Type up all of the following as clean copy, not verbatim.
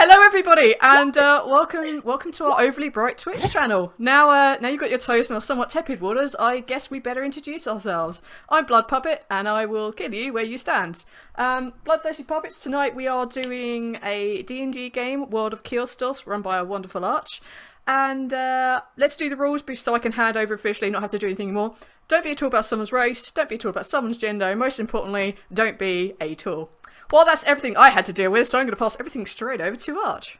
Hello, everybody, and welcome to our overly bright Twitch channel. Now you've got your toes in our somewhat tepid waters. I guess we better introduce ourselves. I'm Blood Puppet, and I will kill you where you stand. Bloodthirsty Puppets. Tonight we are doing a D&D game, World of Kaelstos, run by a wonderful Arch. And let's do the rules so I can hand over officially, not have to do anything anymore. Don't be a tool about someone's race. Don't be a tool about someone's gender. And most importantly, don't be a tool. Well, that's everything I had to deal with, so I'm going to pass everything straight over to Arch.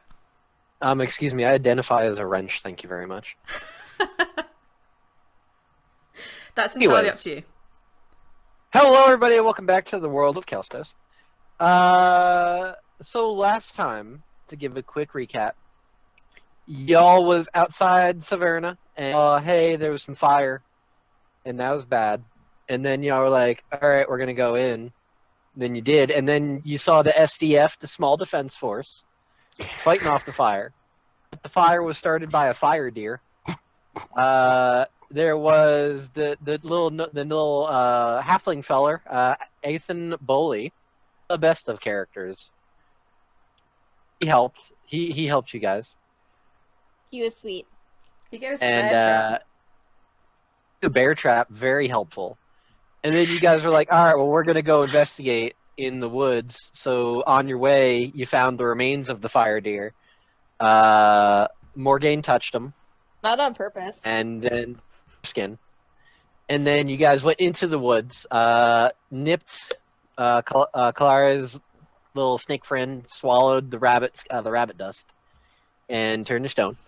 Excuse me, I identify as a wrench, thank you very much. That's entirely up to you. Hello, everybody, and welcome back to the world of Kaelstos. So last time, to give a quick recap, y'all was outside Saverna, and hey, there was some fire, and that was bad. And then y'all were like, alright, we're going to go in. Then you did, and then you saw the SDF, the Small Defense Force, fighting off the fire. The fire was started by a fire deer. There was the little halfling feller, Ethan Boley, the best of characters. He helped. He helped you guys. He was sweet. He gave us a bear trap. The bear trap, very helpful. And then you guys were like, all right, well, we're going to go investigate in the woods. So on your way, you found the remains of the fire deer. Morgaine touched them. Not on purpose. And then skin. And then you guys went into the woods, nipped Kalara's little snake friend, swallowed the rabbit dust, and turned to stone.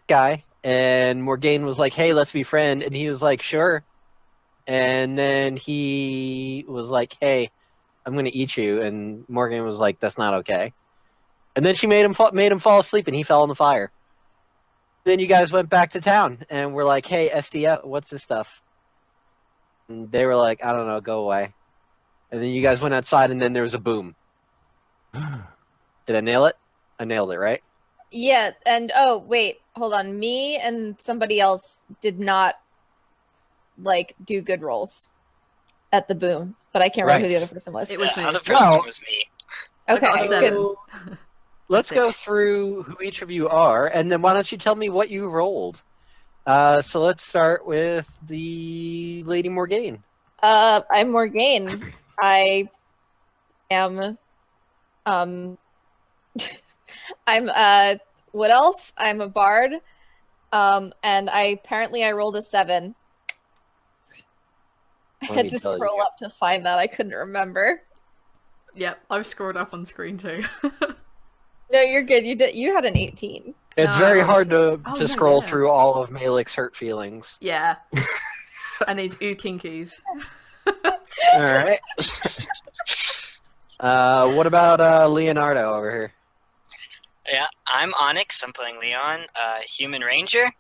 Guy. And Morgaine was like, hey, let's be friends. And he was like, sure. And then he was like, hey, I'm going to eat you. And Morgaine was like, that's not okay. And then she made him fall asleep, and he fell in the fire. Then you guys went back to town, and we're like, hey, SDF, what's this stuff? And they were like, I don't know, go away. And then you guys went outside, and then there was a boom. Did I nail it? I nailed it, right? Yeah, and oh, wait, hold on. Me and somebody else did not do good rolls at the boom, but I can't remember who the other person was. It was me. The other person was me. Okay, good. Let's go through who each of you are, and then why don't you tell me what you rolled? So let's start with the Lady Morgaine. I'm Morgaine. I am I'm a wood elf. I'm a bard. And I rolled a 7. I had to scroll up to find that. I couldn't remember. Yep, I've scrolled up on screen too. No, you're good. You had an 18. It's very hard to scroll through all of Malik's hurt feelings. Yeah. And his kinkies. Alright. What about Leonardo over here? Yeah, I'm Onyx. I'm playing Leon, Human Ranger,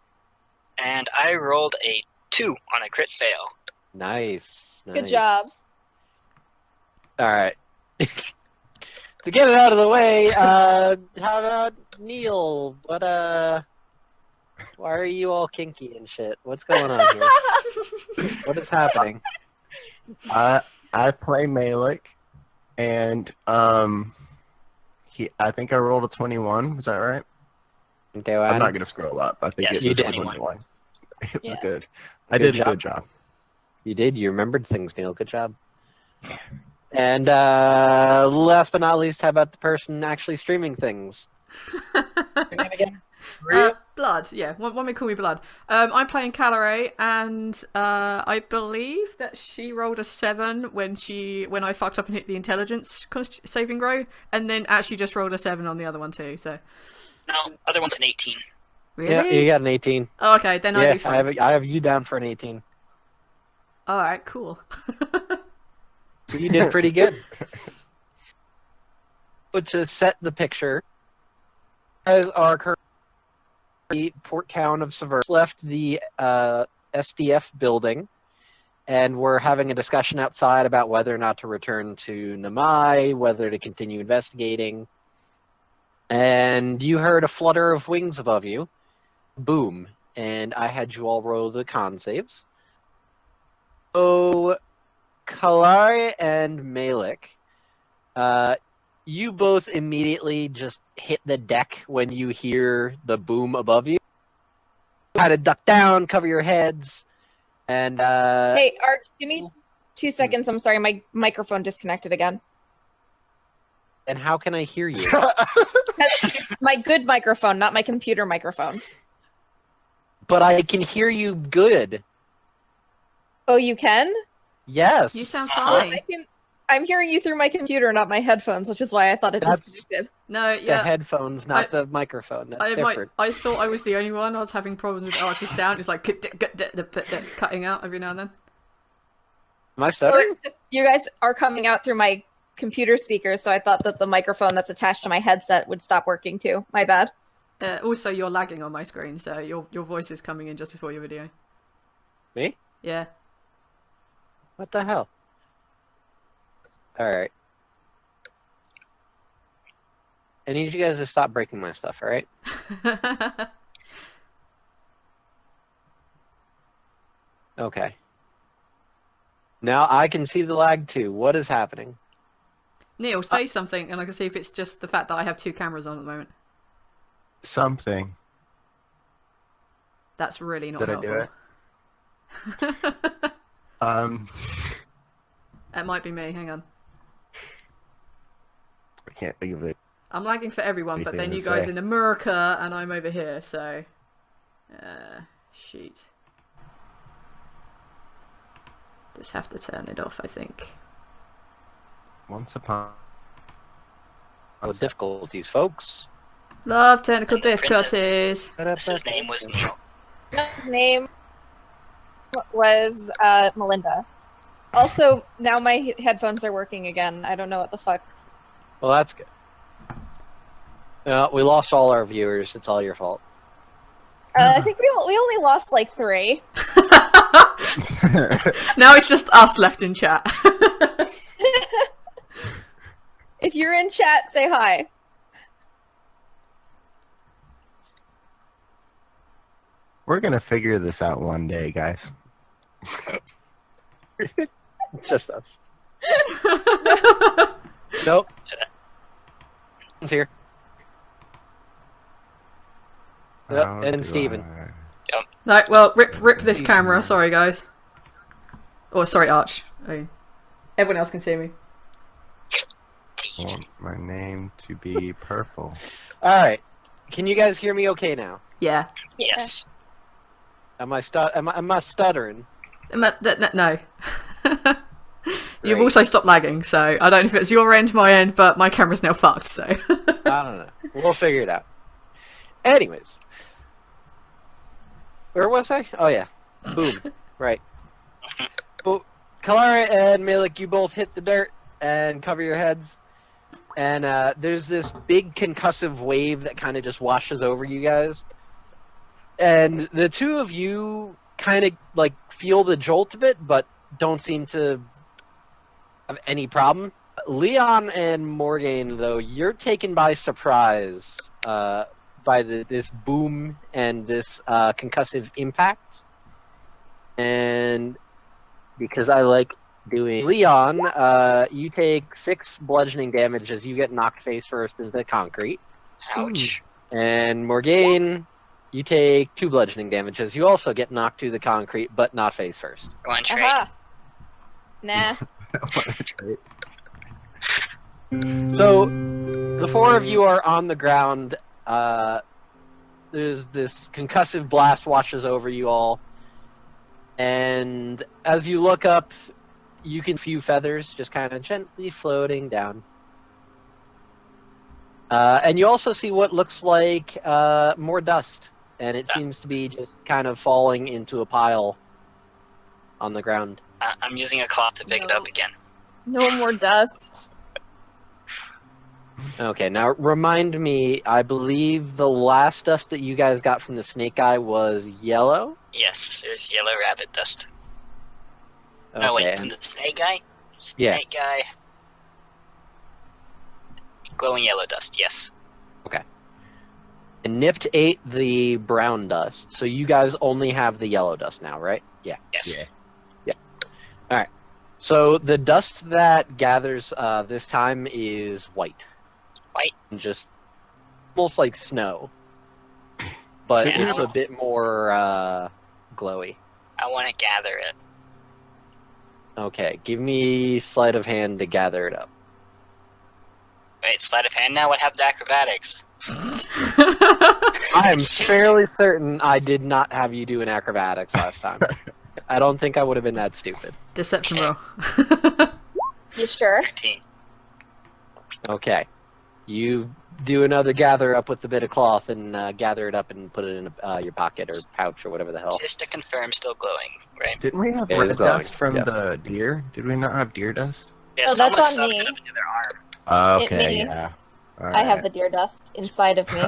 and I rolled a 2 on a crit fail. Nice. Good job. Alright. To get it out of the way, how about Neil? Why are you all kinky and shit? What's going on here? What is happening? I play Malik, and I think I rolled a 21. Is that right? I'm not gonna scroll up. I think Yes, it's you just did. 21. It was Yeah. good. I did a good job. You did. You remembered things, Neil. Good job. And last but not least, how about the person actually streaming things? Your name again? Blood, yeah. One may call me Blood. I'm playing Calare, and I believe that she rolled a 7 when I fucked up and hit the intelligence saving throw, and then actually just rolled a 7 on the other one too. So. No, other one's an 18. Really? Yeah, you got an 18. Oh, okay, then I do fine. I have you down for an 18. All right, cool. You did pretty good. But to set the picture, as our current port town of Sever left the SDF building, and we're having a discussion outside about whether or not to return to Namai, whether to continue investigating. And you heard a flutter of wings above you. Boom. And I had you all roll the con saves. So, Kalari and Malik, you both immediately just hit the deck when you hear the boom above you. Kind of duck down, cover your heads, and Hey, Arch, give me 2 seconds. I'm sorry, my microphone disconnected again. And how can I hear you? My good microphone, not my computer microphone. But I can hear you good. Oh, you can? Yes. You sound Uh-huh. fine. I'm hearing you through my computer, not my headphones, which is why I thought it That's- disconnected. No, the yeah. headphones, not the microphone. That's different. I thought I was the only one. I was having problems with Archie's sound. It's like cutting out every now and then. Am I So stuttering? it's just, you guys are coming out through my computer speakers, so I thought that the microphone that's attached to my headset would stop working too. My bad. Also, you're lagging on my screen, so your voice is coming in just before your video. Me? Yeah. What the hell? Alright. I need you guys to stop breaking my stuff, alright? Okay. Now I can see the lag too. What is happening? Neil, say something, and I can see if it's just the fact that I have 2 cameras on at the moment. Something. That's really not Did I do helpful. it? It might be me. Hang on. I can't think of it. I'm lagging for everyone, but Anything then to you guys say. in America, and I'm over here, so... shoot. Just have to turn it off, I think. Once upon. Oh, difficulties, folks. Love technical Princess. difficulties. His name was Neil. His name was Melinda. Also, now my headphones are working again. I don't know what the fuck. Well, that's good. We lost all our viewers. It's all your fault. I think we only lost like 3. Now it's just us left in chat. If you're in chat, say hi. We're gonna figure this out one day, guys. It's just us. Nope. It's here. Yep, How and do Steven. I- No, well, rip this camera. Sorry, guys. Oh, sorry, Arch. Everyone else can see me. I want my name to be purple. Alright. Can you guys hear me okay now? Yeah. Yes. Am I stuttering? No. You've Great. also stopped lagging, so I don't know if it's your end, my end, but my camera's now fucked, so... I don't know. We'll figure it out. Anyways. Where was I? Oh, yeah. Boom. Right. Well, Kalara and Malik, you both hit the dirt and cover your heads. And there's this big concussive wave that kind of just washes over you guys. And the two of you kind of like feel the jolt of it, but don't seem to have any problem. Leon and Morgan, though, you're taken by surprise by this boom and this concussive impact. And because I like doing Leon, you take 6 bludgeoning damage as you get knocked face first into the concrete. Ouch. And Morgaine, you take 2 bludgeoning damage as you also get knocked to the concrete, but not face first. Go on, trade. Aha. Nah. So, the 4 of you are on the ground. There's this concussive blast washes over you all. And as you look up, you can few feathers just kind of gently floating down. And you also see what looks like more dust. And it seems to be just kind of falling into a pile on the ground. I'm using a cloth to pick it up again. No more dust. Okay, now remind me, I believe the last dust that you guys got from the snake guy was yellow? Yes, there's yellow rabbit dust. Okay, No, wait, from the snake guy? Yeah. Snake guy. Glowing yellow dust, yes. and Nipped ate the brown dust, so you guys only have the yellow dust now, right? Yeah. Yes. Yeah. So the dust that gathers this time is white. White. And just almost like snow, but Yeah. it's a bit more glowy. I want to gather it. Okay, give me sleight of hand to gather it up. Wait, sleight of hand now? What happened to acrobatics? I am fairly certain I did not have you do an acrobatics last time. I don't think I would have been that stupid. Deception Okay. roll. You sure? 13. Okay. You do another gather up with a bit of cloth and gather it up and put it in your pocket or pouch or whatever the hell. Just to confirm, still glowing, right? Didn't we have It red is glowing, dust from yes. the deer? Did we not have deer dust? Yeah, Oh, that's someone on sucked me. it up into their arm. It Okay, may- yeah. I have the deer dust inside of me.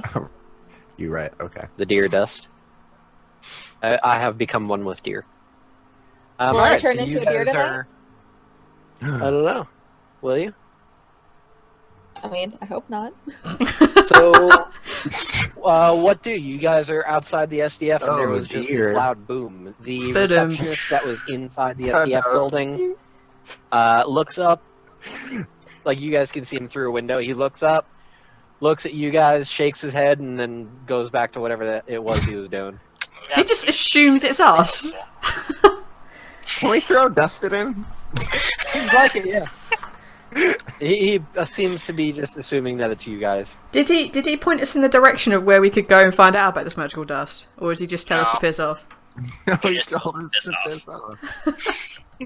You right, okay. The deer dust. I have become one with deer. Will I alright, turn so into you a deer guys tonight? are- I don't know. Will you? I mean, I hope not. So, what do you guys are outside the SDF, and there Oh, was just dear. this loud boom. The Ba-dum. receptionist that was inside the Ta-da. SDF building looks up, like you guys can see him through a window. He looks up, looks at you guys, shakes his head, and then goes back to whatever that it was he was doing. He just assumes it's us. Can we throw dust at him? Seems like it, yeah. He seems to be just assuming that it's you guys. Did he point us in the direction of where we could go and find out about this magical dust, or did he just tell us to No. piss off? No, He he just told us pissed to off. piss off.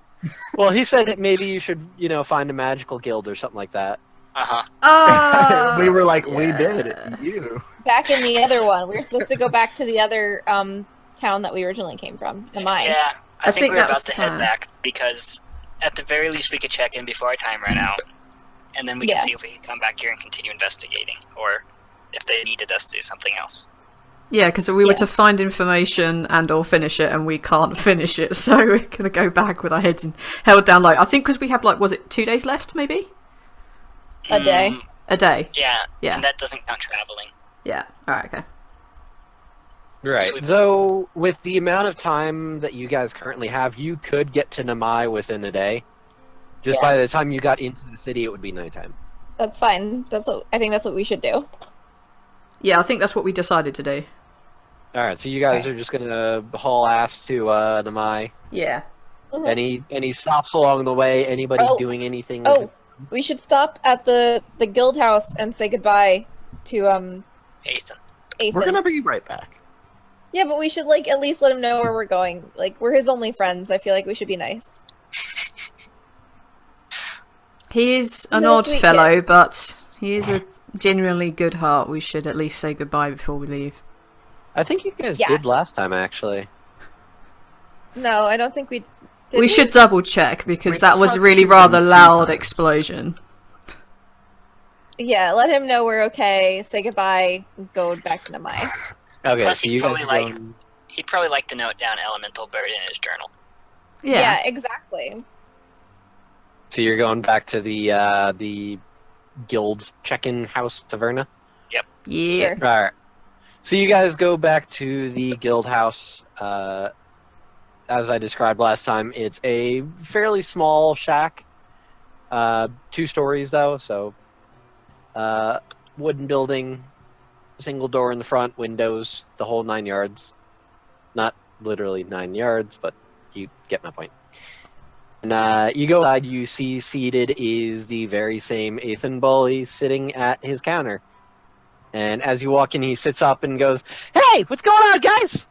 Well, he said that maybe you should, find a magical guild or something like that. Uh-huh. Ah, We were like, we yeah. did it. You. Back in the other one, we were supposed to go back to the other town that we originally came from, the mine. Yeah, I think think we're that was about to the head plan. back because at the very least we could check in before our time ran out, and then we Yeah. can see if we can come back here and continue investigating, or if they needed us to do something else. Yeah, because we were Yeah. to find information and or finish it, and we can't finish it, so we're gonna go back with our heads held down low. I think because we have was it 2 days left, maybe A day. a day. Yeah, Yeah. and that doesn't count traveling. Yeah. All right. Okay. Right. Sweet. Though, with the amount of time that you guys currently have, you could get to Namai within a day. Just Yeah. by the time you got into the city, it would be nighttime. That's fine. I think that's what we should do. Yeah, I think that's what we decided to do. Alright, so you guys are just gonna haul ass to Namai. Yeah. Mhm. Any stops along the way? Anybody Oh. doing anything? Oh, we should stop at the guild house and say goodbye to Ethan. Ethan. We're gonna be right back. Yeah, but we should at least let him know where we're going. Like, we're his only friends. I feel like we should be nice. He is an He's a odd sweet fellow, but he is a genuinely good heart. We should at least say goodbye before we leave. I think you guys Yeah. did last time, actually. No, I don't think we did. We should double check because We that was a touched really him rather 2 loud times. explosion. Yeah, let him know we're okay. Say goodbye. Go back to Namai. Okay, Plus, so he'd you guys probably are like- going- He'd probably like to note down elemental bird in his journal. Yeah. Exactly. So you're going back to the guild check-in house taverna? Yeah. Sure. Alright. So you guys go back to the guild house. As I described last time, it's a fairly small shack. 2 stories though, so wooden building, single door in the front, windows, the whole 9 yards. Not literally 9 yards, but you get my point. And you go inside, you see seated is the very same Ethan Bully sitting at his counter. And as you walk in, he sits up and goes, "Hey, what's going on, guys?"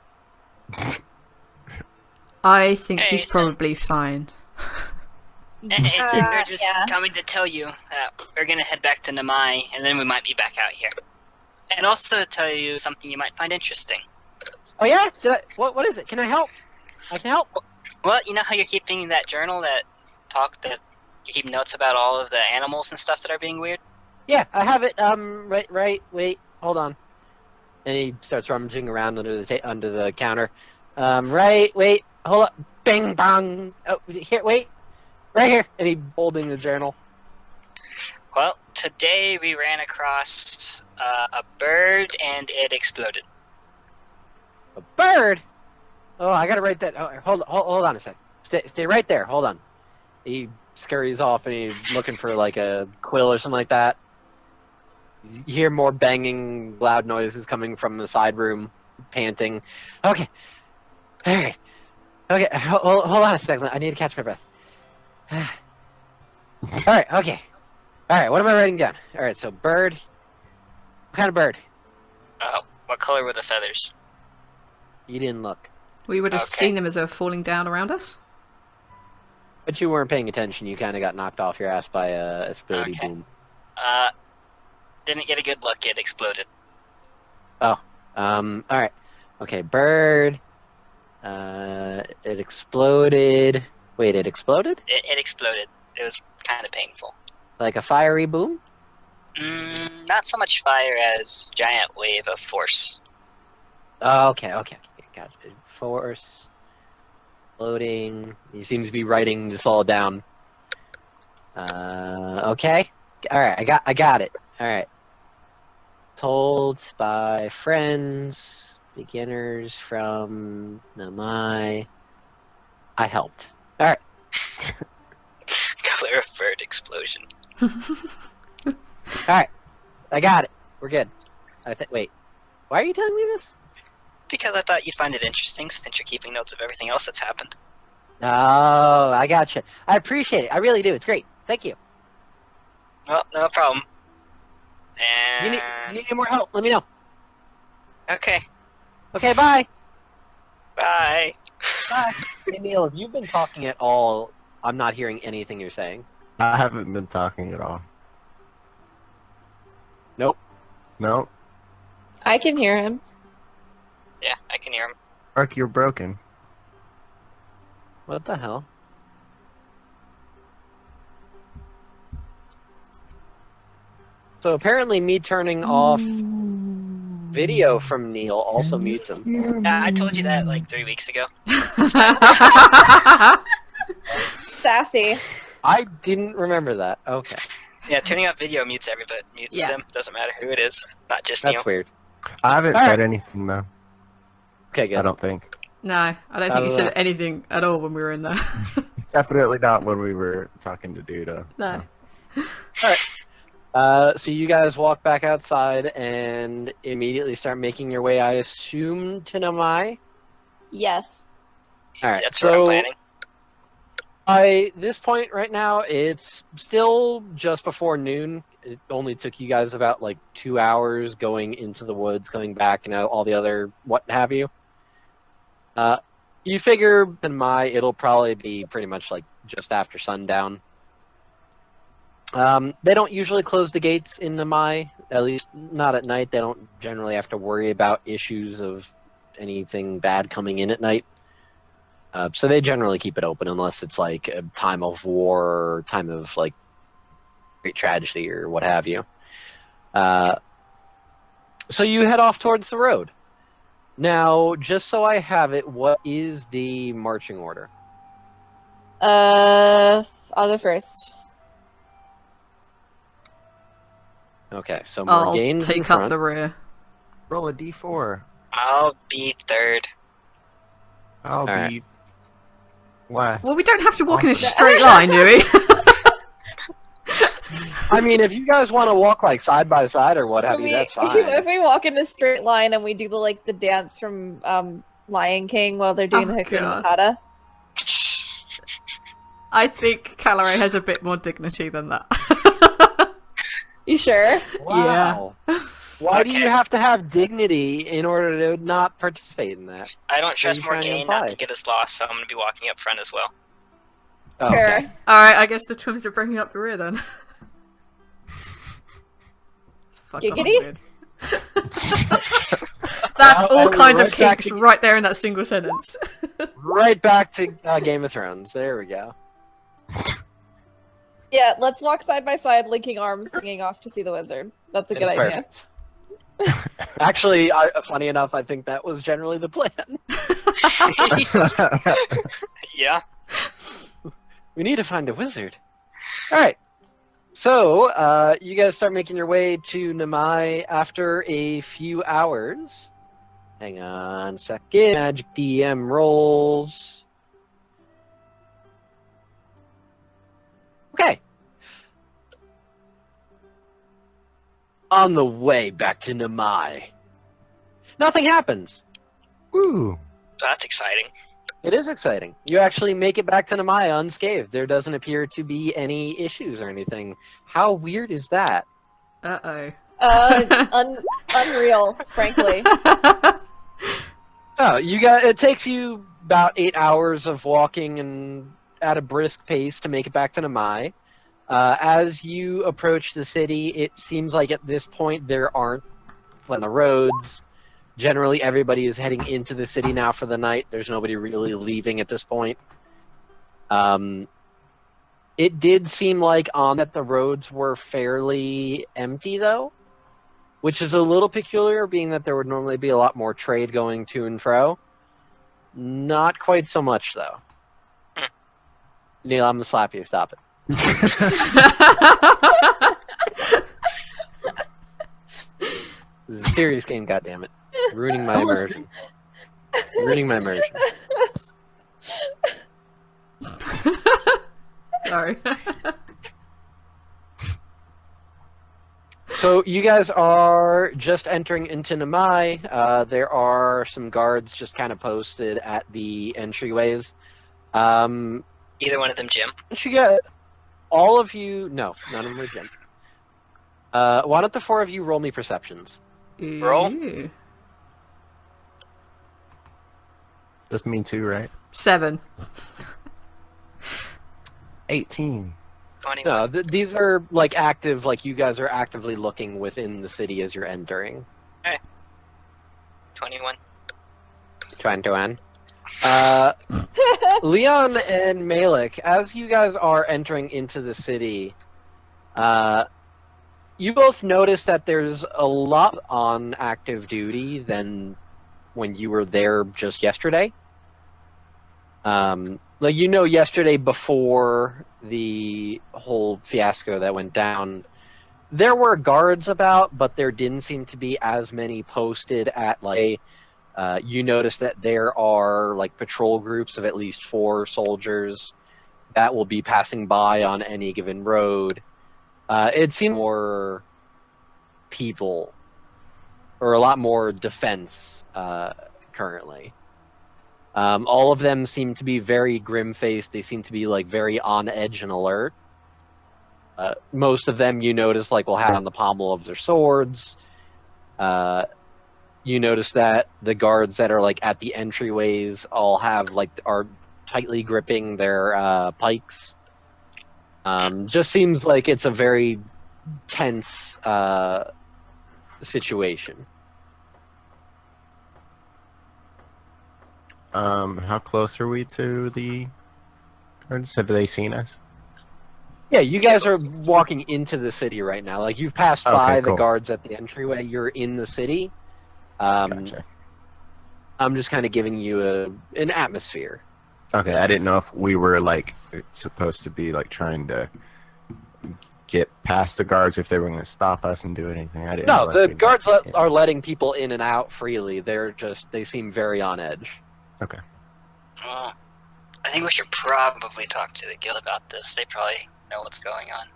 I think Hey, he's Ethan. probably fine. Ethan, we're just yeah. coming to tell you that we're gonna head back to Namai, and then we might be back out here. And also to tell you something you might find interesting. Oh yeah? What is it? Can I help? I can help. Well, you know how you keep thinking that journal that you keep notes about all of the animals and stuff that are being weird? Yeah, I have it. Right. Wait, hold on. And he starts rummaging around under the counter. Wait, hold up. Bing bong. Oh, here, wait. Right here. And he holding the journal. Well, today we ran across a bird and it exploded. A bird. Oh, I gotta write that. Oh, hold on a sec. Stay right there. Hold on. He scurries off and he's looking for like a quill or something like that. You hear more banging, loud noises coming from the side room, panting. Okay. All right. Okay, hold on a second. I need to catch my breath. All right, okay. All right, what am I writing down? All right, so bird. What kind of bird? What color were the feathers? You didn't look. We would have Okay. seen them as they were falling down around us. But you weren't paying attention. You kind of got knocked off your ass by a exploding Okay. boom. Didn't get a good look. It exploded. All right. Okay, bird. It exploded. Wait, it exploded? It exploded. It was kind of painful. Like a fiery boom? Not so much fire as giant wave of force. Oh, okay, gotcha. Force. Loading. He seems to be writing this all down. Okay. Alright, I got it. Alright. Told by friends, beginners from Namai. I helped. Alright. Color of bird explosion. Alright. I got it. We're good. Wait. Why are you telling me this? Because I thought you'd find it interesting since you're keeping notes of everything else that's happened. Oh, I gotcha. I appreciate it. I really do. It's great. Thank you. Well, no problem. You And... need any more help? Let me know. Okay. Okay, bye. Bye. Bye. Hey, Neil, if you've been talking at all, I'm not hearing anything you're saying. I haven't been talking at all. Nope. No. I can hear him. Yeah, I can hear him. Ark, you're broken. What the hell? So apparently me turning off video from Neil also mutes him. Yeah, I told you that like 3 weeks ago. Sassy. I didn't remember that. Okay. Yeah, turning off video mutes everybody. Mutes Yeah. them. Doesn't matter who it is. Not just Neil. That's weird. I haven't Alright. said anything though. Okay, good. I don't think. No, I don't think you said anything at all when we were in there. Definitely not when we were talking to Duda. No. So you guys walk back outside and immediately start making your way, I assume, to Namai? Yes. Alright, That's what I'm so planning. by this point right now, it's still just before noon. It only took you guys about like 2 hours going into the woods, coming back, and all the other what have you. You figure in it'll probably be pretty much like just after sundown. They don't usually close the gates in Namai, at least not at night. They don't generally have to worry about issues of anything bad coming in at night. So they generally keep it open unless it's like a time of war or time of like great tragedy or what have you. So you head off towards the road. Now, just so I have it, what is the marching order? I'll go first. Okay, so I'll Morgane's in take front. up the rear. Roll a d4. I'll be third. I'll Alright. be last. Well, we don't have to walk in a Awesome. straight line, do we? I mean, if you guys want to walk like side by side or what have you, that's fine. If we walk in a straight line and we do the dance from Lion King while they're doing Oh, the Hakuna God. Matata. I think Calorie has a bit more dignity than that. You sure? Wow. Why do Okay. you have to have dignity in order to not participate in that? I don't trust you trying to Morgane not imply? to get us lost, so I'm going to be walking up front as well. Oh, Sure. okay. Alright, I guess the twins are bringing up the rear then. Fuck, that was Giggity? weird. That's Well, all and we're kinds of right back kinks to- right there in that single sentence. Right back to Game of Thrones. There we go. Yeah, let's walk side by side, linking arms, singing off to see the wizard. That's a good It's idea. perfect. Actually, funny enough, I think that was generally the plan. Yeah. We need to find a wizard. All right. So, you guys start making your way to Namai after a few hours. Hang on a second. Magic DM rolls. Okay. On the way back to Namai. Nothing happens. Ooh. That's exciting. It is exciting. You actually make it back to Namai unscathed. There doesn't appear to be any issues or anything. How weird is that? Uh-oh. Unreal, frankly. Oh, it takes you about 8 hours of walking and at a brisk pace to make it back to Namai. As you approach the city, it seems like at this point there aren't on the roads. Generally, everybody is heading into the city now for the night. There's nobody really leaving at this point. It did seem like that the roads were fairly empty, though, which is a little peculiar, being that there would normally be a lot more trade going to and fro. Not quite so much, though. Neil, I'm gonna slap you. Stop it. This is a serious game, goddammit. Ruining my immersion. Ruining my immersion. Sorry. So you guys are just entering into Namai. There are some guards just kind of posted at the entryways. Either one of them, Jim. You get all of you. No, none of them are Jim. Why don't the four of you roll me perceptions? Roll. Ooh. Doesn't mean 2, right? 7. 18. 21. No, these are like active. Like you guys are actively looking within the city as you're entering. 21. 21. Leon and Malik, as you guys are entering into the city, you both notice that there's a lot on active duty than when you were there just yesterday. Like, you know, yesterday before the whole fiasco that went down, there were guards about, but there didn't seem to be as many posted at, like, you notice that there are, like, patrol groups of at least 4 soldiers that will be passing by on any given road. It seemed more people, or a lot more defense, currently. All of them seem to be very grim-faced. They seem to be, like, very on edge and alert. Most of them, you notice, like, will have on the pommel of their swords. You notice that the guards that are, like, at the entryways all have, like, are tightly gripping their pikes. Just seems like it's a very tense situation. How close are we to the guards? Have they seen us? Yeah, you guys are walking into the city right now. Like, you've passed by the guards at the entryway. You're in the city. Gotcha. I'm just kind of giving you an atmosphere. Okay, I didn't know if we were, like, supposed to be, like, trying to get past the guards, if they were going to stop us and do anything. I didn't know. No, the guards are letting people in and out freely. They seem very on edge. Okay. Well, I think we should probably talk to the guild about this. They probably know what's going on.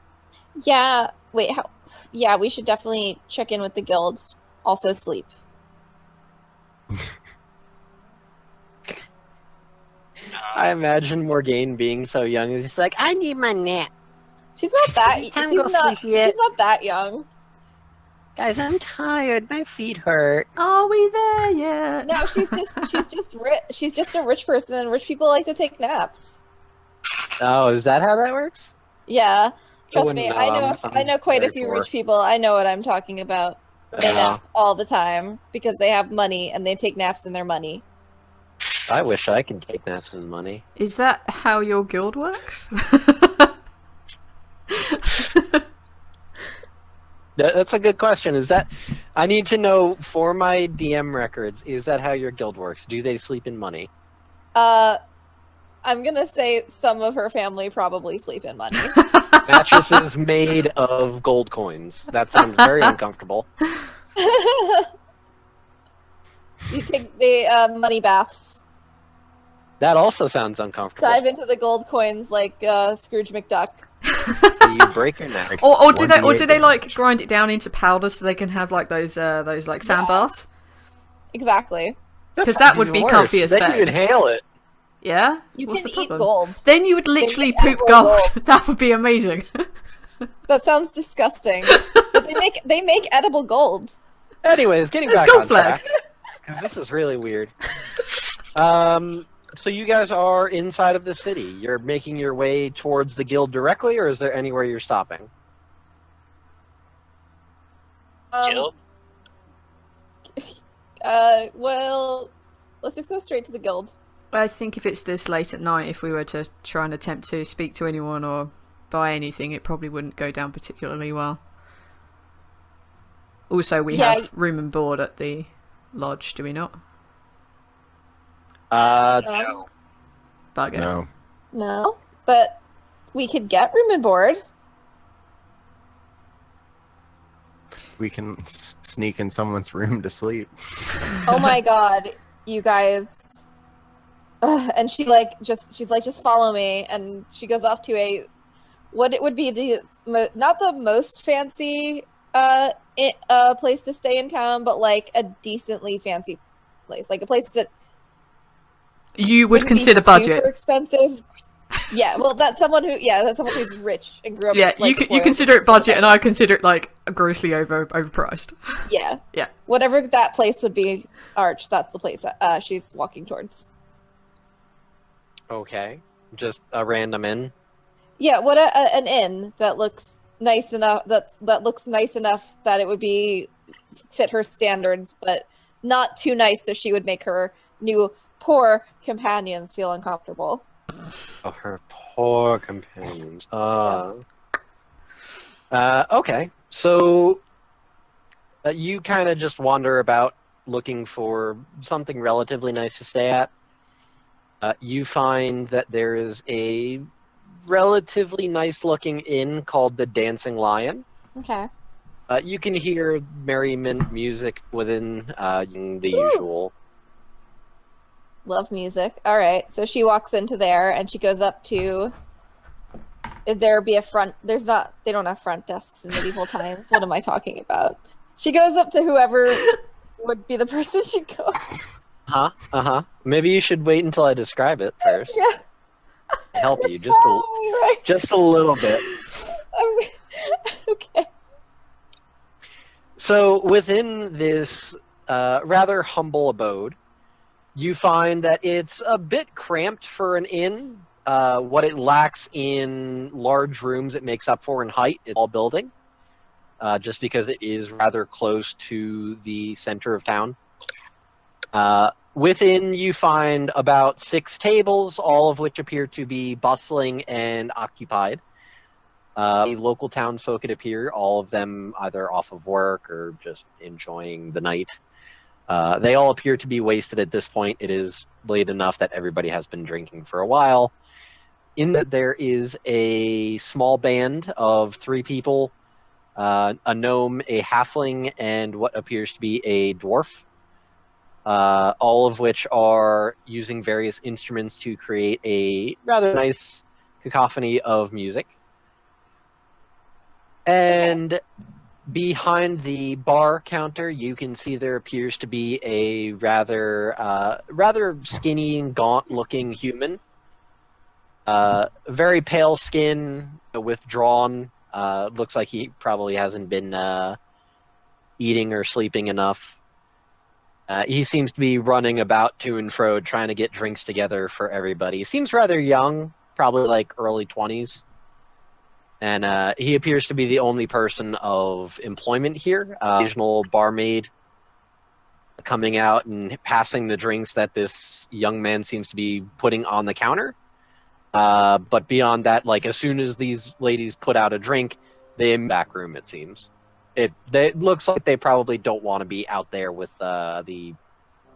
Yeah. Wait. How? Yeah, we should definitely check in with the guilds. Also, sleep. I imagine Morgane being so young. He's like, I need my nap. She's not that. Time to go sleep yet. She's not that young. Guys, I'm tired. My feet hurt. Are we there yet? No, she's just rich. She's just a rich person, and rich people like to take naps. Oh, is that how that works? Yeah, trust wouldn't me. know. I know quite a very few poor. rich people. I know what I'm talking about. They nap all the time because they have money and they take naps in their money. I wish I could take naps and money. Is that how your guild works? That's a good question. I need to know for my DM records, is that how your guild works? Do they sleep in money? I'm gonna say some of her family probably sleep in money. Mattresses made of gold coins. That sounds very uncomfortable. You take the money baths. That also sounds uncomfortable. Dive into the gold coins like Scrooge McDuck. You break your neck. Or do they 1d8 like grind it down into powder so they can have like those like sand baths? Exactly. Because that would be comfy as Then fuck. you inhale it. Yeah? You What's can the eat problem? gold. Then you would literally make poop edible gold. gold. That would be amazing. That sounds disgusting. But they make edible gold. Anyways, getting Let's back go, on Flag. track. Because this is really weird. So you guys are inside of the city. You're making your way towards the guild directly, or is there anywhere you're stopping? Jill? Well, let's just go straight to the guild. I think if it's this late at night, if we were to try and attempt to speak to anyone or buy anything, it probably wouldn't go down particularly well. Also, we have room and board at the lodge, do we not? No. Bugger. No, but we could get room and board. We can sneak in someone's room to sleep. Oh my god, you guys. And she she's like, just follow me, and she goes off to what it would be not the most fancy place to stay in town, but like a decently fancy place, like a place that You would wouldn't consider be budget. super expensive. Yeah, well, that's someone who's rich and grew up. Yeah, like, you spoiled consider it with budget, and stuff. I consider it like grossly overpriced. Yeah, Yeah. Whatever that place would be, Arch. That's the place she's walking towards. Okay. Just a random inn. Yeah, what an inn that looks nice enough that looks nice enough that it would be fit her standards, but not too nice so she would make her new poor companions feel uncomfortable. Oh, her poor companions. Yes. Okay. So you kind of just wander about looking for something relatively nice to stay at. You find that there is a relatively nice-looking inn called the Dancing Lion. Okay. You can hear merriment music within the usual. Love music. All right. So she walks into there and she goes up to. If there be a front, there's not. They don't have front desks in medieval times. What am I talking about? She goes up to whoever would be the person she goes. Maybe you should wait until I describe it first. Yeah. Help you Right. just a little bit. Okay. So within this rather humble abode, you find that it's a bit cramped for an inn. What it lacks in large rooms, it makes up for in height. It's all building, just because it is rather close to the center of town. Within, you find about 6 tables, all of which appear to be bustling and occupied. The local townsfolk, it appear, all of them either off of work or just enjoying the night. They all appear to be wasted at this point. It is late enough that everybody has been drinking for a while. In that there is a small band of 3 people, a gnome, a halfling, and what appears to be a dwarf. All of which are using various instruments to create a rather nice cacophony of music. And behind the bar counter, you can see there appears to be a rather skinny and gaunt-looking human. Very pale skin, withdrawn. Looks like he probably hasn't been eating or sleeping enough. He seems to be running about to and fro, trying to get drinks together for everybody. He seems rather young, probably like early 20s. And he appears to be the only person of employment here. Occasional barmaid coming out and passing the drinks that this young man seems to be putting on the counter. But beyond that, like as soon as these ladies put out a drink, they in the back room, it seems. It looks like they probably don't want to be out there with the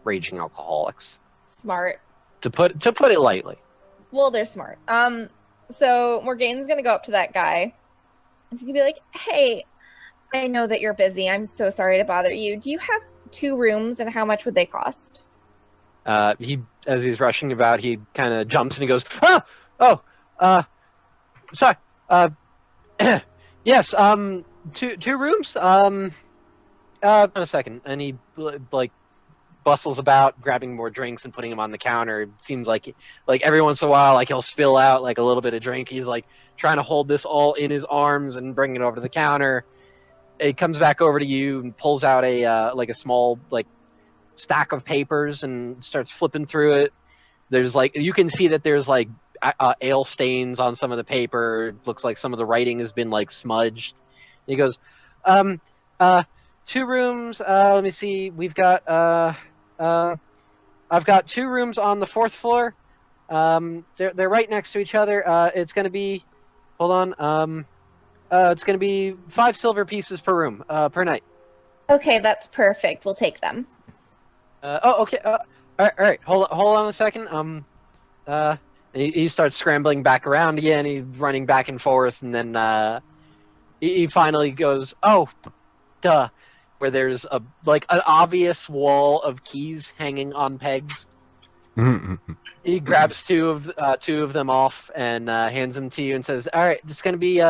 raging alcoholics. Smart. To put it lightly. Well, they're smart. So Morgane's gonna go up to that guy. And she's gonna be like, "Hey, I know that you're busy. I'm so sorry to bother you. Do you have 2 rooms, and how much would they cost?" As he's rushing about, he kind of jumps and he goes, sorry, Yes. Two rooms. A second, and he like bustles about, grabbing more drinks and putting them on the counter. It seems like every once in a while, like he'll spill out like a little bit of drink. He's like trying to hold this all in his arms and bring it over to the counter. It comes back over to you and pulls out a like a small like stack of papers and starts flipping through it. There's like you can see that there's like ale stains on some of the paper. It looks like some of the writing has been like smudged. And he goes, um, 2 rooms. Let me see. We've got I've got 2 rooms on the 4th floor. They're right next to each other. It's gonna be, hold on. It's gonna be 5 silver pieces per room, per night. Okay, that's perfect. We'll take them. Okay. All right. Hold on a second. He starts scrambling back around again. He's running back and forth, and then he finally goes, "Oh, duh!" Where there's an obvious wall of keys hanging on pegs. He grabs two of them off and hands them to you and says, "All right, it's gonna be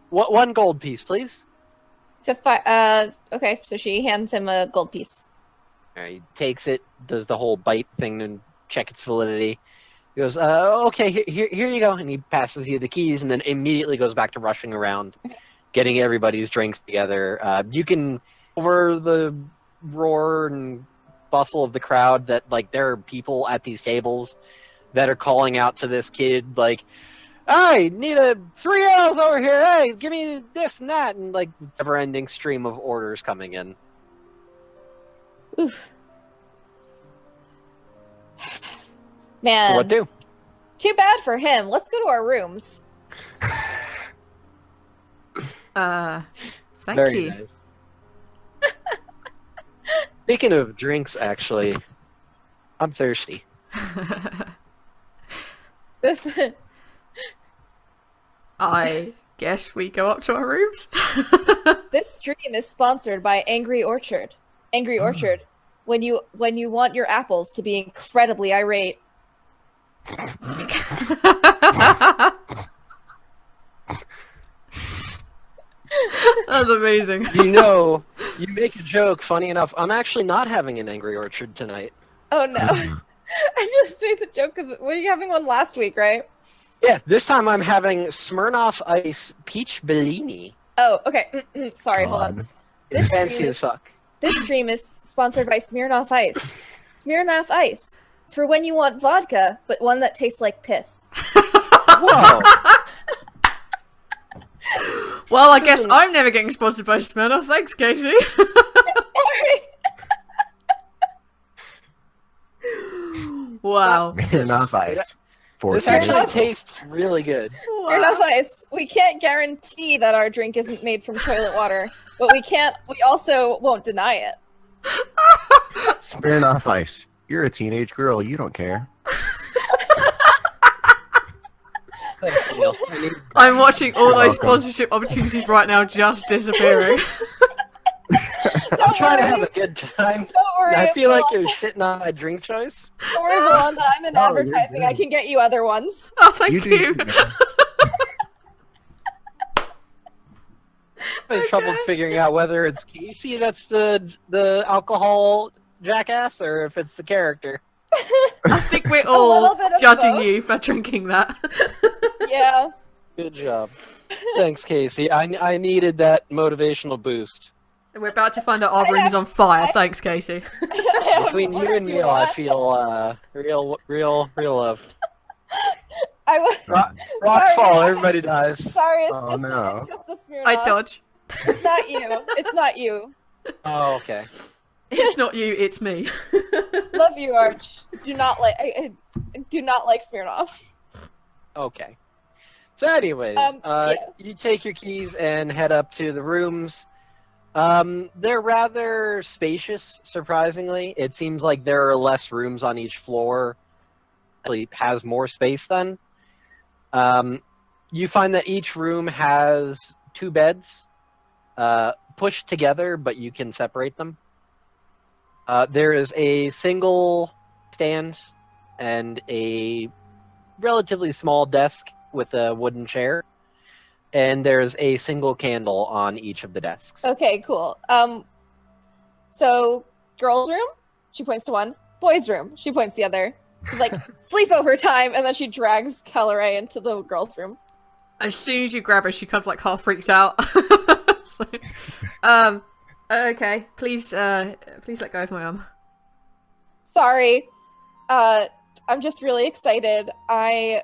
1 gold piece, please." So okay, so she hands him a gold piece. All right, he takes it, does the whole bite thing and check its validity. He goes, "Okay, here you go," and he passes you the keys, and then immediately goes back to rushing around, getting everybody's drinks together. You can, over the roar and bustle of the crowd, that like there are people at these tables that are calling out to this kid like, "I need 3 ales over here. Hey, give me this and that," and like never-ending stream of orders coming in. Oof. Man. So what do? Too bad for him. Let's go to our rooms. Thank Very you. nice. Speaking of drinks, actually, I'm thirsty. This I guess we go up to our rooms. this stream is sponsored by Angry Orchard. Angry Orchard. When you want your apples to be incredibly irate. That's amazing. You know, you make a joke, funny enough, I'm actually not having an Angry Orchard tonight. Oh no. I just made the joke because were you having one last week, right? Yeah, this time I'm having Smirnoff Ice Peach Bellini. Oh, okay. Sorry, hold on. This Fancy stream as fuck. This stream is sponsored by Smirnoff Ice. Smirnoff Ice. For when you want vodka, but one that tastes like piss. Whoa! Well, I guess I'm never getting sponsored by Smirnoff. Thanks, Casey. Wow. Enough ice. This actually tastes really good. Smirnoff Ice. We can't guarantee that our drink isn't made from toilet water, but we also won't deny it. Smirnoff Ice. You're a teenage girl. You don't care. Thanks, Neil. I'm watching all those sponsorship opportunities right now just disappearing. I'm trying to have a good time. Don't worry. I feel like you're shitting on my drink choice. Don't worry, Valanda. I'm in No, you're advertising. I good. can get you other ones. Oh, thank You do you. you. I'm having trouble figuring out whether it's Casey that's the alcohol jackass or if it's the character. I think we're little all bit of judging both. you for drinking that. Yeah. Good job. Thanks, Casey. I needed that motivational boost. We're about to find out our room is on fire. Thanks, Casey. Between you and Neil, I feel real loved. I was Rocks Sorry. fall, everybody dies. sorry. It's Oh, just no. it's just the Smirnoff. I dodge. It's not you. It's not you. Oh, okay. It's not you, it's me. Love you, Arch. Do not like. I do not like Smirnoff. Okay. So anyways, Yeah. you take your keys and head up to the rooms. They're rather spacious, surprisingly. It seems like there are less rooms on each floor. Actually has more space then. You find that each room has 2 beds, pushed together, but you can separate them. There is a single stand and a relatively small desk with a wooden chair. and there's a single candle on each of the desks. Okay, cool. So girls' room, she points to one. Boys' room, she points to the other. She's like, sleepover time, and then she drags Caloray into the girls' room. As soon as you grab her, she kind of like half freaks out. Okay, please let go of my arm. Sorry. I'm just really excited. I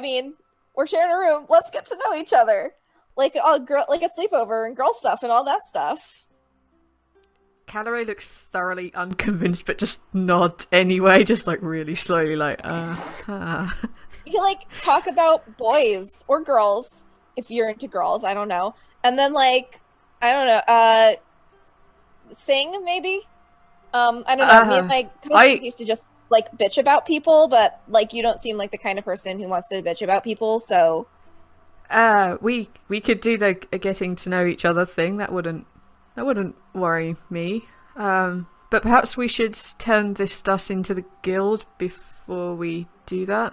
mean, we're sharing a room. Let's get to know each other. Like a sleepover and girl stuff and all that stuff. Caloray looks thoroughly unconvinced, but just nod anyway, just like really slowly, like, You can like talk about boys or girls if you're into girls. I don't know. And then like, I don't know. Sing maybe. I don't know. Me and my cousins used to just like bitch about people, but like you don't seem like the kind of person who wants to bitch about people. So, we could do the getting to know each other thing. That wouldn't worry me. But perhaps we should turn this dust into the guild before we do that.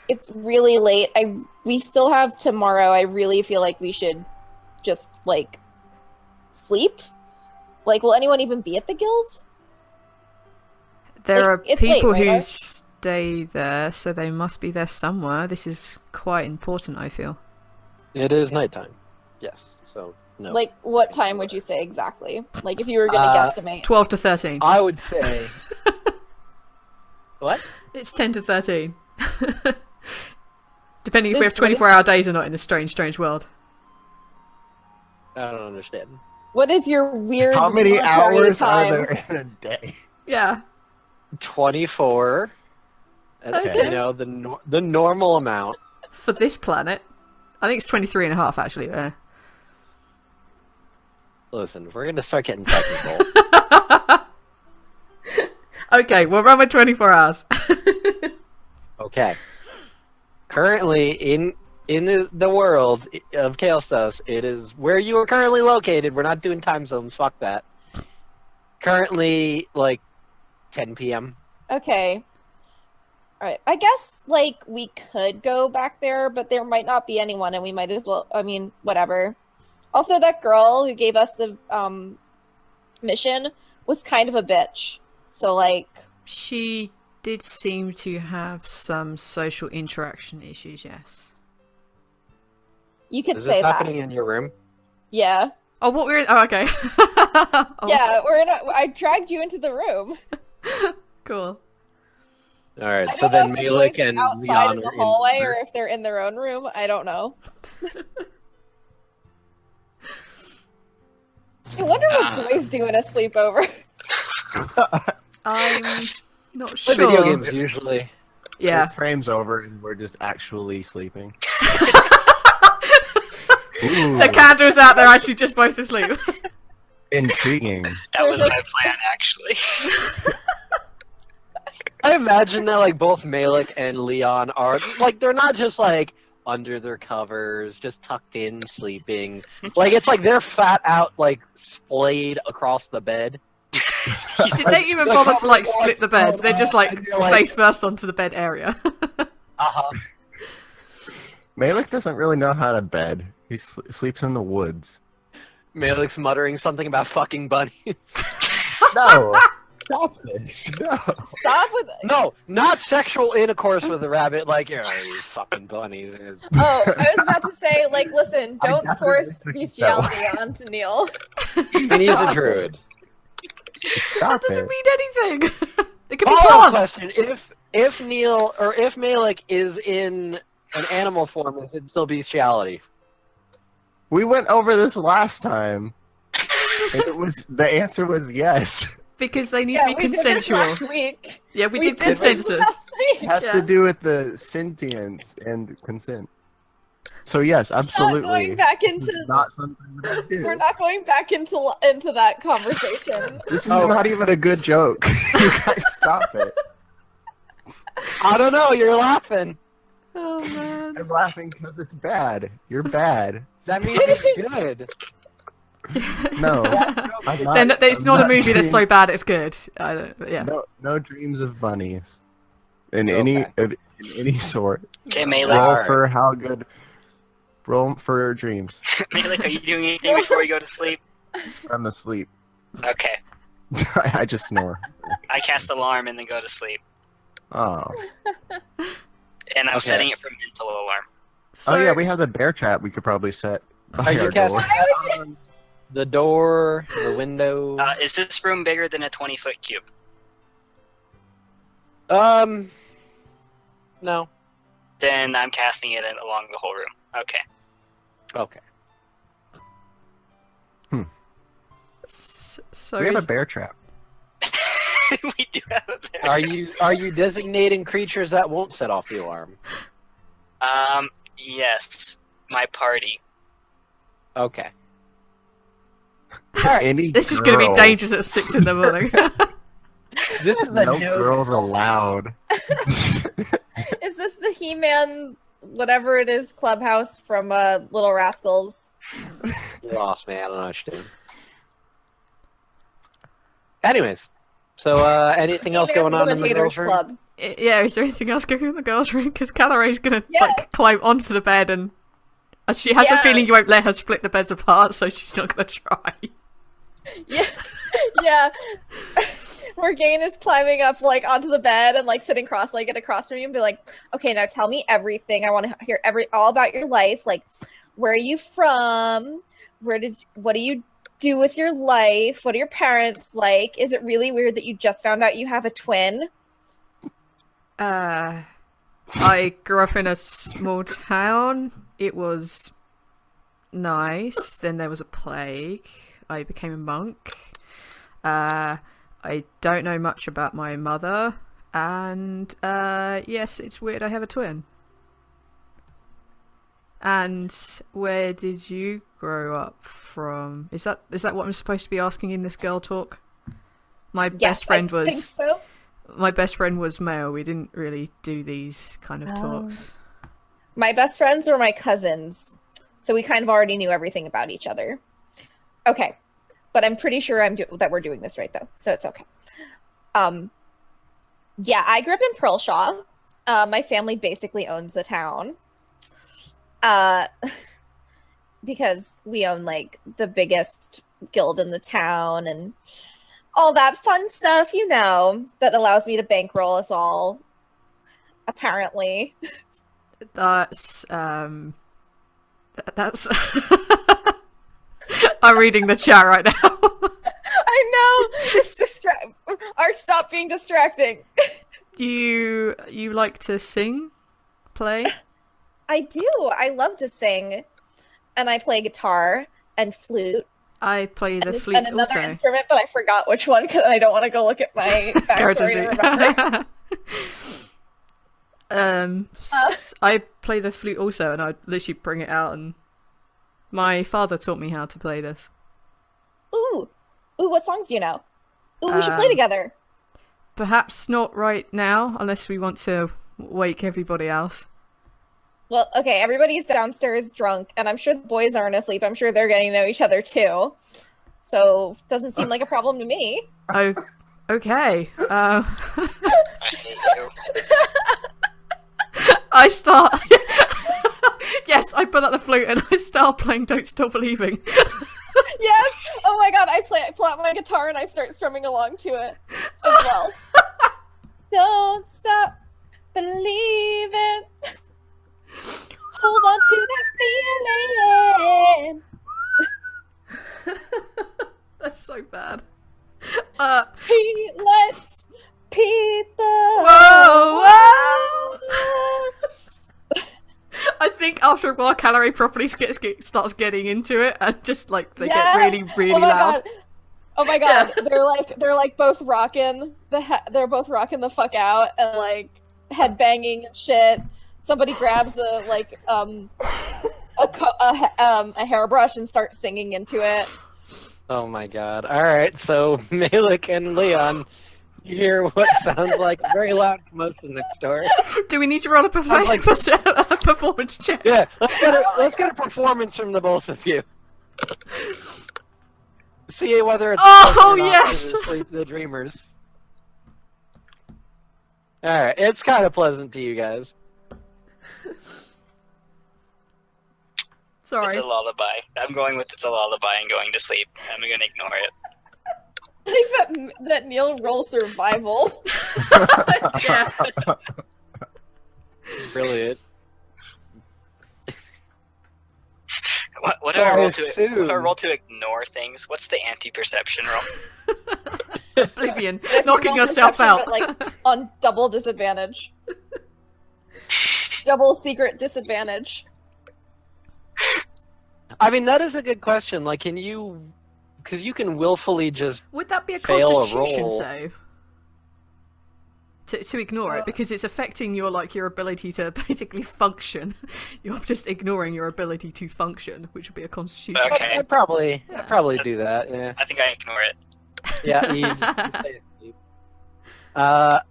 It's really late. We still have tomorrow. I really feel like we should just like sleep. Like, will anyone even be at the guild? There are people late, right? who stay there, so they must be there somewhere. This is quite important, I feel. It is nighttime. Yes. So no. Like, what time would you say exactly? Like, if you were going to guesstimate. 12 to 13. I would say. What? It's 10 to 13. Depending if we have 24-hour days or not in this strange, strange world. I don't understand. What is your weird? How many hours time? are there in a day? Yeah. 24. Okay. You know, the normal amount. For this planet. I think it's 23 and a half, actually. Listen, if we're going to start getting technical. Okay, we'll run with 24 hours. Okay. Currently, in the world of Kaelstos, it is where you are currently located. We're not doing time zones. Fuck that. Currently, like, 10 p.m. Okay. Alright. I guess, like, we could go back there, but there might not be anyone, and we might as well... I mean, whatever. Also, that girl who gave us the, mission was kind of a bitch. So, like... She did seem to have some social interaction issues, yes. You could Is say this that. happening in your room? Yeah. Oh, what we're... Oh, okay. Oh, Yeah, I dragged you into the room. cool. Alright, I so don't know then if the Malik boys and are outside Leon in are the hallway in or if they're in their own room. I don't know. I wonder what boys do in a sleepover. I'm not Play sure. video games, usually. Yeah. It frames over and we're just actually sleeping. The candle's out, they're actually just both asleep. Intriguing. That was my plan, actually. I imagine that, like, both Malik and Leon are, like, they're not just, like, under their covers, just tucked in, sleeping. Like, it's like they're fat out, like, splayed across the bed. Did they even bother to, like, split the bed? They're just, like, face first onto the bed area. Uh-huh. Malik doesn't really know how to bed. He sleeps in the woods. Malik's muttering something about fucking bunnies. No! Stop this! No! Stop with No, not sexual intercourse with a rabbit, like, you fucking bunnies. Oh, I was about to say, like, listen, I don't definitely force took it that bestiality way. onto Neil. And he's a druid. Stop That doesn't it. mean anything. It could be Follow-up plants. question, if Neil, or if Malik is in an animal form, is it still bestiality? We went over this last time. And the answer was yes. Because they need Yeah, to be we did this consensual. last week. Yeah, we did this consensus. last week. It has Yeah. to do with the sentience and consent. So yes, absolutely. going back This into- is not something that I do. We're not going back into that conversation. This is not even a good joke. You guys stop it. I don't know, you're laughing. Oh, man. I'm laughing because it's bad. You're bad. That means it's good. No. I'm not, Then it's I'm not a movie that's dream- so bad it's good. I don't, yeah. No dreams of bunnies. In Okay. in any sort. Okay, Malik. Roll Alright. for how good. Roll for dreams. Malik, are you doing anything before you go to sleep? I'm asleep. Okay. I just snore. I cast alarm and then go to sleep. Oh. And I'm Okay. setting it for mental alarm. So, Oh yeah, we have the bear trap we could probably set by Are you our casting door. that on the door, the window? Is this room bigger than a 20-foot cube? No. Then I'm casting it along the whole room. Okay. Okay. so We have a is- bear trap. We do have a bear. Are you designating creatures that won't set off the alarm? Yes. My party. Okay. Alright. Any this is going to be girl- dangerous at 6 in the morning. This is a No no. girls allowed. Is this the He-Man, whatever it is, clubhouse from Little Rascals? You lost me. I don't know what you're doing. Anyways, so anything else He-Man going on in Woman the Haters girls' room? Club. Yeah, is there anything else going on in the girls' room? Because Caloray's going to Yeah. like climb onto the bed and she has a Yeah. feeling you won't let her split the beds apart, so she's not going to try. Yeah, yeah. Morgane is climbing up like onto the bed and like sitting cross-legged across from you and be like, "Okay, now tell me everything. I want to hear all about your life. Like, where are you from? What do you do with your life? What are your parents like? Is it really weird that you just found out you have a twin?" I grew up in a small town. It was nice. Then there was a plague. I became a monk. I don't know much about my mother. And yes, it's weird I have a twin. And where did you grow up from? Is that what I'm supposed to be asking in this girl talk? My best friend I think so. My best friend was male. We didn't really do these kind of Oh. talks. My best friends were my cousins, so we kind of already knew everything about each other. Okay, but I'm pretty sure that we're doing this right though, so it's okay. Yeah, I grew up in Pearlshaw. My family basically owns the town. Because we own like the biggest guild in the town and all that fun stuff, you know, that allows me to bankroll us all. Apparently. That's I'm reading the chat right now. I know. It's stop being distracting. You like to sing, play? I do. I love to sing, and I play guitar and flute I play the and, flute and another also. instrument, but I forgot which one because I don't want to go look at my backstory to remember. I play the flute also, and I literally bring it out. And my father taught me how to play this. Ooh, what songs do you know? Ooh, we should play together. Perhaps not right now, unless we want to wake everybody else. Well, okay, everybody's downstairs drunk, and I'm sure the boys aren't asleep. I'm sure they're getting to know each other too. So, doesn't seem like a problem to me. Oh, okay. I hate you. I start. Yes, I put out the flute and I start playing "Don't Stop Believing." Yes! Oh my god, I pull out my guitar and I start strumming along to it as well. Don't stop believing. Hold on to that feeling. That's so bad. Let's people. Whoa, whoa! I think after a while, Calorie properly starts getting into it, and just like they get really, really oh my loud. God. Oh my god, they're like both rocking they're both rocking the fuck out and like headbanging and shit. Somebody grabs a hairbrush and starts singing into it. Oh my god. Alright, so Malik and Leon, you hear what sounds like a very loud commotion next door. Do we need to roll a performance, a performance check? Yeah, let's get a performance from the both of you. See whether it's Oh, close or not yes! to the dreamers. Alright, it's kind of pleasant to you guys. Sorry. It's a lullaby. I'm going with it's a lullaby and going to sleep. I'm gonna ignore it. I think that Neil roll survival. Yeah. Brilliant. What do I roll to? assume- What do I roll to ignore things? What's the anti-perception roll? Oblivion. If you Knocking roll yourself perception, out. but, like, on double disadvantage. Double secret disadvantage. I mean, that is a good question. Like, can you... Because you can willfully just... Would that be a Fail a constitution roll. save? To ignore it, because it's affecting your ability to basically function. You're just ignoring your ability to function, which would be a constitution. Okay. I'd probably Yeah. do that, yeah. I think I ignore it. Yeah, you stay asleep.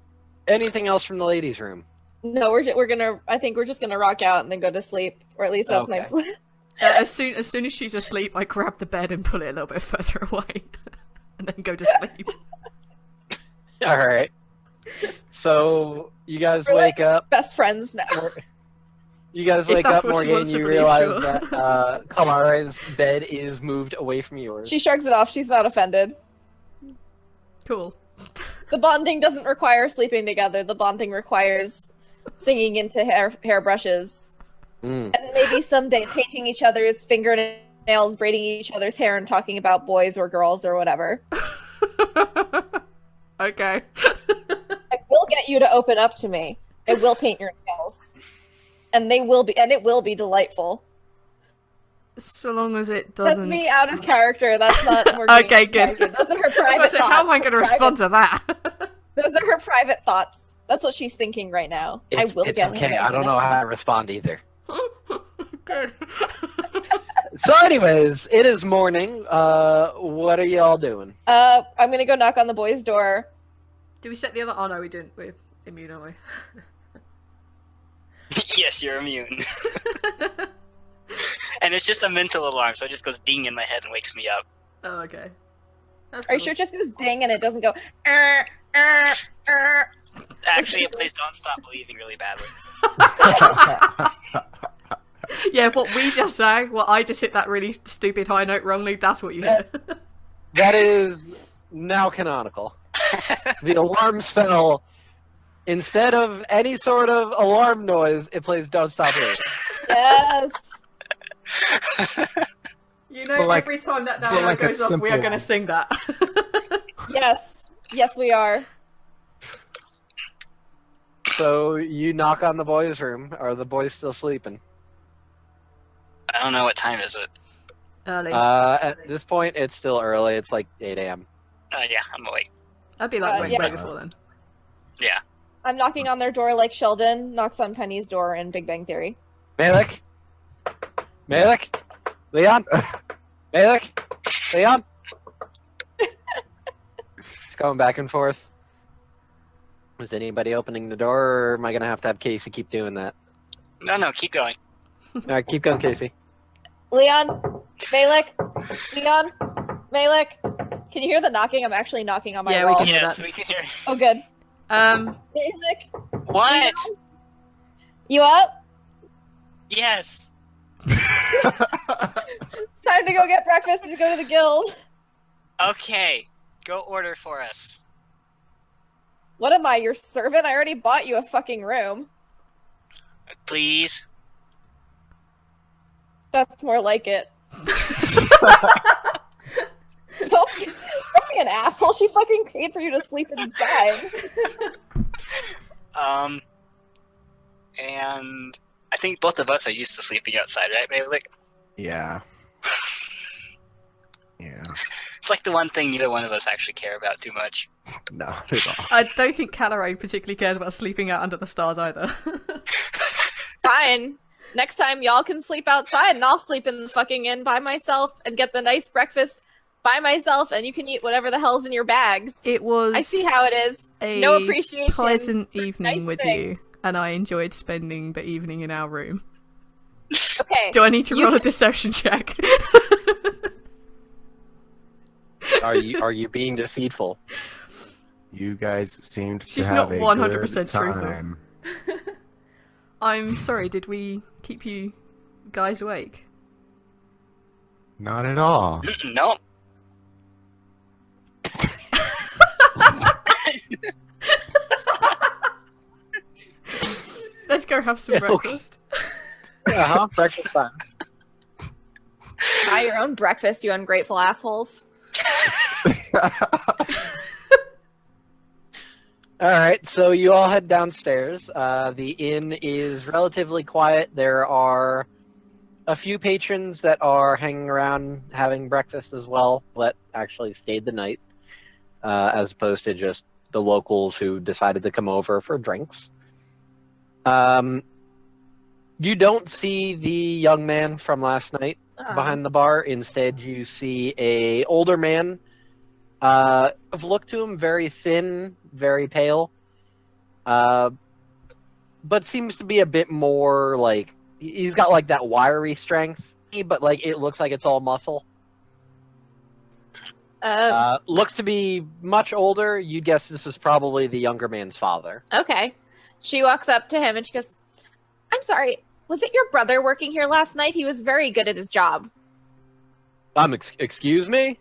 Anything else from the ladies' room? No, we're gonna. I think we're just gonna rock out and then go to sleep, or at least that's my Okay. plan. As soon as she's asleep, I grab the bed and pull it a little bit further away, and then go to sleep. Alright. So, you guys We're wake up. Best friends now. You guys If wake that's up, what she Morgan, wants to you believe, realize sure. that Kalara's bed is moved away from yours. She shrugs it off. She's not offended. Cool. The bonding doesn't require sleeping together. The bonding requires singing into hairbrushes. Mm. And maybe someday painting each other's fingernails, braiding each other's hair, and talking about boys or girls or whatever. Okay. I will get you to open up to me. I will paint your nails. And it will be delightful. So long as it doesn't. That's me out of character. That's not Morgan. Okay, good. Those are her I was private gonna say, thoughts. how am I going to Her respond to that? Those are her private thoughts. That's what she's thinking right now. It's I will get okay. her I don't know how to respond either. Good. So, anyways, it is morning. What are y'all doing? I'm gonna go knock on the boy's door. Do we set the other? Oh no, we didn't. We're immune, aren't we? Yes, you're immune. And it's just a mental alarm, so it just goes ding in my head and wakes me up. Oh, okay. That's Are you cool. sure it just goes ding and it doesn't go? Actually, it plays "Don't Stop Believing" really badly. Yeah, what we just sang, well, I just hit that really stupid high note wrongly. That's what you hit. That is now canonical. The alarm fell. Instead of any sort of alarm noise, it plays "Don't Stop Believing." Yes. You know, But like- every time that but download like a goes off, we are simple- going to sing that. Yes. Yes, we are. So you knock on the boys' room. Are the boys still sleeping? I don't know what time is it. Early. At this point, it's still early. It's like 8 a.m. Yeah, I'm awake. I'd be like, way yeah. before then. Yeah. I'm knocking on their door like Sheldon knocks on Penny's door in Big Bang Theory. Malik? Malik? Leon? Malik? Leon? It's going back and forth. Is anybody opening the door, or am I going to have Casey keep doing that? No, keep going. Alright, keep going, Casey. Leon? Malik? Leon? Malik? Can you hear the knocking? I'm actually knocking on my Yeah, we wall. can hear Yes, that. we can hear. Oh, good. Malik? What? Leon? You up? Yes. It's time to go get breakfast and go to the guild. Okay, go order for us. What am I, your servant? I already bought you a fucking room. Please. That's more like it. Don't be an asshole. She fucking paid for you to sleep inside. And I think both of us are used to sleeping outside, right, Malik? Yeah. Yeah. It's like the one thing neither one of us actually care about too much. No, not at all. I don't think Caloray particularly cares about sleeping out under the stars either. Fine. Next time y'all can sleep outside and I'll sleep in the fucking inn by myself and get the nice breakfast by myself and you can eat whatever the hell's in your bags. It was. I see how it is. A No appreciation pleasant for evening nice with things. you, and I enjoyed spending the evening in our room. Okay. Do I need to You roll a can- deception check? Are you being deceitful? You guys seemed She's to have not a 100% good truthful. time. I'm sorry, did we keep you guys awake? Not at all. No. Let's go have some Okay. breakfast. Breakfast time. Buy your own breakfast, you ungrateful assholes. All right, so you all head downstairs. The inn is relatively quiet. There are a few patrons that are hanging around having breakfast as well, that actually stayed the night, as opposed to just the locals who decided to come over for drinks. You don't see the young man from last night behind the bar. Instead, you see a older man. I've looked to him very thin, very pale, but seems to be a bit more like he's got like that wiry strength, but like it looks like it's all muscle. Looks to be much older. You'd guess this is probably the younger man's father. Okay. She walks up to him and she goes, I'm sorry, was it your brother working here last night? He was very good at his job. Excuse me?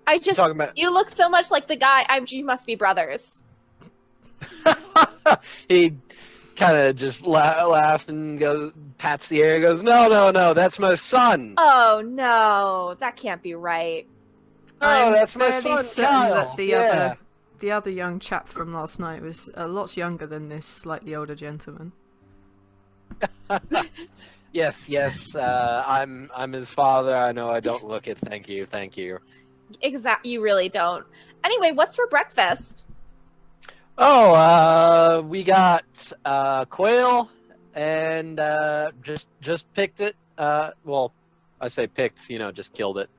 I just, Talking about... you look so much like the guy, you must be brothers. He kind of just laughs and goes, pats the air and goes, no, that's my son. Oh no, that can't be right. Oh, that's my fairly son, certain Kyle. that the other young chap from last night was lots younger than this slightly older gentleman. Yes, I'm his father. I know I don't look it. Thank you. Exactly, you really don't. Anyway, what's for breakfast? Oh, we got quail and just picked it. Well, I say picked, just killed it.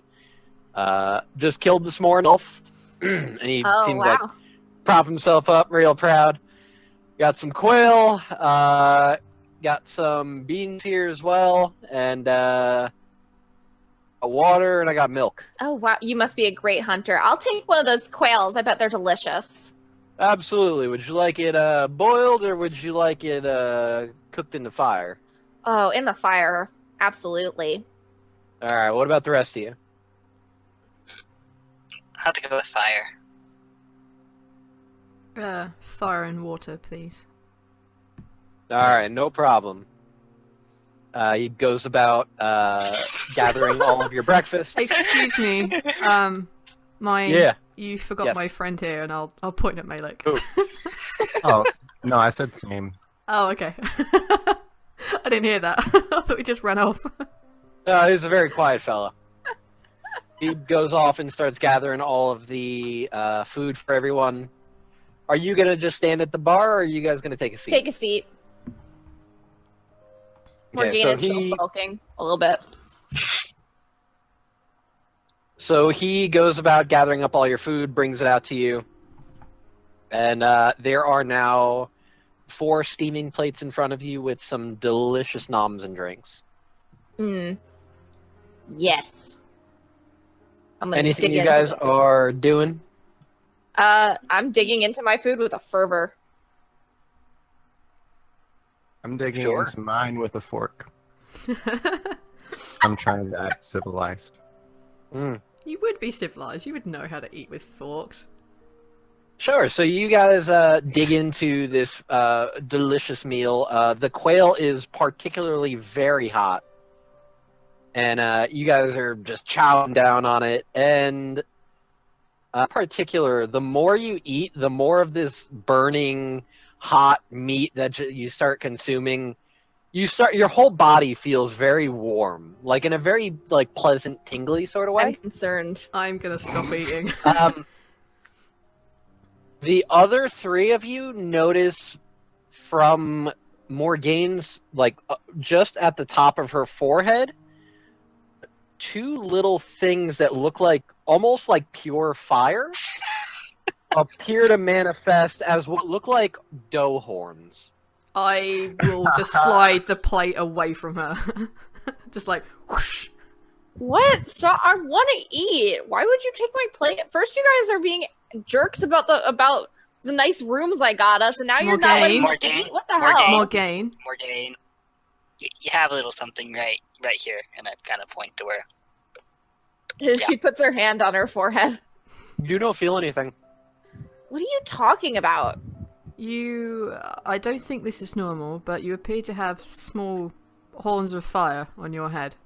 Just killed this morning, and he seems like prop himself up real proud. Got some quail, got some beans here as well, and a water, and I got milk. Oh wow, you must be a great hunter. I'll take one of those quails. I bet they're delicious. Absolutely. Would you like it boiled, or would you like it cooked in the fire? Oh, in the fire. Absolutely. All right. What about the rest of you? I have to go with fire. Fire and water, please. All right, no problem. He goes about gathering all of your breakfast. Excuse me. You forgot my friend here, and I'll point at Malek. Oh, no, I said same. Oh, okay. I didn't hear that. I thought we just ran off. He's a very quiet fellow. He goes off and starts gathering all of the food for everyone. Are you gonna just stand at the bar, or are you guys gonna take a seat? Take a seat. Okay, Morgana's still sulking a little bit. So he goes about gathering up all your food, brings it out to you, and there are now 4 steaming plates in front of you with some delicious noms and drinks. Yes. Anything you guys are doing? I'm digging into my food with a fervor. I'm digging into mine with a fork. I'm trying to act civilized. You would be civilized. You would know how to eat with forks. Sure. So you guys dig into this delicious meal. The quail is particularly very hot. And you guys are just chowing down on it. And particular, the more you eat, the more of this burning hot meat that you start consuming, your whole body feels very warm, like in a very pleasant, tingly sort of way. I'm concerned. I'm gonna stop eating. The other 3 of you notice from Morgane's, just at the top of her forehead, 2 little things that look almost like pure fire appear to manifest as what look like dough horns. I will just slide the plate away from her. Just like, whoosh. What? Stop! I want to eat. Why would you take my plate? First, you guys are being jerks about the nice rooms I got us, and now you're not letting me Morgaine. eat? What the hell? Morgaine. Morgaine, you have a little something right here, and I kind of point to where. She puts her hand on her forehead. You don't feel anything. What are you talking about? I don't think this is normal, but you appear to have small horns of fire on your head.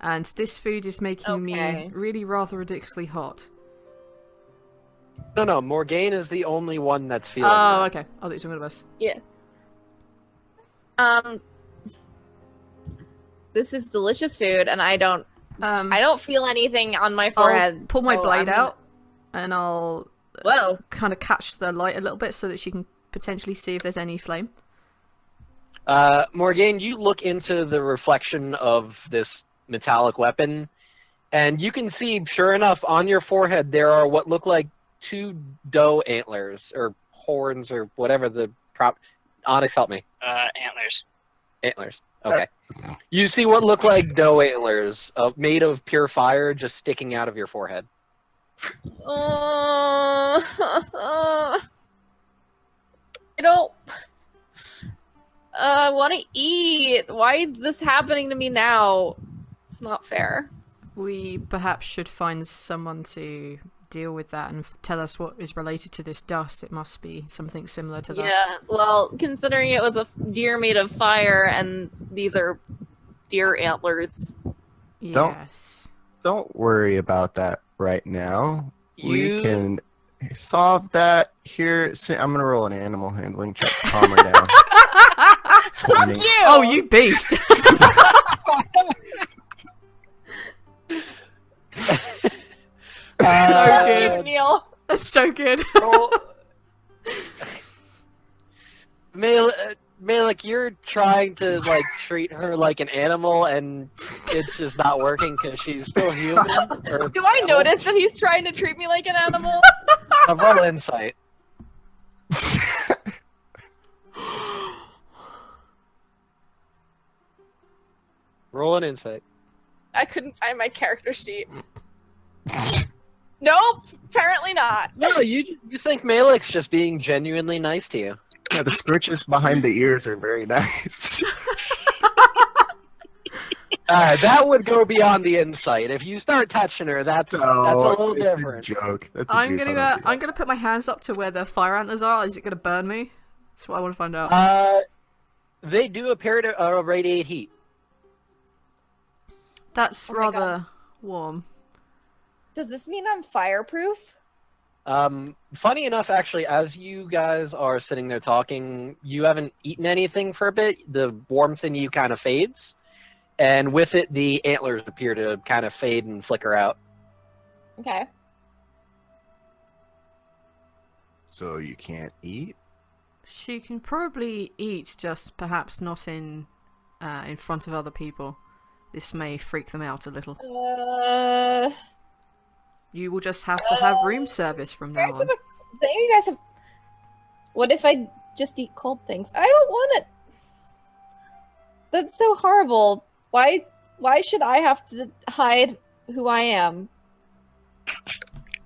And this food is making me really rather ridiculously hot. No, Morgaine is the only one that's feeling Oh, that. okay. I thought you were talking about us. Yeah. This is delicious food, and I don't feel anything on my forehead. I'll pull my so blade out, and I'll Whoa. kind of catch the light a little bit so that she can potentially see if there's any flame. Morgaine, you look into the reflection of this metallic weapon, and you can see, sure enough, on your forehead there are what look like 2 doe antlers, or horns, or whatever the prop... Onyx, help me. Antlers. Antlers. Okay. You see what look like doe antlers, made of pure fire, just sticking out of your forehead. I don't. I want to eat. Why is this happening to me now? It's not fair. We perhaps should find someone to deal with that and tell us what is related to this dust. It must be something similar to that. Yeah, well, considering it was a deer made of fire and these are deer antlers. Yes. Don't worry about that right now. We can solve that here. I'm gonna roll an animal handling check to calm her down. 20. Fuck you! Oh, you beast! So good. Neil. That's so good. Malik, you're trying to treat her like an animal, and it's just not working because she's still human. Do I notice that he's trying to treat me like an animal? Roll insight. Roll an insight. I couldn't find my character sheet. Nope, apparently not. No, you think Malik's just being genuinely nice to you. Yeah, the scritches behind the ears are very nice. That would go beyond the insight. If you start touching her, that's a little different. A joke. That's a I'm goof gonna on I'm gonna put my hands up to where the fire antlers are. Is it gonna burn me? That's what I want to find out. They do appear to radiate heat. That's Oh my rather warm. Does this mean I'm fireproof? Funny enough, actually, as you guys are sitting there talking, you haven't eaten anything for a bit. The warmth in you kind of fades, and with it, the antlers appear to kind of fade and flicker out. Okay. So you can't eat? She can probably eat, just perhaps not in front of other people. This may freak them out a little. You will just have to have room service from now on. You guys have. What if I just eat cold things? I don't want it. That's so horrible. Why should I have to hide who I am?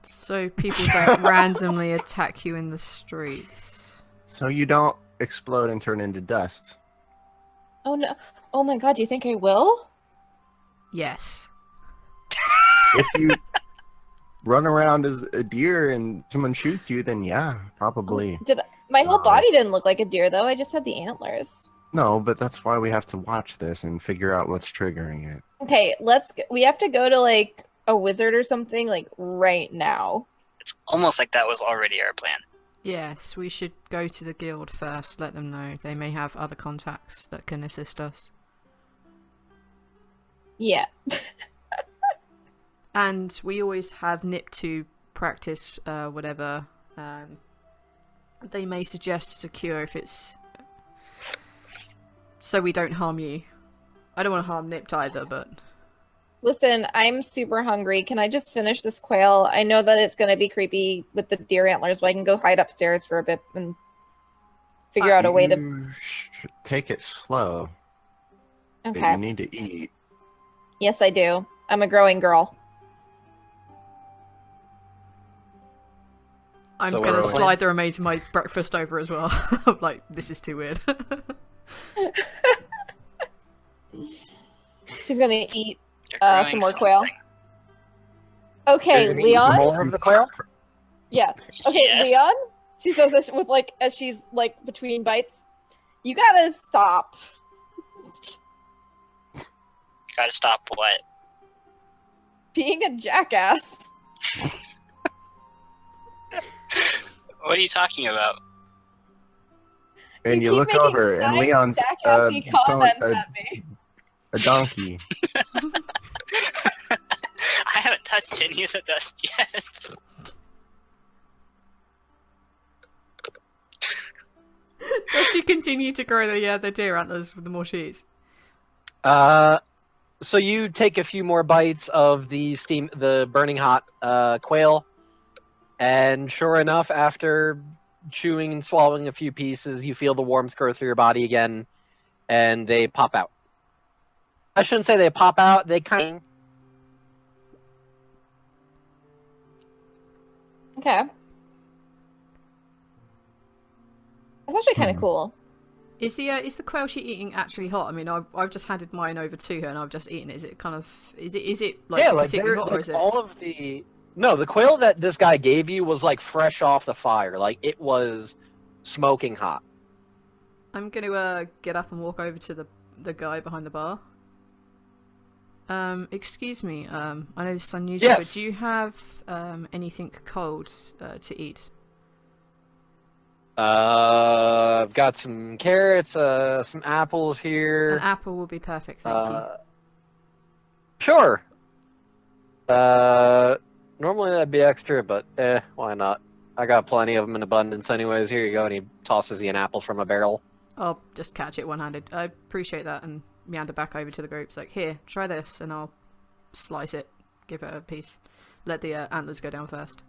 So people don't randomly attack you in the streets. So you don't explode and turn into dust. Oh no! Oh my god! Do you think I will? Yes. If you run around as a deer and someone shoots you, then yeah, probably. My whole body didn't look like a deer though. I just had the antlers. No, but that's why we have to watch this and figure out what's triggering it. Okay, we have to go to a wizard or something right now. It's almost like that was already our plan. Yes, we should go to the guild first, let them know. They may have other contacts that can assist us. Yeah. And we always have Nip to practice whatever they may suggest as a cure if it's... So we don't harm you. I don't want to harm Nip either, but... Listen, I'm super hungry. Can I just finish this quail? I know that it's going to be creepy with the deer antlers, but I can go hide upstairs for a bit and figure out a way to... You should take it slow. But Okay. you need to eat. Yes, I do. I'm a growing girl. I'm So gonna we're- slide the remains of my breakfast over as well. I'm like, this is too weird. She's gonna eat You're growing some more quail. something. Okay, You're gonna eat Leon. more of the quail? Yeah. Okay, Yes. Leon. She says this with like as she's like between bites. You gotta stop. Gotta stop what? Being a jackass. What are you talking about? And you keep look making over, and snide, Leon's jackassy comments a at me. donkey. I haven't touched any of the dust yet. Does she continue to grow the deer antlers with the more she eats? So you take a few more bites of the burning hot quail, and sure enough, after chewing and swallowing a few pieces, you feel the warmth go through your body again, and they pop out. I shouldn't say they pop out. They kind of... Okay. That's actually kind of cool. Is the quail she eating actually hot? I mean, I've just handed mine over to her and I've just eaten it. Is it kind of is it like yeah, like particularly hot or is it? all of the the quail that this guy gave you was like fresh off the fire, like it was smoking hot. I'm gonna get up and walk over to the guy behind the bar. Excuse me. I know this is unusual, Yes. but do you have anything cold to eat? I've got some carrots, some apples here. An apple will be perfect, thank you. Sure. Normally that'd be extra, but why not? I got plenty of them in abundance anyways. Here you go, and he tosses you an apple from a barrel. I'll just catch it one-handed. I appreciate that and meander back over to the group. It's like, here, try this, and I'll slice it, give it a piece. Let the antlers go down first.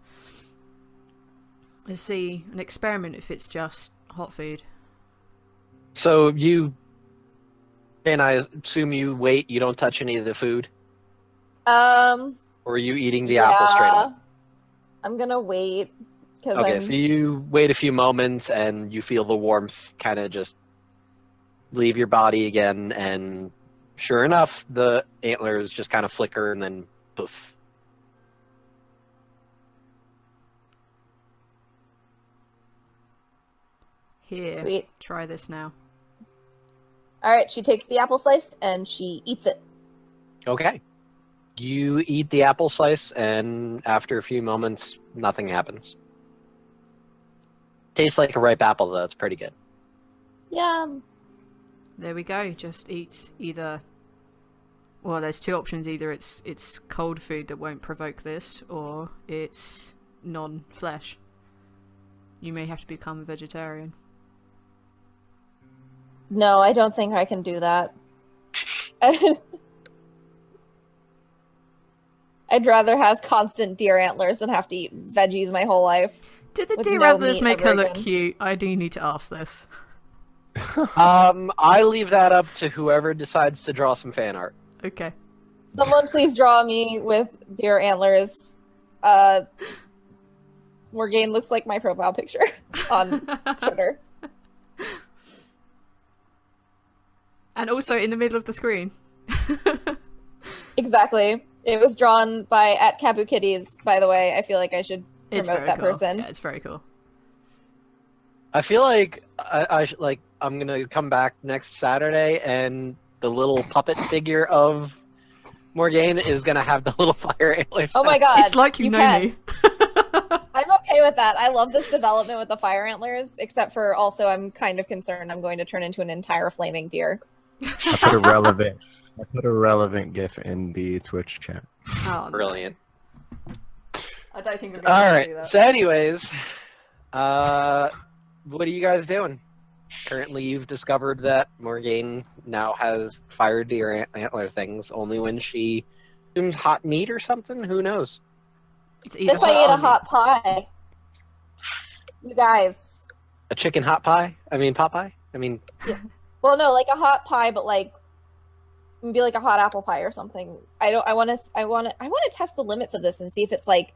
Let's see, an experiment if it's just hot food. So and I assume you wait, you don't touch any of the food? Or are you eating the apple straight up? I'm gonna wait because Okay, so you wait a few moments and you feel the warmth kind of just leave your body again, and sure enough, the antlers just kind of flicker and then poof. Here, Sweet. try this now. All right, she takes the apple slice and she eats it. Okay. You eat the apple slice, and after a few moments, nothing happens. Tastes like a ripe apple, though. It's pretty good. Yum. There we go. Just eat either. Well, there's two options. Either it's cold food that won't provoke this, or it's non-flesh. You may have to become a vegetarian. No, I don't think I can do that. I'd rather have constant deer antlers than have to eat veggies my whole life. Did the With deer no antlers meat make ever her look again. cute? I do need to ask this. I leave that up to whoever decides to draw some fan art. Okay. Someone please draw me with deer antlers. Morgane looks like my profile picture on Twitter. And also in the middle of the screen. Exactly. It was drawn by @KabuKitties, by the way. I feel like I should It's promote very that cool. person. Yeah, it's very cool. I feel like I'm gonna come back next Saturday, and the little puppet figure of Morgane is gonna have the little fire antlers. Oh my god. It's like you know can. me. I'm okay with that. I love this development with the fire antlers, except for also I'm kind of concerned I'm going to turn into an entire flaming deer. I put a relevant GIF in the Twitch chat. Oh, Brilliant. I don't think I'm All going to right. do that. So, anyways, what are you guys doing? Currently, you've discovered that Morgane now has fire deer antler things. Only when she consumes hot meat or something. Who knows? It's either If I ate or a hot pie, you guys. A chicken hot pie? I mean, pot pie? I mean, Well, no, like a hot pie, but like be like a hot apple pie or something. I want to test the limits of this and see if it's like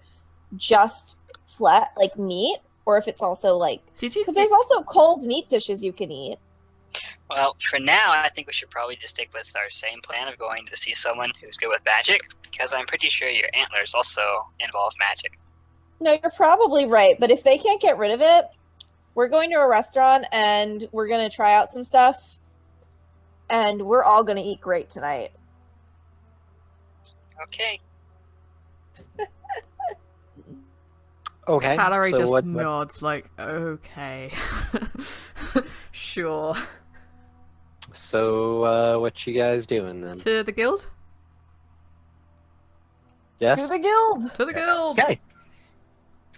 just flat like meat, or if it's also like Did you? because there's also cold meat dishes you can eat. Well, for now, I think we should probably just stick with our same plan of going to see someone who's good with magic, because I'm pretty sure your antlers also involve magic. No, you're probably right, but if they can't get rid of it, we're going to a restaurant and we're going to try out some stuff, and we're all going to eat great tonight. Okay. Okay. Calorie so just what- nods like, okay, sure. So what you guys doing then? To the guild. Yes. To the guild! To the guild. Okay.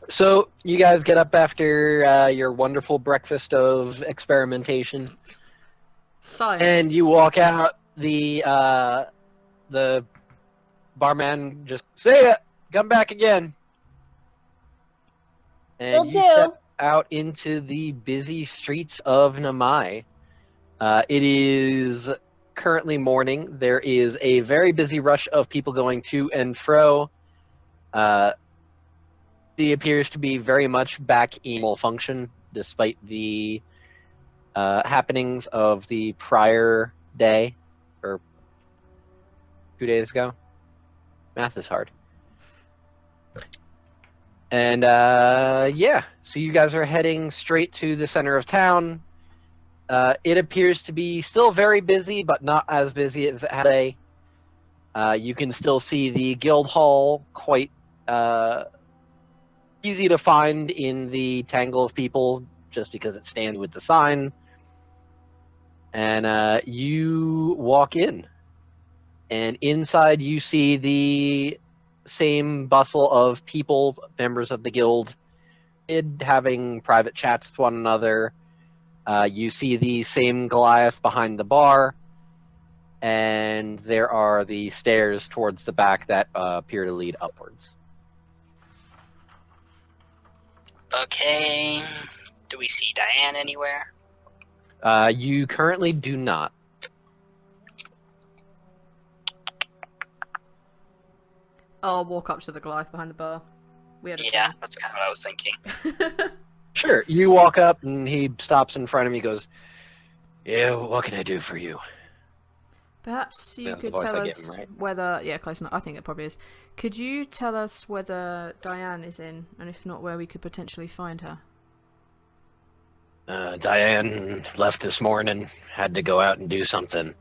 So you guys get up after your wonderful breakfast of experimentation, Science. and you walk out. The barman just say it. Come back again. And Will you do. step out into the busy streets of Namai. It is currently morning. There is a very busy rush of people going to and fro. He appears to be very much back in full function, despite the happenings of the prior day, or 2 days ago. Math is hard. And yeah, so you guys are heading straight to the center of town. It appears to be still very busy, but not as busy as it had a. You can still see the guild hall quite easy to find in the tangle of people, just because it stands with the sign. And you walk in, and inside you see the same bustle of people, members of the guild, having private chats with one another. You see the same Goliath behind the bar, and there are the stairs towards the back that appear to lead upwards. Okay. Do we see Diane anywhere? You currently do not. I'll walk up to the Goliath behind the bar. We had a Yeah, that's kind of what I was thinking. plan. Sure. You walk up, and he stops in front of you. Goes, "Yeah, what can I do for you?" Perhaps you Yeah, the could voice tell I get us him, right? whether... Yeah, close enough. I think it probably is. Could you tell us whether Diane is in, and if not, where we could potentially find her? Diane left this morning. Had to go out and do something.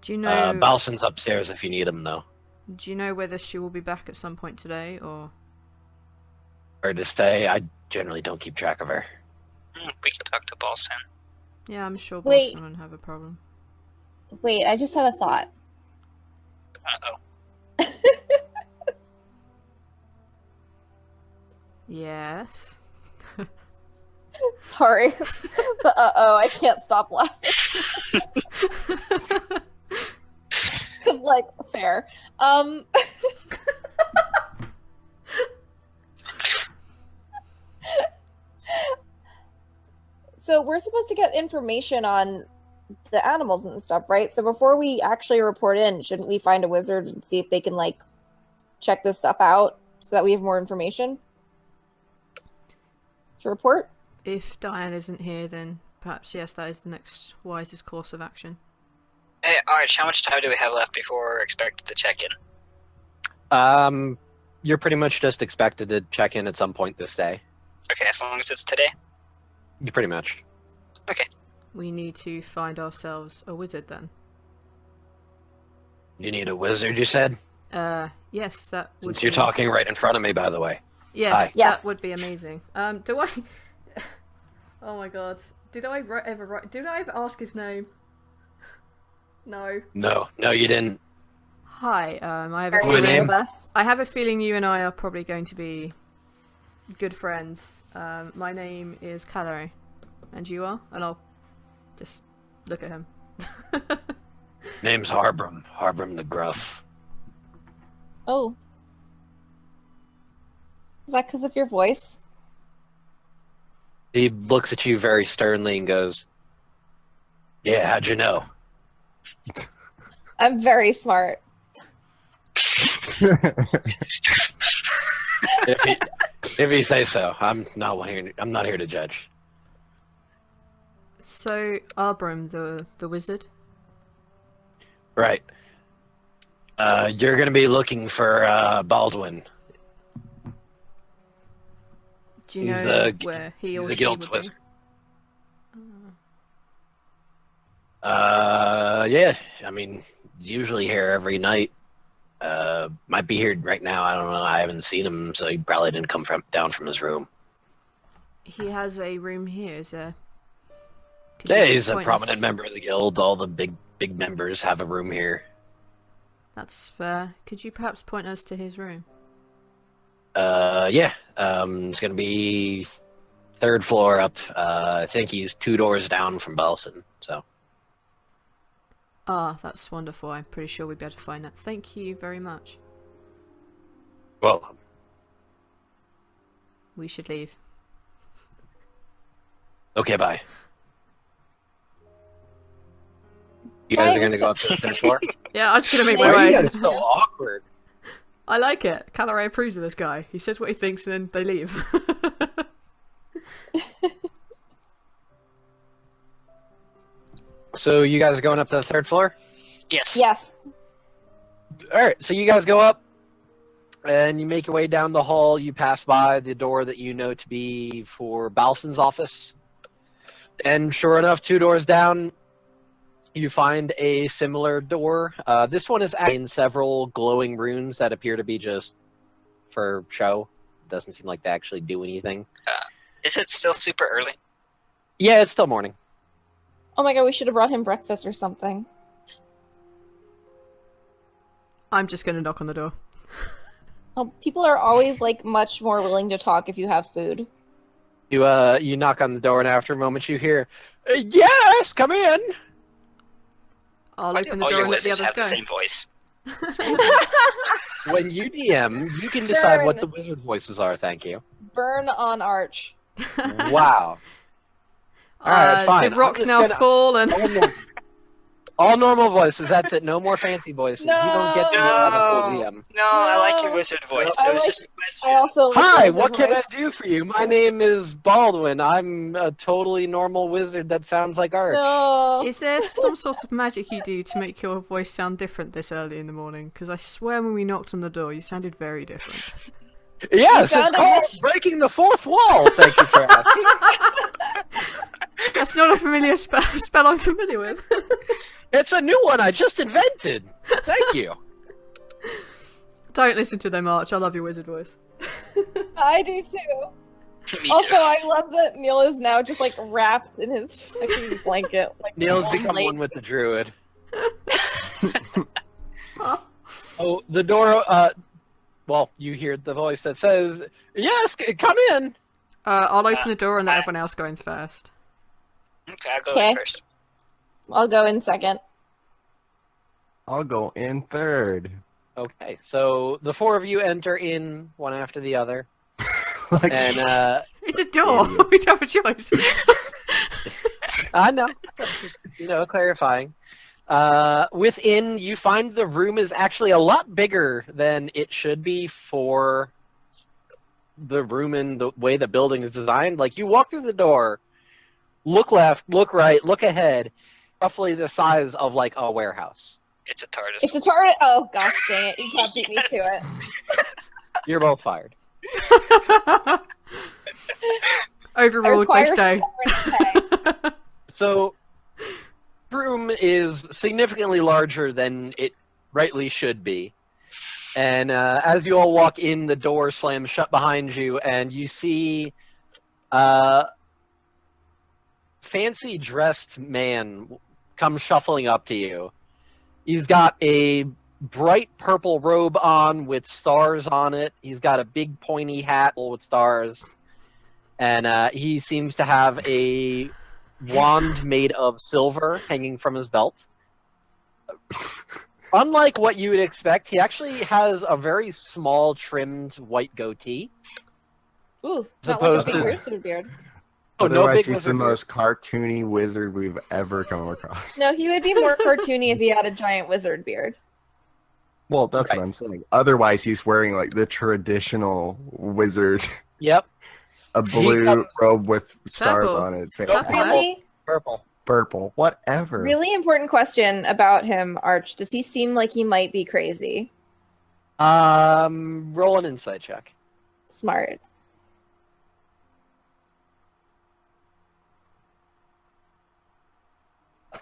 Do you know... Balson's upstairs if you need him, though. Do you know whether she will be back at some point today, or... Hard to say. I generally don't keep track of her. We can talk to Balson. Yeah, I'm sure Wait. Boston won't have a problem. Wait, I just had a thought. Uh-oh. Yes. Sorry. The I can't stop laughing. Because, like, fair. So we're supposed to get information on the animals and stuff, right? So before we actually report in, shouldn't we find a wizard and see if they can, like, check this stuff out so that we have more information to report? If Diane isn't here, then perhaps, yes, that is the next wisest course of action. Hey, Arch, how much time do we have left before we're expected to check in? You're pretty much just expected to check in at some point this day. Okay, as long as it's today. You pretty much. We need to find ourselves a wizard, then. You need a wizard, you said? Yes, that would Since you're be... talking right in front of me, by the way. Yes, Hi. that Yes. would be amazing. Do I... Oh my god. Did I ever ask his name? No. No, you didn't. Hi, I have a Very Good feeling... name. of us. I have a feeling you and I are probably going to be good friends. My name is Calary, and you are? And I'll just look at him. Name's Harbram the Gruff. Oh. Is that because of your voice? He looks at you very sternly and goes, "Yeah, how'd you know?" I'm very smart. If you say so. I'm not here to judge. So, Arbram, the wizard? Right. You're gonna be looking for Baldwin. Do you He's know the- where he he's or the she guild would wizard. be? Yeah. I mean, he's usually here every night. Might be here right now. I don't know. I haven't seen him, so he probably didn't come down from his room. He has a room here, is there? Could Yeah, you he's a point prominent us- member of the guild. All the big members have a room here. That's fair. Could you perhaps point us to his room? Yeah. It's gonna be third floor up. I think he's 2 doors down from Belson. So. Ah, that's wonderful. I'm pretty sure we'd be able to find that. Thank you very much. Welcome. We should leave. Okay, bye. You guys are gonna go up to the third floor? Yeah, I was gonna make Why my are you way. guys so awkward? I like it. Calorie approves of this guy. He says what he thinks and then they leave. So you guys are going up to the third floor? Yes. Yes. Alright, so you guys go up, and you make your way down the hall. You pass by the door that you know to be for Balson's office. And sure enough, 2 doors down, you find a similar door. This one is in several glowing runes that appear to be just for show. Doesn't seem like they actually do anything. Is it still super early? Yeah, it's still morning. Oh my god, we should have brought him breakfast or something. I'm just gonna knock on the door. Oh, people are always like much more willing to talk if you have food. You knock on the door, and after a moment, you hear, "Yes, come in." I'll Why do open the all door your and let the wizards others have go. the same voice? When you DM, you can decide what Burn. the wizard voices are. Thank you. Burn on Arch. Wow. Alright, fine. The I'm rocks just now gonna- fall and All normal voices. That's it. No more fancy voices. You don't get to have a full No. DM. No, I like your No. wizard voice. I It was like- just a question. I also like Hi, the what can I voice. do for you? My name is Baldwin. I'm a totally normal wizard that sounds like Arch. No. is there some sort of magic you do to make your voice sound different this early in the morning? Because I swear when we knocked on the door, you sounded very different. Yes, You it's sounded called much- breaking the fourth wall. Thank you for asking. That's not a familiar spell I'm familiar with. It's a new one I just invented. Thank you. Don't listen to them, Arch. I love your wizard voice. I do too. Me Also, too. I love that Neil is now just like wrapped in his fucking blanket. Like Neil's all become night. one with the druid. Oh, the door, well, you hear the voice that says, "Yes, come in." I'll open the door and let everyone else go in first. Okay, I'll go Okay. in first. I'll go in second. I'll go in third. Okay, so the 4 of you enter in one after the other, Like, and It's a door. Idiot. We don't have a choice. I know, that's just, clarifying. Within, you find the room is actually a lot bigger than it should be for the room and the way the building is designed. Like, you walk through the door, look left, look right, look ahead, roughly the size of, like, a warehouse. It's a TARDIS. It's a target. Oh gosh, dang it! You can't beat me to it. You're both fired. Overruled. require They stay. severance pay. So, room is significantly larger than it rightly should be. And as you all walk in, the door slams shut behind you, and you see fancy dressed man come shuffling up to you. He's got a bright purple robe on with stars on it. He's got a big pointy hat with stars. And he seems to have a wand made of silver hanging from his belt. Unlike what you would expect, he actually has a very small trimmed white goatee. Ooh, As not like a opposed big to- wizard beard. Oh, no otherwise, big he's the wizard beard. most cartoony wizard we've ever come across. No, he would be more cartoony if he had a giant wizard beard. Well, that's Right. what I'm saying. Otherwise, he's wearing like the traditional wizard Yep. A blue comes- robe with stars Purple. on it. It's Nope. fantastic. Really, Purple. Purple. Whatever. really important question about him, Arch. Does he seem like he might be crazy? Roll an insight check. Smart.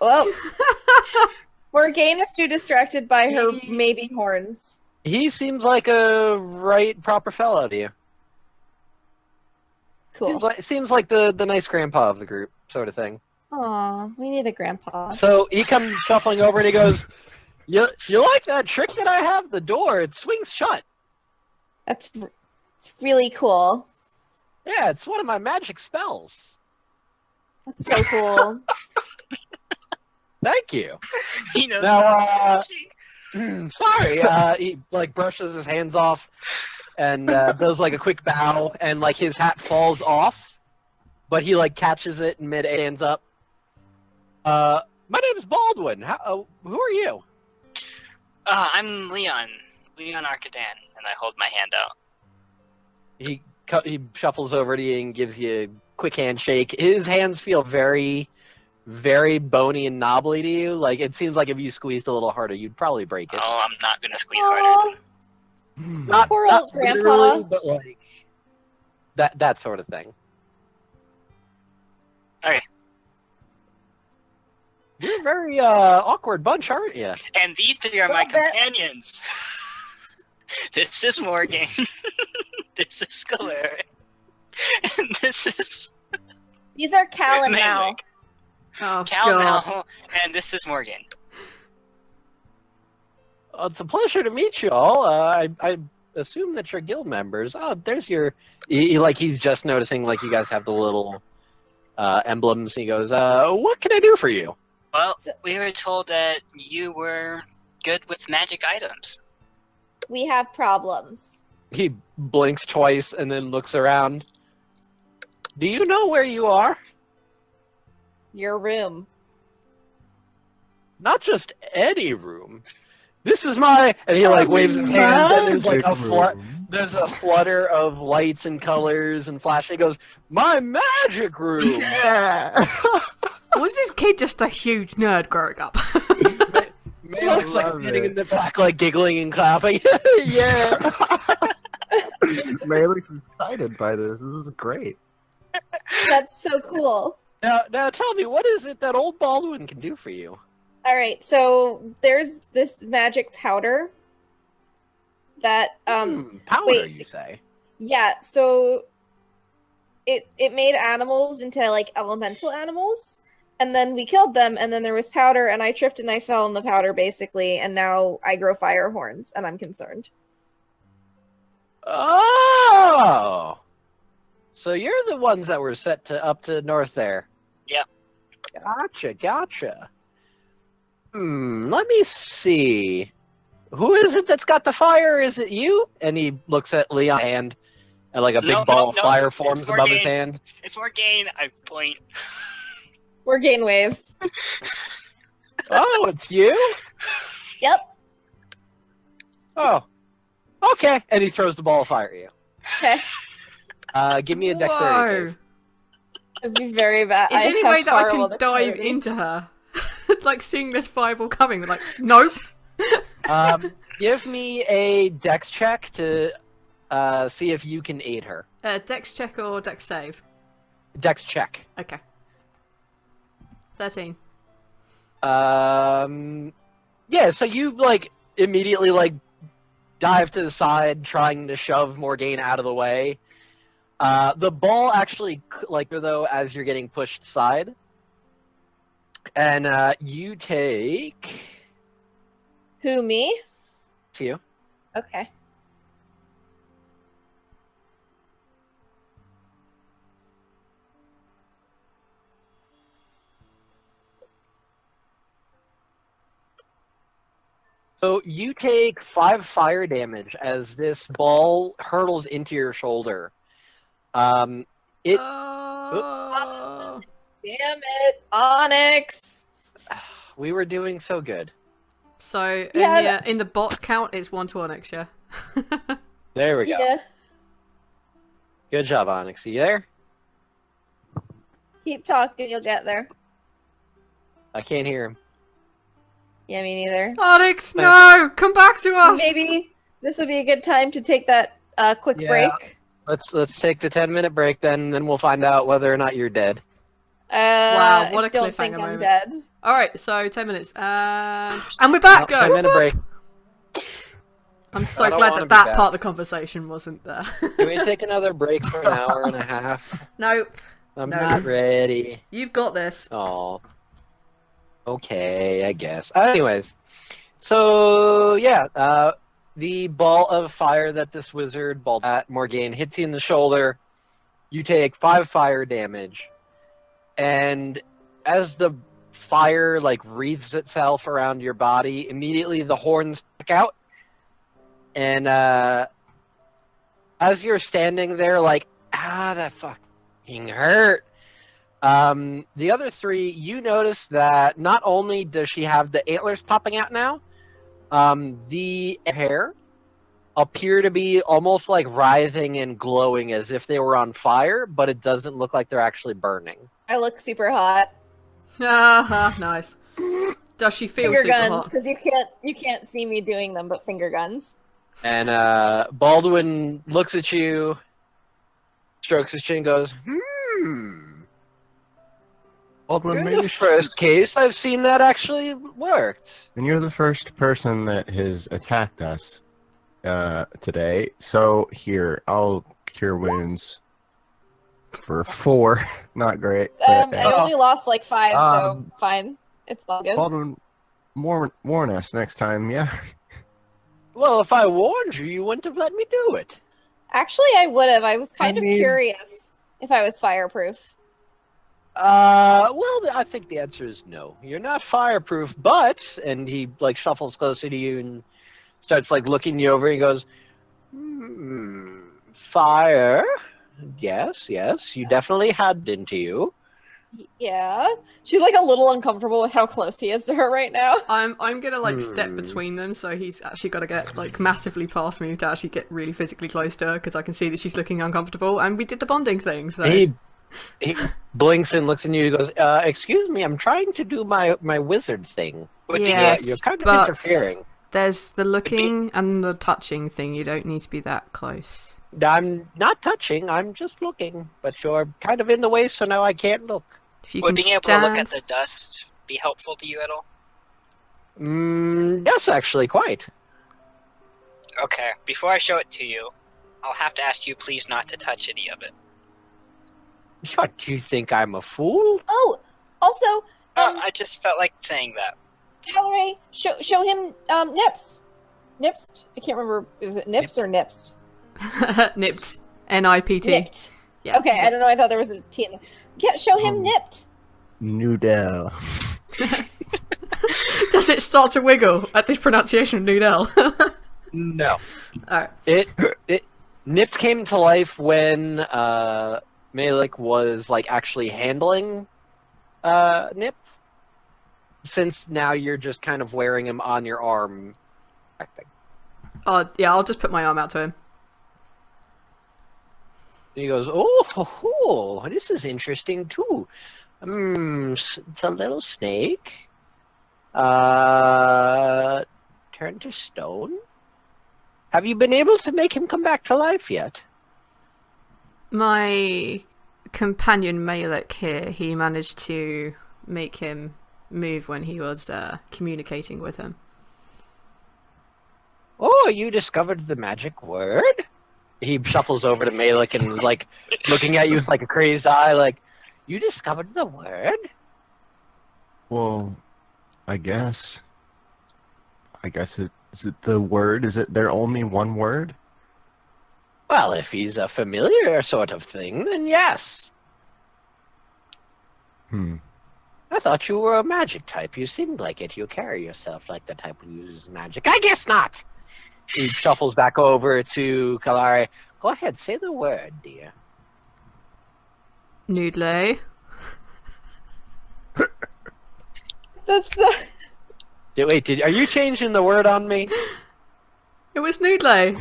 Well, Morgane is too distracted by her maybe horns. He seems like a proper fellow to you. Cool. Seems like the nice grandpa of the group, sort of thing. Aw, we need a grandpa. So he comes shuffling over and he goes, You like that trick that I have? The door, it swings shut. It's really cool. Yeah, it's one of my magic spells. That's so cool. Thank you. He knows. Now, sorry. He like brushes his hands off and does like a quick bow, and like his hat falls off, but he like catches it in mid, hands up. My name is Baldwin. Who are you? I'm Leon Arcadan, and I hold my hand out. He shuffles over to you and gives you a quick handshake. His hands feel very, very bony and knobbly to you. Like it seems like if you squeezed a little harder, you'd probably break it. Oh, I'm not gonna squeeze Aw. harder. Not, Poor not old grandpa. literally, but like that sort of thing. Okay. You're a very awkward bunch, aren't you? And these three are my Little bit. companions. This is Morgan. This is Scalaric. And this is These are Cal and Mal. Malik. Oh, Cal God. Mal, and this is Morgan. It's a pleasure to meet you all. I assume that you're guild members. Oh, there's your. He's just noticing like you guys have the little emblems. He goes, "What can I do for you?" Well, we were told that you were good with magic items. We have problems. He blinks twice and then looks around. Do you know where you are? Your room. Not just any room. This is my. And he like waves his hands, and there's like there's a flutter of lights and colors and flashing. He goes, "My magic room." Yeah. Was this kid just a huge nerd growing up? Malik's like Love sitting it. in the back, like giggling and clapping. Yeah. Malik's excited by this. This is great. That's so cool. Now tell me, what is it that old Baldwin can do for you? All right, so there's this magic powder that Powder, wait. you say? yeah, so it made animals into like elemental animals, and then we killed them, and then there was powder, and I tripped and I fell in the powder basically, and now I grow fire horns, and I'm concerned. Oh, so you're the ones that were set to up to north there. Yep. Gotcha. Let me see. Who is it that's got the fire? Is it you? And he looks at Leon's hand, and like a big ball of fire forms above his hand. It's Morgane. I point. We're gain waves. Oh, it's you? Yep. Oh, okay. And he throws the ball of fire at you. Okay. Give me a dexterity save. It'd be very bad. Is there any have way that I horrible can dive dexterity. into her? Like seeing this fireball coming, like, nope. Give me a dex check to see if you can aid her. Dex check or dex save? Dex check. Okay. 13. Yeah, so you like immediately like dive to the side, trying to shove Morgane out of the way. The ball actually like though as you're getting pushed aside, and you take. Who, me? It's you. Okay. So you take 5 fire damage as this ball hurtles into your shoulder. Oh. Damn it, Onyx. We were doing so good. So Yeah, in the bot count, it's 1 to Onyx, yeah. There we go. Yeah. Good job, Onyx. You there? Keep talking, you'll get there. I can't hear him. Yeah, me neither. Onyx, no! Come back to us! Maybe this would be a good time to take that quick Yeah. break. Let's take the 10-minute break then we'll find out whether or not you're dead. Wow, what a I don't think cliffhanger I'm moment. dead. Alright, so 10 minutes. And we're back, go! 10-minute break. I'm so I don't glad wanna that be that back. part of the conversation wasn't there. Can we take another break for an hour and a half? Nope. I'm No. not ready. You've got this. Oh. Okay, I guess. Anyways, so yeah, the ball of fire that this wizard balled at Morgaine hits you in the shoulder. You take 5 fire damage, and as the fire like wreathes itself around your body, immediately the horns stick out, and as you're standing there, like, that fucking hurt. The other 3, you notice that not only does she have the antlers popping out now, the hair appear to be almost like writhing and glowing as if they were on fire, but it doesn't look like they're actually burning. I look super hot. Ah, nice. Does she feel Finger super guns, hot? because you can't see me doing them, but finger guns. And Baldwin looks at you, strokes his chin, and goes, Baldwin, You're maybe the first case I've seen that actually worked. and you're the first person that has attacked us today. So here, I'll cure wounds for 4. Not great. But, I only lost like 5, so Um, fine. It's all good. Baldwin, warn us next time, yeah? Well, if I warned you, you wouldn't have let me do it. Actually, I would have. I was kind I of mean- curious if I was fireproof. Well, I think the answer is no. You're not fireproof, but, and he like shuffles closer to you and starts like looking you over. And he goes, fire. Yes, you definitely had into you. Yeah. She's like a little uncomfortable with how close he is to her right now. I'm gonna like step between them, so he's actually got to get like massively past me to actually get really physically close to her because I can see that she's looking uncomfortable, and we did the bonding thing. So He blinks and looks at you. He goes, "Excuse me, I'm trying to do my wizard thing. yes, You're kind of but interfering." there's the looking and the touching thing. You don't need to be that close. I'm not touching. I'm just looking, but you're kind of in the way, so now I can't look. If you Would can being able to look at stand- the dust be helpful to you at all? Yes, actually, quite. Okay, before I show it to you, I'll have to ask you please not to touch any of it. What, do you think I'm a fool? Oh, also, I just felt like saying that. Valerie, show him Nips. Nipst? I can't remember. Is it Nips or Nipst? nipped. Nipt. Nipped. Yeah. Okay, I don't know. I thought there was a T in there. Yeah, show him Nipped. Noodle. Does it start to wiggle at this pronunciation of noodle? No. Alright. It Nips came to life when Malik was like actually handling Nip. Since now you're just kind of wearing him on your arm. Yeah, I'll just put my arm out to him. He goes, oh, this is interesting too. It's a little snake. Turn to stone. Have you been able to make him come back to life yet? My companion Malek here, he managed to make him move when he was communicating with him. Oh, you discovered the magic word? He shuffles over to Malik and is like looking at you with like a crazed eye, like, you discovered the word? Well, I guess is it the word? Is it there only one word? Well, if he's a familiar sort of thing, then yes. I thought you were a magic type. You seemed like it. You carry yourself like the type who uses magic. I guess not! He shuffles back over to Kalari. Go ahead, say the word, dear. Noodle. That's Wait, are you changing the word on me? It was noodle.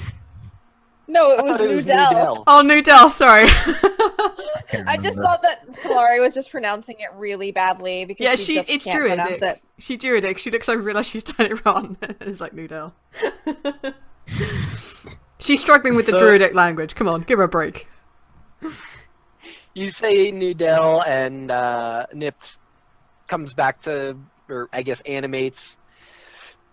No, it I was thought it was Noodle. Oh, Noodle, sorry. I just thought that Kalari was just pronouncing it really badly because Yeah, she just it's can't pronounce Druidic. it. She Druidic. She looks over, realised she's done it wrong. It's like Noodle. She's struggling with the Druidic language. Come on, give her a break. You say Noodle, and Nips comes back to, or I guess animates,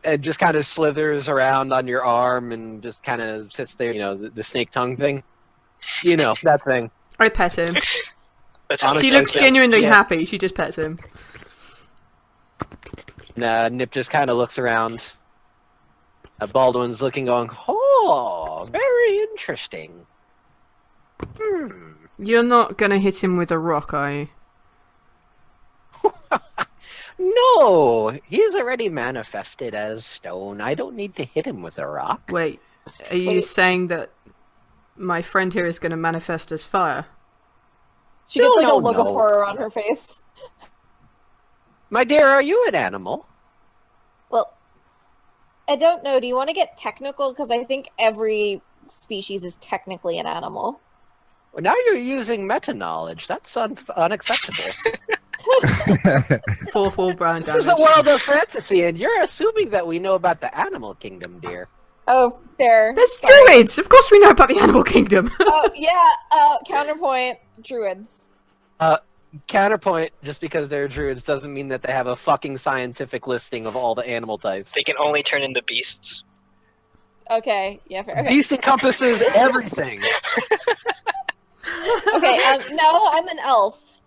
and just kind of slithers around on your arm and just kind of sits there, you know, the snake tongue thing. You know, that thing. I pet him. Honestly, She looks genuinely yeah. happy. She just pets him. And, Nip just kind of looks around. Baldwin's looking, going, "Oh, very interesting." You're not gonna hit him with a rock, are you? No, he's already manifested as stone. I don't need to hit him with a rock. Wait, are you saying that my friend here is gonna manifest as fire? She gets like No, a look of no. horror on her face. My dear, are you an animal? Well, I don't know. Do you want to get technical? Because I think every species is technically an animal. Well, now you're using meta-knowledge. That's unacceptable. Fourth wall brown This is damage. a world of fantasy, and you're assuming that we know about the animal kingdom, dear. Oh, fair. There's Sorry. druids! Of course we know about the animal kingdom! Oh, yeah. Counterpoint. Druids. Counterpoint, just because they're druids doesn't mean that they have a fucking scientific listing of all the animal types. They can only turn into beasts. Okay. Yeah, fair. Okay. Beast encompasses everything. Okay. No, I'm an elf.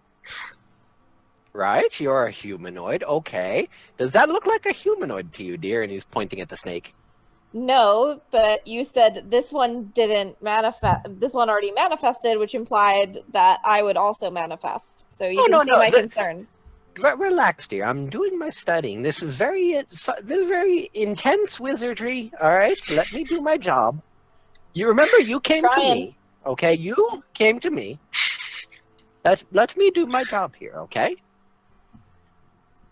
Right? You're a humanoid. Okay. Does that look like a humanoid to you, dear? And he's pointing at the snake. No, but you said this one didn't manifest. This one already manifested, which implied that I would also manifest. So you can see my concern. Relax, dear. I'm doing my studying. This is very intense wizardry. All right, let me do my job. You remember you came to me. Okay, you came to me. Let me do my job here. Okay.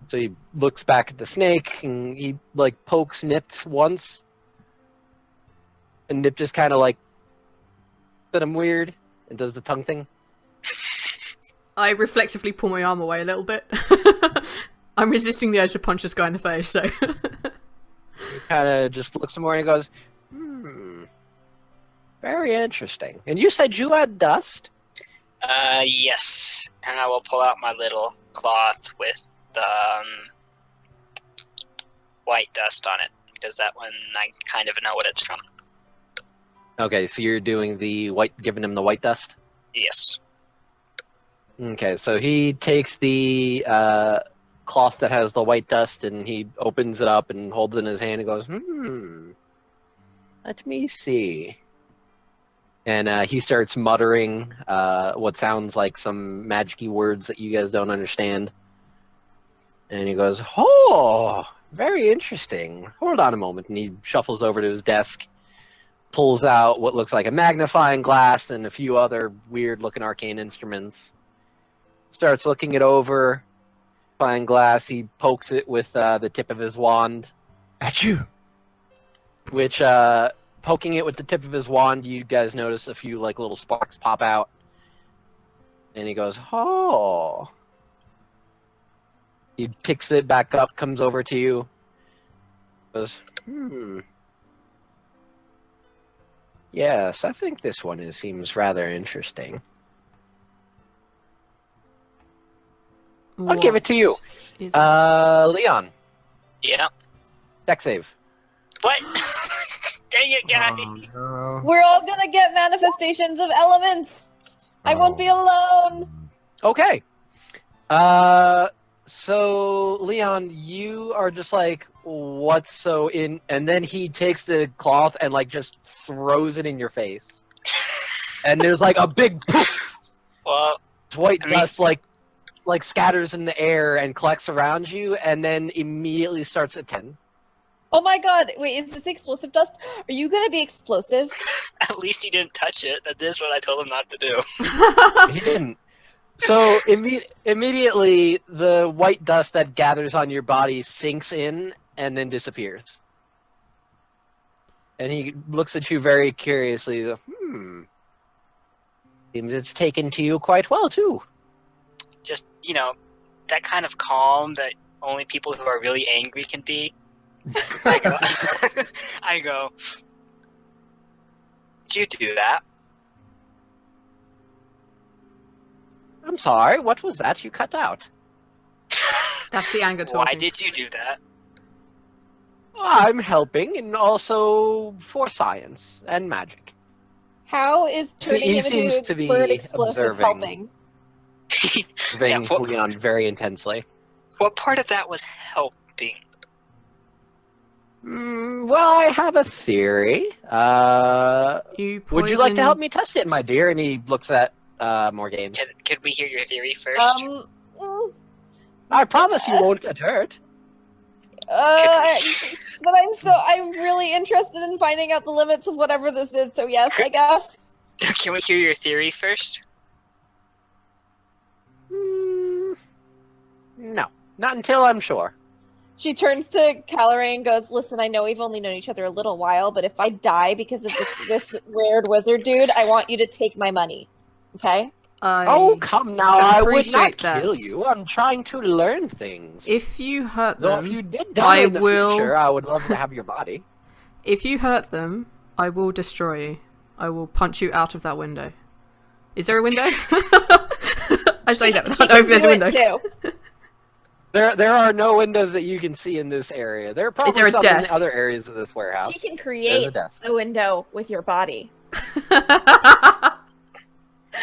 So he looks back at the snake and he like pokes Nip once. And Nip just kind of like that I'm weird and does the tongue thing. I reflexively pull my arm away a little bit. I'm resisting the urge to punch this guy in the face, so... He kind of just looks some more and he goes, very interesting. And you said you had dust? Yes. And I will pull out my little cloth with white dust on it, because that one I kind of know what it's from. Okay, so you're doing the white, giving him the white dust? Yes. Okay, so he takes the cloth that has the white dust and he opens it up and holds it in his hand and goes, let me see. And he starts muttering what sounds like some magic-y words that you guys don't understand. And he goes, oh, very interesting. Hold on a moment. And he shuffles over to his desk, pulls out what looks like a magnifying glass and a few other weird-looking arcane instruments. Starts looking it over. Magnifying glass, he pokes it with the tip of his wand. At you. Which, poking it with the tip of his wand, you guys notice a few like little sparks pop out. And he goes, oh. He picks it back up, comes over to you. Goes, yes, I think this one seems rather interesting. I'll give it to you. Leon. Yeah. Deck save. What? Dang it, guy! Oh, no. We're all gonna get manifestations of elements. I won't be alone. Okay. So Leon, you are just like, what's so in? And then he takes the cloth and like just throws it in your face. And there's like a big poof. Well, White dust like scatters in the air and collects around you, and then immediately starts at 10. Oh my god, wait, is this explosive dust? Are you gonna be explosive? at least he didn't touch it. That is what I told him not to do. He didn't. So immediately, the white dust that gathers on your body sinks in and then disappears. And he looks at you very curiously. Seems it's taken to you quite well, too. Just, that kind of calm that only people who are really angry can be. I go, did you do that? I'm sorry, what was that you cut out? That's the anger talking. Why did you do that? I'm helping, and also for science and magic. How is turning he him seems into to be bird explosive observing. helping? Observing Leon very intensely. What part of that was helping? Well, I have a theory. Would you like to help me test it, my dear? And he looks at Morgane. Could we hear your theory first? I promise you won't get hurt. But I'm really interested in finding out the limits of whatever this is, so yes, I guess. Can we hear your theory first? No, not until I'm sure. She turns to Calorie and goes, listen, I know we've only known each other a little while, but if I die because of this weird wizard dude, I want you to take my money. Okay? Oh, come now, I would not kill you. I'm trying to learn things. If you hurt Though them, if you did die in the future, I would love to have your body. If you hurt them, I will destroy you. I will punch you out of that window. Is there a window? I say that without knowing if there's a window. Too. There are no windows that you can see in this area. There are probably some in other areas of this warehouse. She can create a window with your body.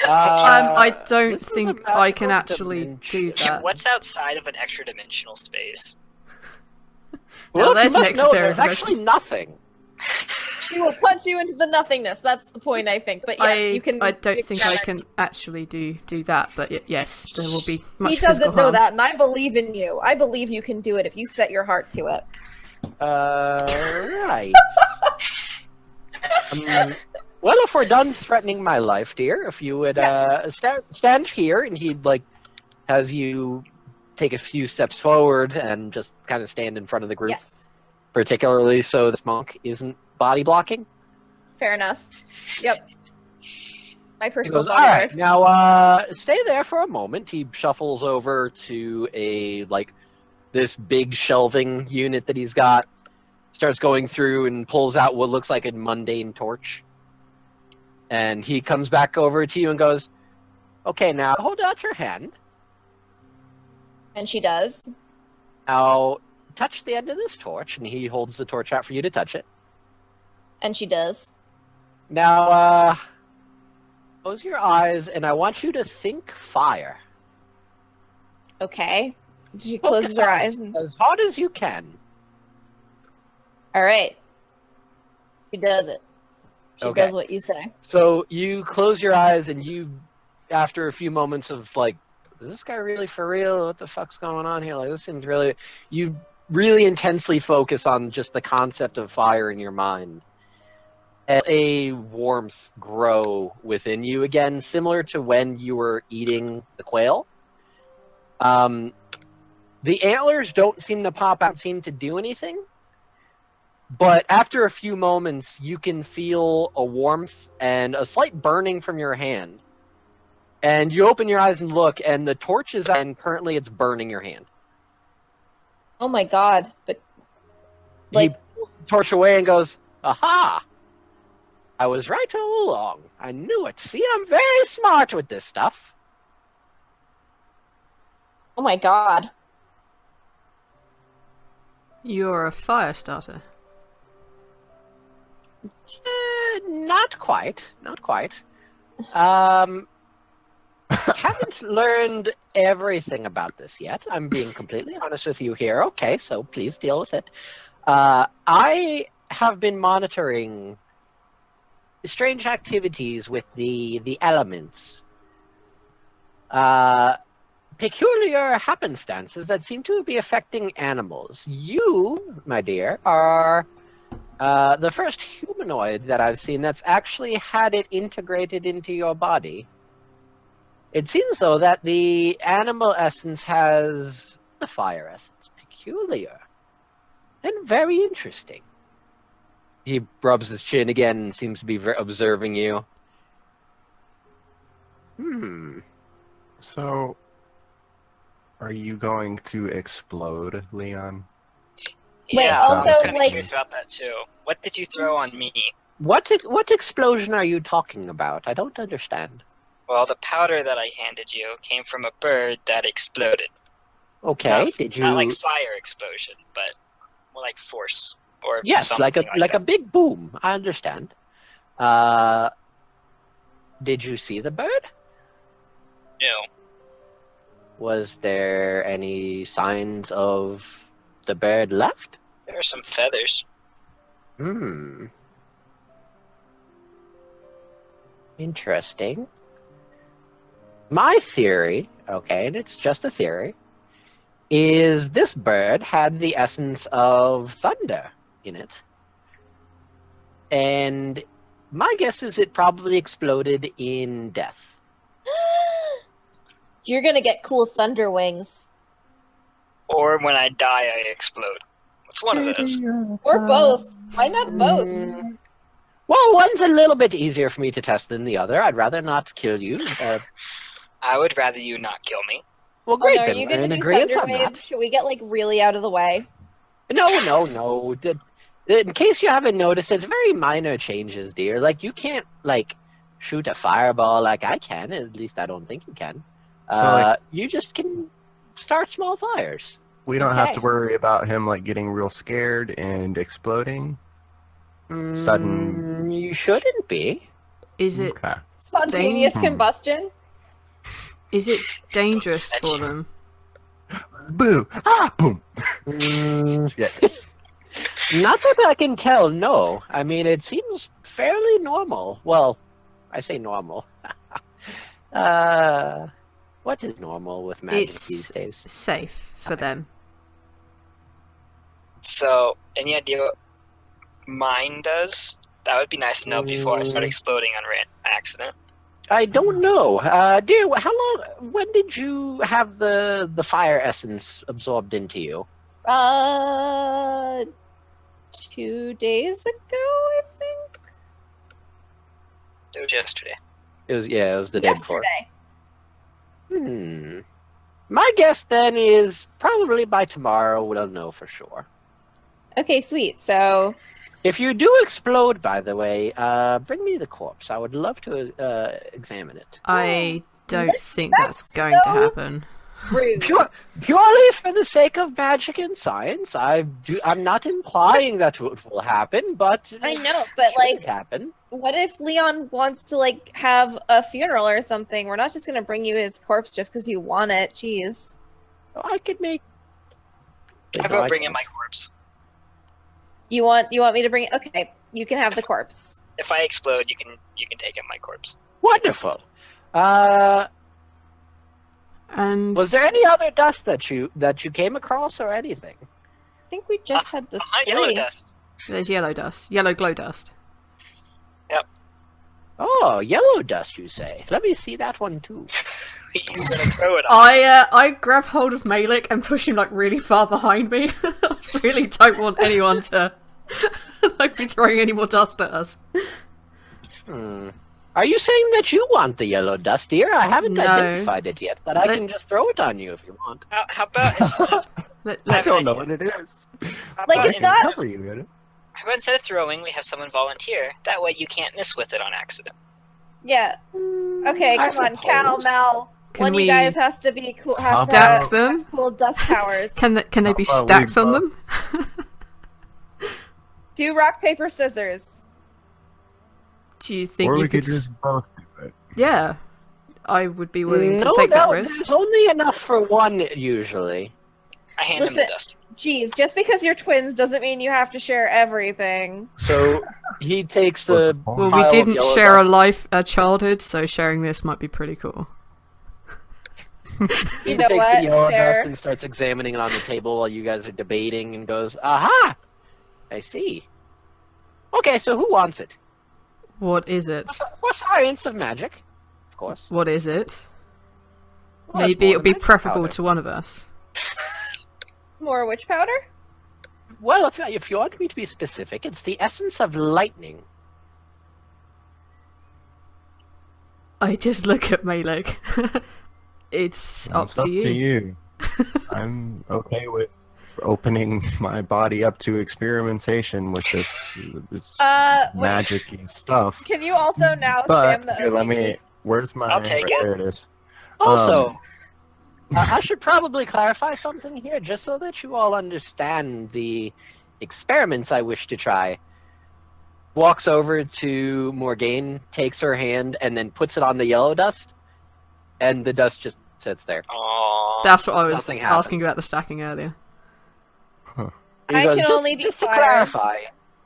I don't think I can actually do that. What's outside of an extra dimensional space? Well, there's there's actually nothing. She will punch you into the nothingness. That's the point, I think. But yes, you can. I don't think I can actually do that. But yes, there will be much. He doesn't know that, and I believe in you. I believe you can do it if you set your heart to it. Right. Well, if we're done threatening my life, dear, if you would stand here, and he'd has you take a few steps forward and just kind of stand in front of the group. Yes. Particularly so this monk isn't body blocking. Fair enough. Yep. My personal goes, alright, now stay there for a moment. He shuffles over to a this big shelving unit that he's got, starts going through and pulls out what looks like a mundane torch. And he comes back over to you and goes, okay, now hold out your hand. And she does. Now touch the end of this torch, and he holds the torch out for you to touch it. And she does. Now, close your eyes, and I want you to think fire. Okay. She closes her eyes. As hard as you can. Alright. She does it. She does what you say. So you close your eyes, and you, after a few moments of is this guy really for real? What the fuck's going on here? This seems really... You really intensely focus on just the concept of fire in your mind. And a warmth grow within you again, similar to when you were eating the quail. The antlers don't seem to pop out, seem to do anything. But after a few moments, you can feel a warmth and a slight burning from your hand. And you open your eyes and look, and the torch is out, and currently it's burning your hand. Oh my god, but... He pulls the torch away and goes, aha! I was right all along. I knew it. See, I'm very smart with this stuff. Oh my god. You're a fire starter. Not quite. Not quite. Haven't learned everything about this yet. I'm being completely honest with you here. Okay, so please deal with it. I have been monitoring strange activities with the elements. Peculiar happenstances that seem to be affecting animals. You, my dear, are the first humanoid that I've seen that's actually had it integrated into your body. It seems, though, that the animal essence has the fire essence. Peculiar. And very interesting. He rubs his chin again and seems to be observing you. So, are you going to explode, Leon? Wait, Yeah, also, I'm kind of like- curious about that too. What did you throw on me? What explosion are you talking about? I don't understand. Well, the powder that I handed you came from a bird that exploded. Okay, Not, did you? Not like fire explosion, but more like force or Yes, something like a that. big boom. I understand. Did you see the bird? No. Was there any signs of the bird left? There are some feathers. Interesting. My theory, okay, and it's just a theory, is this bird had the essence of thunder in it. And my guess is it probably exploded in death. You're gonna get cool thunder wings. Or when I die, I explode. What's one of those? Or both. Why not both? Well, one's a little bit easier for me to test than the other. I'd rather not kill you. I would rather you not kill me. Well, Oh, great, no, are then you we're gonna in do agreement thunder on wave? that. Should we get like really out of the way? No. In case you haven't noticed, it's very minor changes, dear. Like, you can't, like, shoot a fireball like I can. At least I don't think you can. So, you just can start small fires. We don't have Okay. to worry about him like getting real scared and exploding. Sudden. You shouldn't be. Is it Okay. Spontaneous Dang. combustion? is it dangerous for them? Boo! Ah! Boom! Yeah. Not that I can tell, no. I mean, it seems fairly normal. Well, I say normal. What is normal with magic It's these days? safe for them. So, any idea what mine does? That would be nice to know before I start exploding on accident. I don't know. Dear, how long? When did you have the fire essence absorbed into you? 2 days ago, I think. It was yesterday. It was the day before. Yesterday. My guess then is probably by tomorrow we'll know for sure. Okay, sweet. So, If you do explode, by the way, bring me the corpse. I would love to examine it. I don't think that's that's going to so- happen. rude. Purely for the sake of magic and science, I'm not implying that it will happen, but I know, but it like, could happen. what if Leon wants to like have a funeral or something? We're not just gonna bring you his corpse just because you want it. Jeez. I could make. How about bring in my corpse? You want me to bring? Okay, you can have the corpse. If I explode, you can take in my corpse. Wonderful. And Was there any other dust that you came across or anything? I think we just had the Yellow three. dust. there's yellow dust, yellow glow dust. Oh, yellow dust, you say? Let me see that one too. You're gonna throw it on. I grab hold of Malik and push him like really far behind me. I really don't want anyone to like be throwing any more dust at us. Are you saying that you want the yellow dust, dear? I haven't No. identified it yet, but I can just throw it on you if you want. How about instead of, Let, I let's, don't know what it is. how Like, about it's instead not- of- Cover you in it. how about instead of throwing, we have someone volunteer. That way, you can't miss with it on accident. Yeah. Okay, I come on, Cal, suppose. Mel. Can One of we you guys has to be cool. Has to stack have them? cool dust powers. Can they be How about stacks we on both- them? Do rock, paper, scissors. Do you think Or you we could could? just both do it. Yeah, I would be willing to No, take that risk. there's only enough for one usually. I hand him the Listen. dust. Jeez, just because you're twins doesn't mean you have to share everything. So he takes the Well, pile we of didn't yellow share dust. a childhood, so sharing this might be pretty cool. He You know takes what? the yellow Fair. dust and starts examining it on the table while you guys are debating and goes, "Aha! I see. Okay, so who wants it? What is it? For science of magic, of course. What is it? Well, it's Maybe more it'll be magic preferable powder. to one of us. More witch powder? Well, if you want me to be specific, it's the essence of lightning. I just look at Malek. It's up It's to you. I'm okay with opening my body up to experimentation with this magic-y stuff. Can you also now But spam the here, let OTP? me. Where's my? I'll take it. There it is. Also, I should probably clarify something here, just so that you all understand the experiments I wish to try. Walks over to Morgane, takes her hand, and then puts it on the yellow dust, and the dust just sits there. Aww. That's what I was Nothing asking happens. about the stacking earlier. He I goes, can only be just to fire." clarify,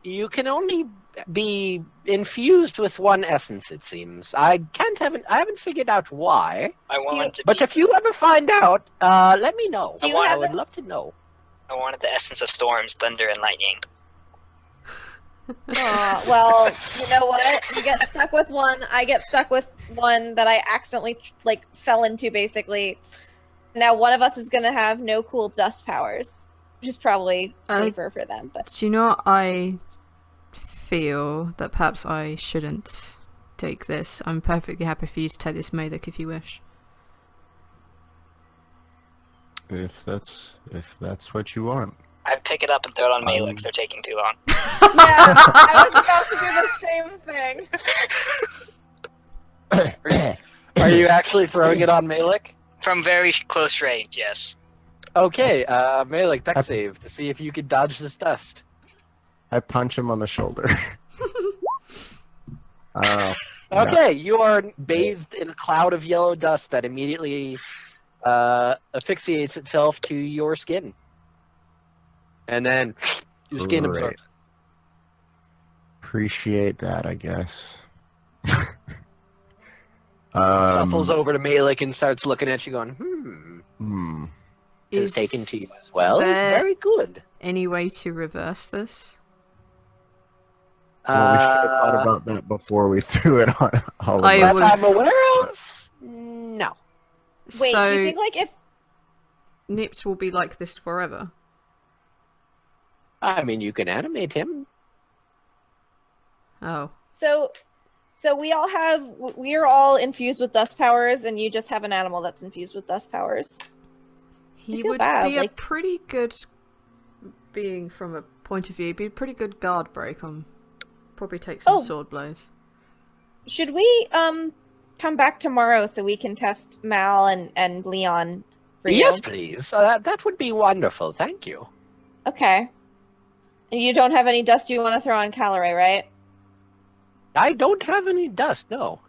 you can only be infused with one essence, it seems. I haven't figured out why. I wanted to But be, if you ever find out, let me know. Do you I have would it? love to know. I wanted the essence of storms, thunder, and lightning. Well, you know what? You get stuck with one. I get stuck with one that I accidentally fell into. Basically, now one of us is gonna have no cool dust powers, which is probably safer for them. But Do you know what I feel that perhaps I shouldn't take this? I'm perfectly happy for you to take this Malek if you wish. If that's what you want. I'd pick it up and throw it on Malek if they're taking too long. yeah, I was about to do the same thing. Are you actually throwing it on Malek? From very close range, yes. Okay, Malek, deck save to see if you can dodge this dust. I punch him on the shoulder. No. Okay, you are bathed in a cloud of yellow dust that immediately asphyxiates itself to your skin. And then your skin Great. absorbs. Appreciate that, I guess. Shuffles over to Malek and starts looking at you going, is taken to you as well. there Very good. any way to reverse this? Well, we should have thought about that before we threw it on all of I us. was- That I'm aware of? No. Wait, so do you think if Nips will be like this forever? I mean, you can animate him. Oh. so we are all infused with dust powers, and you just have an animal that's infused with dust powers. He feel would bad, be a like- pretty good being from a point of view. He'd be a pretty good guard break on. Probably take some Oh. sword blows. Should we come back tomorrow so we can test Mal and Leon for you? Yes, please. That would be wonderful. Thank you. Okay. And you don't have any dust you want to throw on Caloray, right? I don't have any dust, no.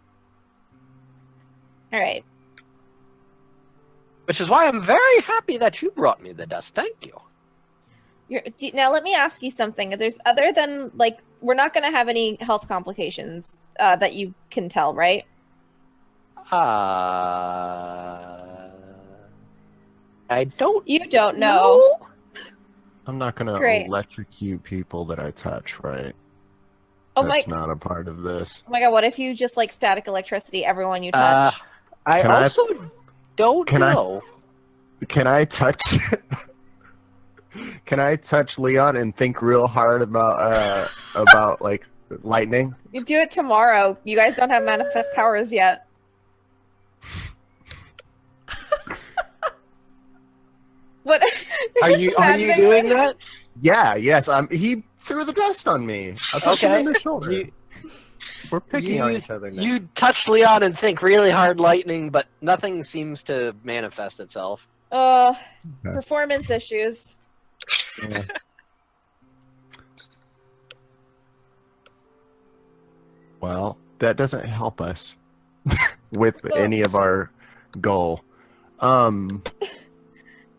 All right. Which is why I'm very happy that you brought me the dust. Thank you. Now let me ask you something. There's other than we're not going to have any health complications that you can tell, right? I don't. You don't know. I'm not gonna Great. electrocute people that I touch, right? Oh That's my! not a part of this. Oh my God! What if you just static electricity everyone you touch? I Can I- also don't Can I- know. Can I touch? Can I touch Leon and think real hard about lightning? You do it tomorrow. You guys don't have manifest powers yet. What? Are you doing that? Yeah. Yes. He threw the dust on me. I pushed him Okay. in the shoulder. You, We're picking on you- each other now. you touch Leon and think really hard lightning, but nothing seems to manifest itself. Okay. Performance issues. Yeah. Well, that doesn't help us with any of our goal. Oh,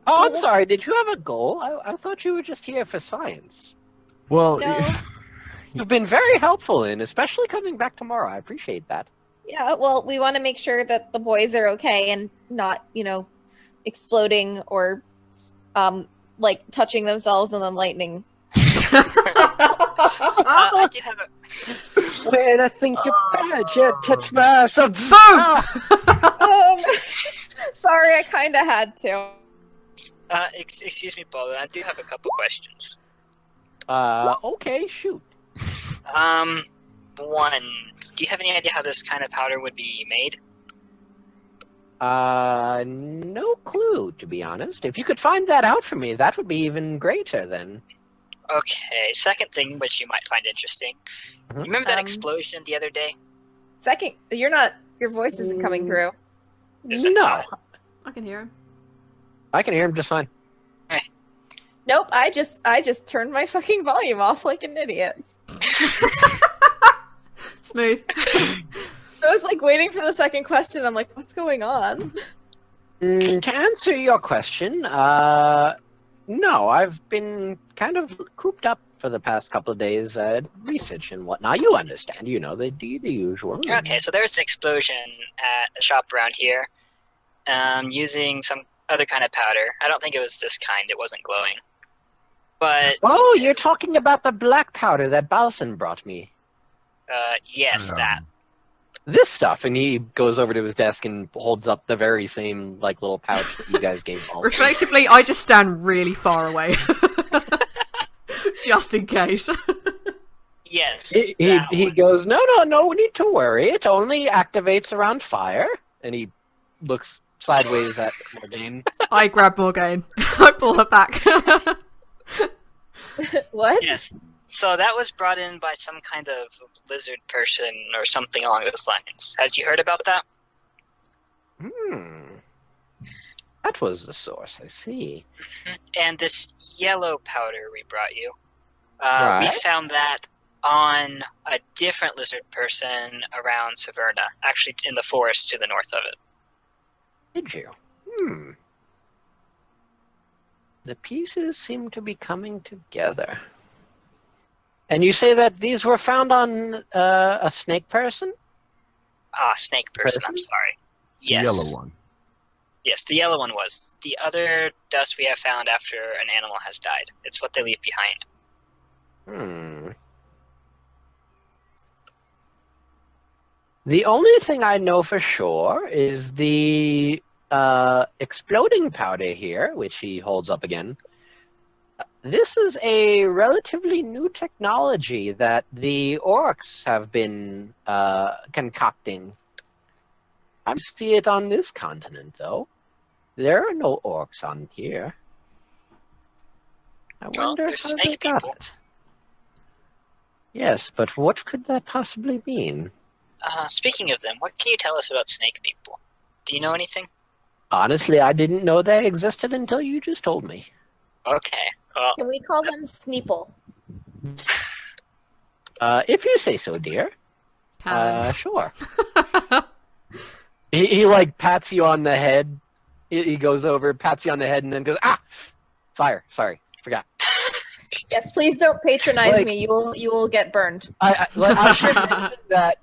I'm sorry. Did you have a goal? I thought you were just here for science. Well, No. You've been very helpful especially coming back tomorrow. I appreciate that. Yeah. Well, we want to make sure that the boys are okay and not, exploding or, touching themselves and then lightning. I did have a. When I think about you, touch myself. Sorry, I kind of had to. Excuse me, Paul. I do have a couple questions. Okay, shoot. One. Do you have any idea how this kind of powder would be made? No clue, to be honest. If you could find that out for me, that would be even greater then. Okay, second thing which you might find interesting. Mhm. You remember that explosion the other day? Second, your voice isn't coming through. Is it No. not? I can hear him. I can hear him just fine. Nope, I just turned my fucking volume off like an idiot. Smooth. I was like waiting for the second question. I'm like, what's going on? To answer your question, no, I've been kind of cooped up for the past couple of days, research and whatnot. You understand, they do the usual. Okay, so there was an explosion at a shop around here, using some other kind of powder. I don't think it was this kind. It wasn't glowing. But Oh, you're talking about the black powder that Balson brought me. yes, that. This stuff, and he goes over to his desk and holds up the very same little pouch that you guys gave Balson. Reflexively, I just stand really far away. Just in case. Yes. He goes, no need to worry. It only activates around fire. And he looks sideways at Morgaine. I grab Morgaine. I pull her back. What? Yes. So that was brought in by some kind of lizard person or something along those lines. Had you heard about that? That was the source, I see. And this yellow powder we brought you, Right. we found that on a different lizard person around Severna, actually in the forest to the north of it. Did you? The pieces seem to be coming together. And you say that these were found on a snake person? Snake person, I'm sorry. Yes. The yellow one. Yes, the yellow one was. The other dust we have found after an animal has died. It's what they leave behind. The only thing I know for sure is the exploding powder here, which he holds up again. This is a relatively new technology that the orcs have been concocting. I see it on this continent, though. There are no orcs on here. I wonder there's how they snake got people. it. Yes, but what could that possibly mean? Speaking of them, what can you tell us about snake people? Do you know anything? Honestly, I didn't know they existed until you just told me. Okay. Well, Can we call them Sneeple? If you say so, dear. Can. Sure. He pats you on the head. He goes over, pats you on the head, and then goes, fire. Sorry, forgot. Yes, please don't patronize me. You will get burned. I should mention that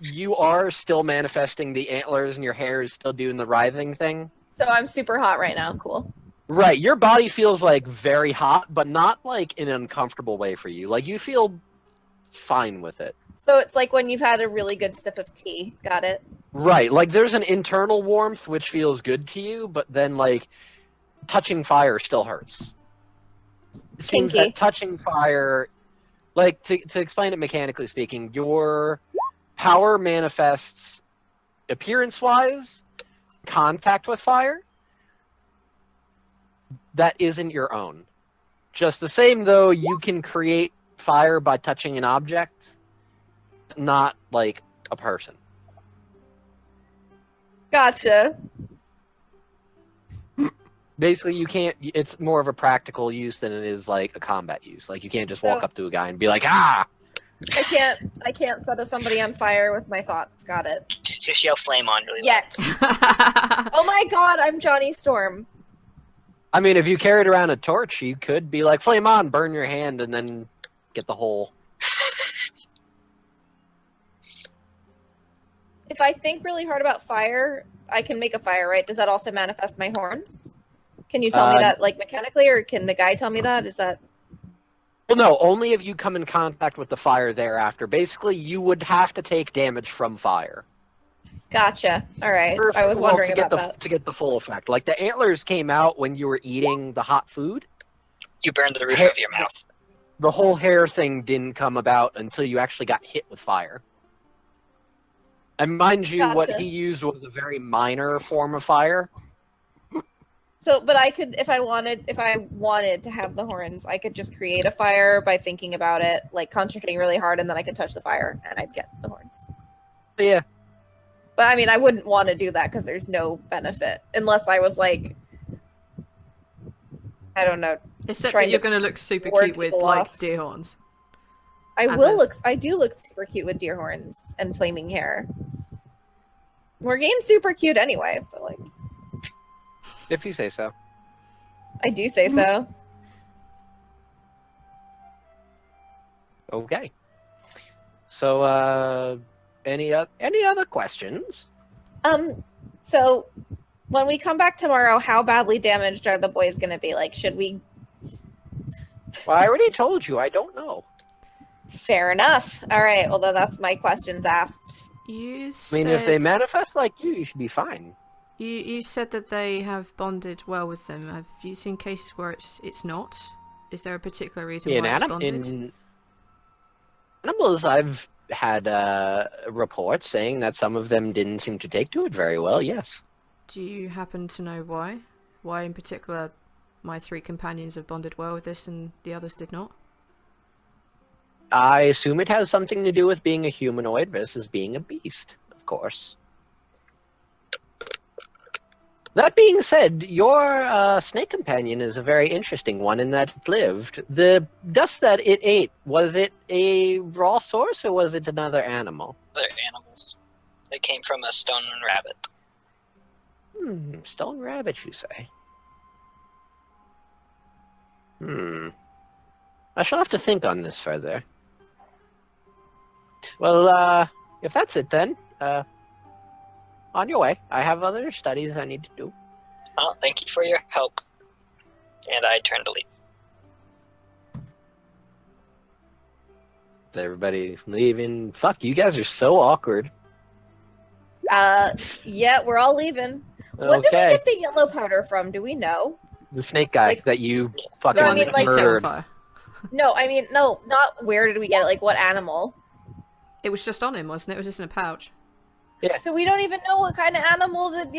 you are still manifesting the antlers, and your hair is still doing the writhing thing. So I'm super hot right now. Cool. Right, your body feels very hot, but not in an uncomfortable way for you. You feel fine with it. So it's like when you've had a really good sip of tea. Got it? Right, there's an internal warmth which feels good to you, but then touching fire still hurts. It seems Kinky. that touching fire, to explain it mechanically speaking, your power manifests appearance-wise, contact with fire. That isn't your own. Just the same, though, you can create fire by touching an object, not a person. Gotcha. Basically, you can't. It's more of a practical use than it is a combat use. You can't just walk So- up to a guy and be like, ah. I can't set somebody on fire with my thoughts. Got it. just yell flame on really loud. Yet. Oh my god, I'm Johnny Storm. I mean, if you carried around a torch, you could be like, flame on, burn your hand, and then get the whole. If I think really hard about fire, I can make a fire, right? Does that also manifest my horns? Can you tell me that mechanically, or can the guy tell me that? Is that... Well, no, only if you come in contact with the fire thereafter. Basically, you would have to take damage from fire. Gotcha. All right. I was wondering to get about that. To get the full effect. The antlers came out when you were eating the hot food. You burned the roof of your mouth. the whole hair thing didn't come about until you actually got hit with fire. And mind you, what Gotcha. he used was a very minor form of fire. So, but I could, if I wanted to have the horns, I could just create a fire by thinking about it, like concentrating really hard, and then I could touch the fire, and I'd get the horns. Yeah. But I mean, I wouldn't want to do that because there's no benefit unless I was like, I don't know. Except trying that you're to going to look super ward cute with people like off. deer horns. I Antlers. do look super cute with deer horns and flaming hair. Morgane's super cute anyway, so like, If you say so. I do say so. Okay. So, any other questions? So when we come back tomorrow, how badly damaged are the boys going to be? Like, should we? Well, I already told you. I don't know. Fair enough. All right. Well, then that's my questions asked. You I said, mean, if they manifest like you should be fine. you said that they have bonded well with them. Have you seen cases where it's not? Is there a particular reason why it's bonded? In animals, I've had reports saying that some of them didn't seem to take to it very well. Yes. Do you happen to know why? Why in particular my 3 companions have bonded well with this and the others did not? I assume it has something to do with being a humanoid versus being a beast, of course. That being said, your snake companion is a very interesting one in that it lived. The dust that it ate, was it a raw source or was it another animal? Other animals. It came from a stone rabbit. Stone rabbit, you say? I shall have to think on this further. Well, if that's it then, on your way. I have other studies I need to do. Well, thank you for your help. And I turn to leave. Is everybody leaving? Fuck, you guys are so awkward. Yeah, we're all leaving. When did we Okay. get the yellow powder from? Do we know? The snake guy Like- that you fucking No, I mean, like- You set on murdered. fire. No, I mean, no, not where did we get it? Like, what animal? It was just on him, wasn't it? It was just in a pouch. So we don't even know what kind of animal that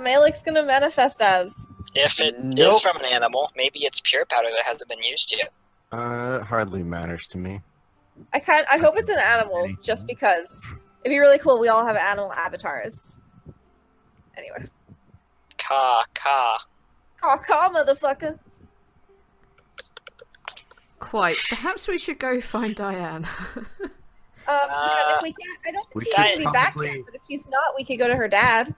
Malik's gonna manifest as. If it is Nope. from an animal, maybe it's pure powder that hasn't been used yet. It hardly matters to me. I hope it's an animal, just because it'd be really cool. We all have animal avatars. Anyway, Caw. caw, motherfucker. Quite. Perhaps we should go find Diane. And if we can't, I don't We think she's should gonna be back probably- yet. But if she's not, we could go to her dad.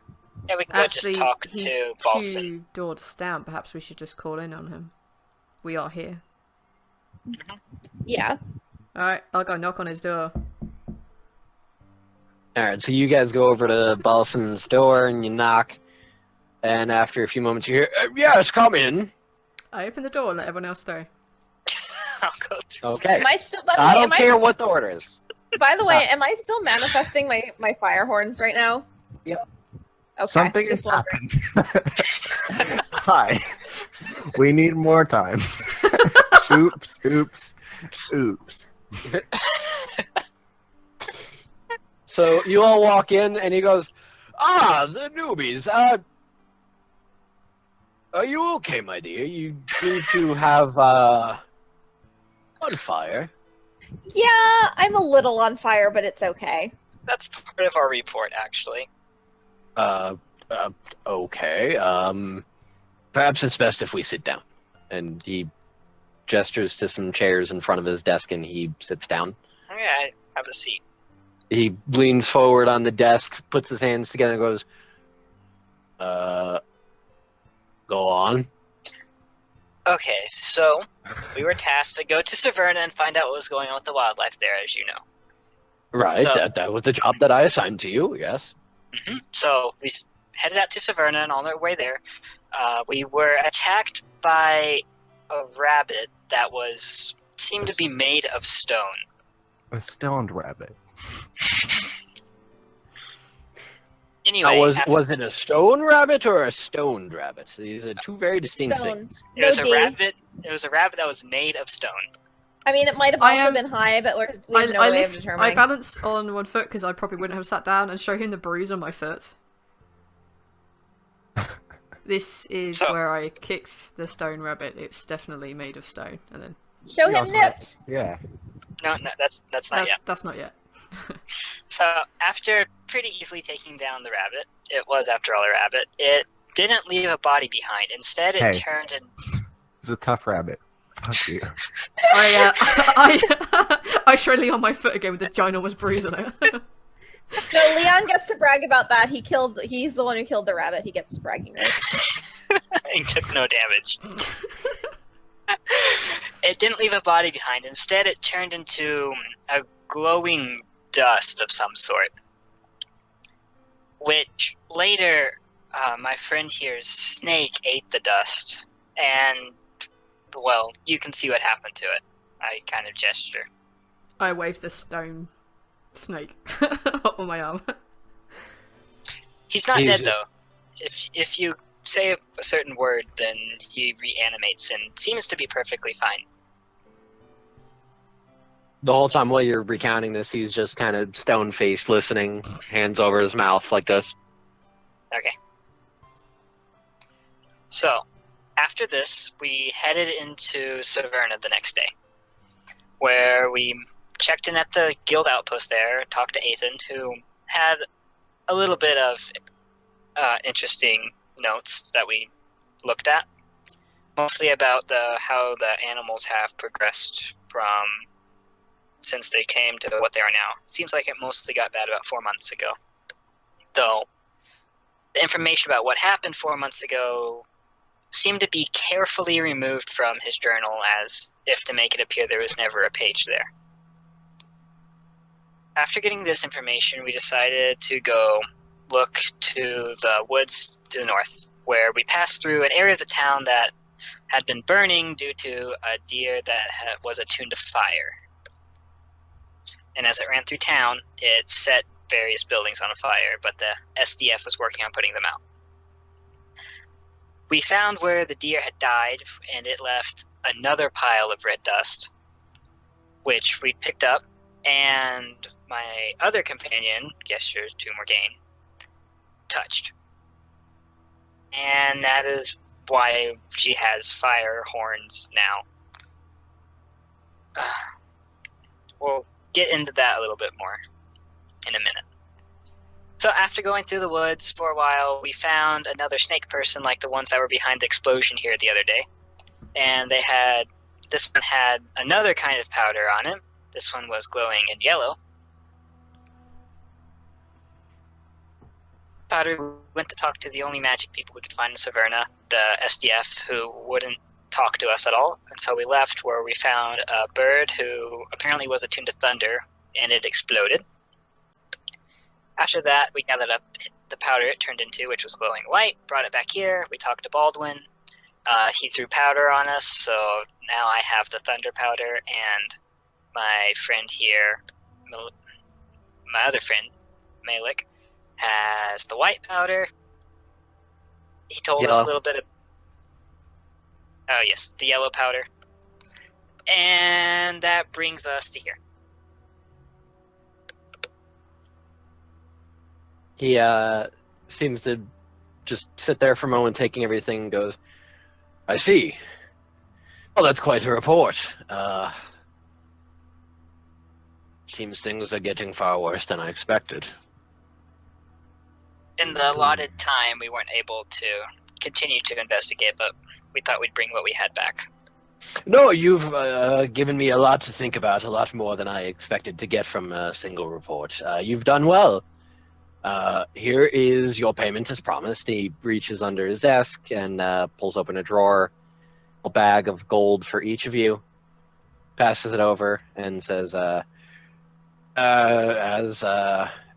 Yeah, we can go Actually, just talk he's to Balson. 2 doors down. Perhaps we should just call in on him. We are here. Yeah. Alright, I'll go knock on his door. Alright, so you guys go over to Balson's door and you knock. And after a few moments you hear, yes, come in. I open the door and let everyone else through. I'll go through. Okay. Am I still? By the I way, don't am care what the order is. By the way, am I still manifesting my fire horns right now? Yep. Okay. Something has just wondering. happened. Hi. We need more time. Oops. So you all walk in and he goes, the newbies. Are you okay, my dear? You seem to have, on fire. Yeah, I'm a little on fire, but it's okay. That's part of our report, actually. Okay. Perhaps it's best if we sit down. And he gestures to some chairs in front of his desk and he sits down. Yeah, have a seat. He leans forward on the desk, puts his hands together and goes, go on. Okay, so we were tasked to go to Severna and find out what was going on with the wildlife there, as you know. Right, No. that was the job that I assigned to you, yes. So we headed out to Severna, and on our way there, we were attacked by a rabbit that seemed to be made of stone. A stoned rabbit. Anyway, Was it a stone rabbit or a stoned rabbit? These are two very distinct Stone. things. it was No a D. rabbit. It was a rabbit that was made of stone. I mean, it might have also been high, but we have no way of determining. I balance on one foot because I probably wouldn't have sat down, and show him the bruise on my foot. This is where I kicked the stone rabbit. It's definitely made of stone. And then show him nipped. Yeah. No, that's not yet. That's not yet. So after pretty easily taking down the rabbit, it was after all a rabbit. It didn't leave a body behind. Instead, it turned and. It's a tough rabbit. Fuck you. I shred Leon on my foot again with a ginormous bruise on it. No, Leon gets to brag about that. He's the one who killed the rabbit. He gets bragging rights. He took no damage. It didn't leave a body behind. Instead, it turned into a glowing dust of some sort. Which later, my friend here's snake ate the dust. And, well, you can see what happened to it. I kind of gesture. I waved the stone snake on my arm. He's not dead, though. If you say a certain word, then he reanimates and seems to be perfectly fine. The whole time while you're recounting this, he's just kind of stone-faced, listening, hands over his mouth like this. Okay. So, after this, we headed into Severna the next day, where we checked in at the guild outpost there, talked to Ethan, who had a little bit of interesting notes that we looked at, mostly about how the animals have progressed from since they came to what they are now. Seems like it mostly got bad about 4 months ago. Though, the information about what happened 4 months ago seemed to be carefully removed from his journal as if to make it appear there was never a page there. After getting this information, we decided to go look to the woods to the north, where we passed through an area of the town that had been burning due to a deer that was attuned to fire. And as it ran through town, it set various buildings on fire, but the SDF was working on putting them out. We found where the deer had died, and it left another pile of red dust, which we picked up, and my other companion, gesture to Morgaine, touched. And that is why she has fire horns now. We'll get into that a little bit more in a minute. So after going through the woods for a while, we found another snake person like the ones that were behind the explosion here the other day. And this one had another kind of powder on it. This one was glowing in yellow. Powder, we went to talk to the only magic people we could find in Severna, the SDF, who wouldn't talk to us at all. And so we left where we found a bird who apparently was attuned to thunder, and it exploded. After that, we gathered up the powder it turned into, which was glowing white, brought it back here. We talked to Baldwin. He threw powder on us, so now I have the thunder powder, and my friend here, my other friend, Malik, has the white powder. He told us a little bit of... Oh, yes, the yellow powder. And that brings us to here. He seems to just sit there for a moment, taking everything, and goes, I see. Well, that's quite a report. Seems things are getting far worse than I expected. In the allotted time, we weren't able to continue to investigate, but we thought we'd bring what we had back. No, you've given me a lot to think about, a lot more than I expected to get from a single report. You've done well. Here is your payment as promised. He reaches under his desk and pulls open a drawer, a bag of gold for each of you, passes it over, and says,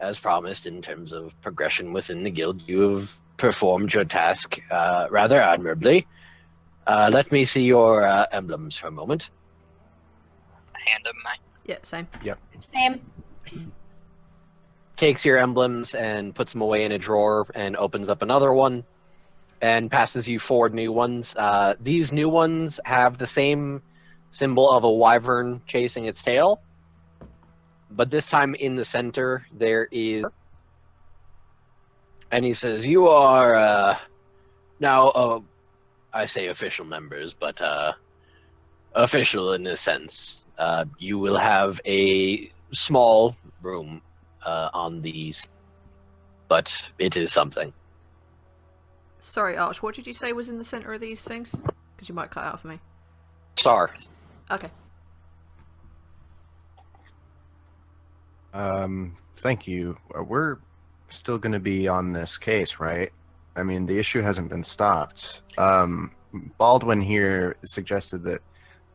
as promised, in terms of progression within the guild, you have performed your task rather admirably. Let me see your emblems for a moment. Hand him mine. Yep, same. Yep. Same. Takes your emblems and puts them away in a drawer and opens up another one and passes you 4 new ones. These new ones have the same symbol of a wyvern chasing its tail. But this time in the center there is, and he says, "You are now, I say official members, but official in a sense. You will have a small room on the, but it is something." Sorry, Arch, what did you say was in the center of these things? Because you might cut out for me. Star. Okay. Thank you. We're still going to be on this case, right? I mean, the issue hasn't been stopped. Baldwin here suggested that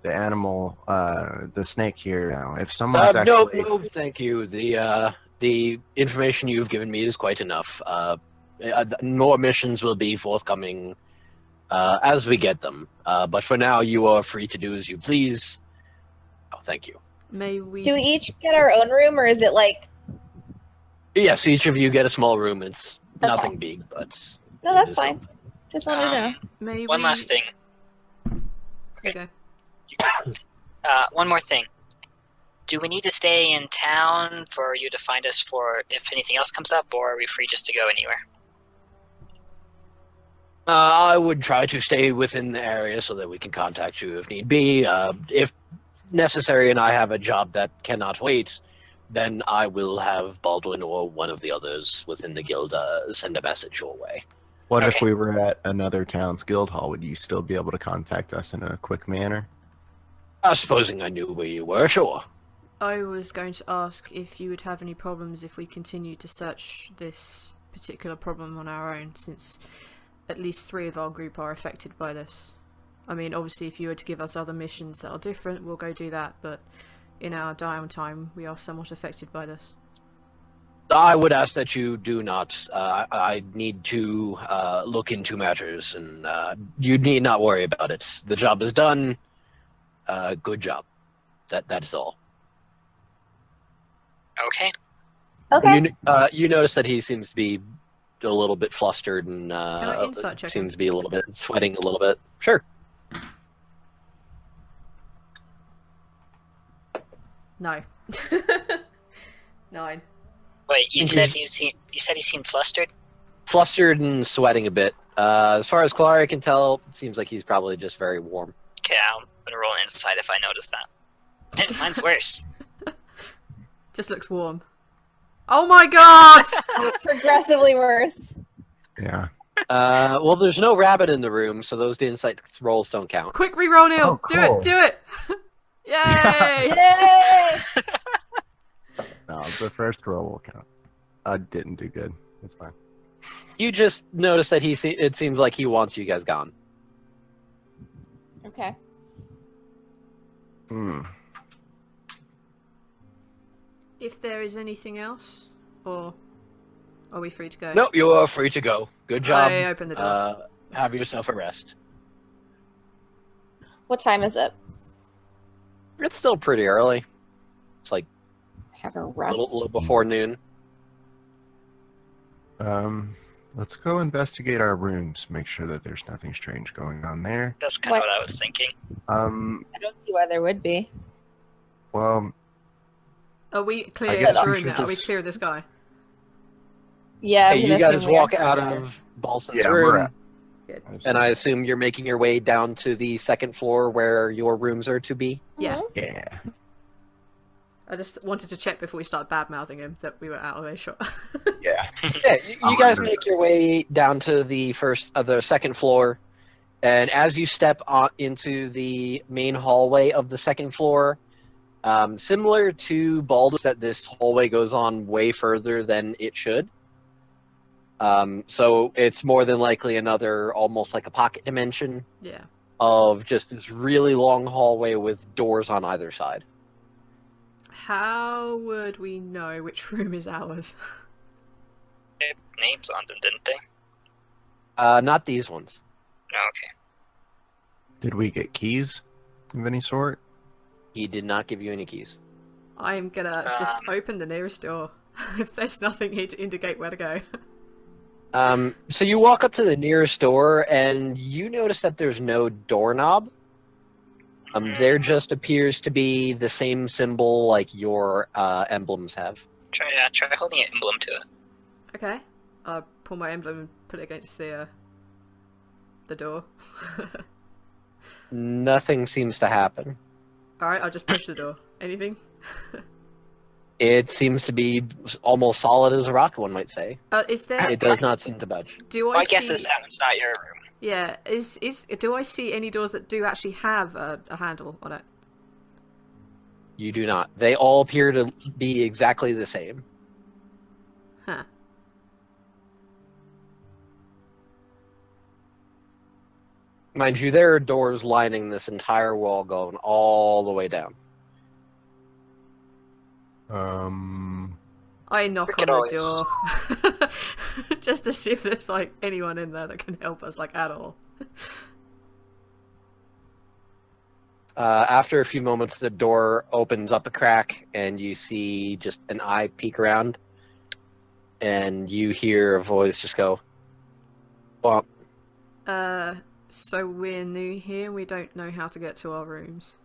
the animal, the snake here now, if someone's actually... No, thank you. The information you've given me is quite enough. More missions will be forthcoming as we get them. But for now, you are free to do as you please. Oh, thank you. May we... Do we each get our own room, or is it like... Yes, each of you get a small room. It's Okay. nothing big, but... No, that's fine. Just wanted to know. May One we... last thing. Okay. One more thing. Do we need to stay in town for you to find us for if anything else comes up, or are we free just to go anywhere? I would try to stay within the area so that we can contact you if need be. If necessary and I have a job that cannot wait, then I will have Baldwin or one of the others within the guild send a message your way. What if Okay. we were at another town's guild hall? Would you still be able to contact us in a quick manner? Supposing I knew where you were, sure. I was going to ask if you would have any problems if we continue to search this particular problem on our own, since at least 3 of our group are affected by this. I mean, obviously, if you were to give us other missions that are different, we'll go do that, but in our downtime, we are somewhat affected by this. I would ask that you do not. I need to look into matters, and you need not worry about it. The job is done. Good job. That is all. Okay. Okay. You notice that he seems to be a little bit flustered and I insight check him? seems to be a little bit sweating a little bit. Sure. No. 9. Wait, you said he seemed flustered? Flustered and sweating a bit. As far as Clara can tell, it seems like he's probably just very warm. Okay, I'm gonna roll an insight if I notice that. Mine's worse. Just looks warm. Oh my god! Progressively worse. Yeah. Well, there's no rabbit in the room, so those insight rolls don't count. Quick reroll, Neil! Oh, cool. Do it! Yay! Yay! No, the first roll will count. I didn't do good. It's fine. You just notice that it seems like he wants you guys gone. Okay. If there is anything else, or are we free to go? No, you are free to go. Good job. I open the door. Have yourself a rest. What time is it? It's still pretty early. It's like Have a a rest. little before noon. Let's go investigate our rooms. Make sure that there's nothing strange going on there. That's kind of What? what I was thinking. I don't see why there would be. Well, Are we clear I of guess this we room should now? Are we just- clear of this guy? Yeah, I'm Hey, gonna you guys assume we walk are. out of Balson's yeah, we're room, at. Good. and I assume you're making your way down to the second floor where your rooms are to be. Yeah. Yeah. I just wanted to check before we start bad-mouthing him that we were out of a shot. Yeah. Yeah, you guys make your way down to the second floor, and as you step into the main hallway of the second floor, similar to Baldur's, that this hallway goes on way further than it should. So it's more than likely another, almost like a pocket dimension Yeah. of just this really long hallway with doors on either side. How would we know which room is ours? They had names on them, didn't they? Not these ones. No, okay. Did we get keys of any sort? He did not give you any keys. I'm gonna just open the nearest door. If there's nothing here to indicate where to go. So you walk up to the nearest door, and you notice that there's no doorknob. There just appears to be the same symbol like your emblems have. Try holding an emblem to it. Okay. I'll pull my emblem and put it against the door. Nothing seems to happen. Alright, I'll just push the door. Anything? It seems to be almost solid as a rock, one might say. Is there... It does not seem to budge. Do I My see... guess is that one's not your room. Yeah, do I see any doors that do actually have a handle on it? You do not. They all appear to be exactly the same. Huh. Mind you, there are doors lining this entire wall going all the way down. I knock We on could the always- door. Just to see if there's, like, anyone in there that can help us, like, at all. After a few moments, the door opens up a crack, and you see just an eye peek around, and you hear a voice just go, "Bump." So we're new here, we don't know how to get to our rooms.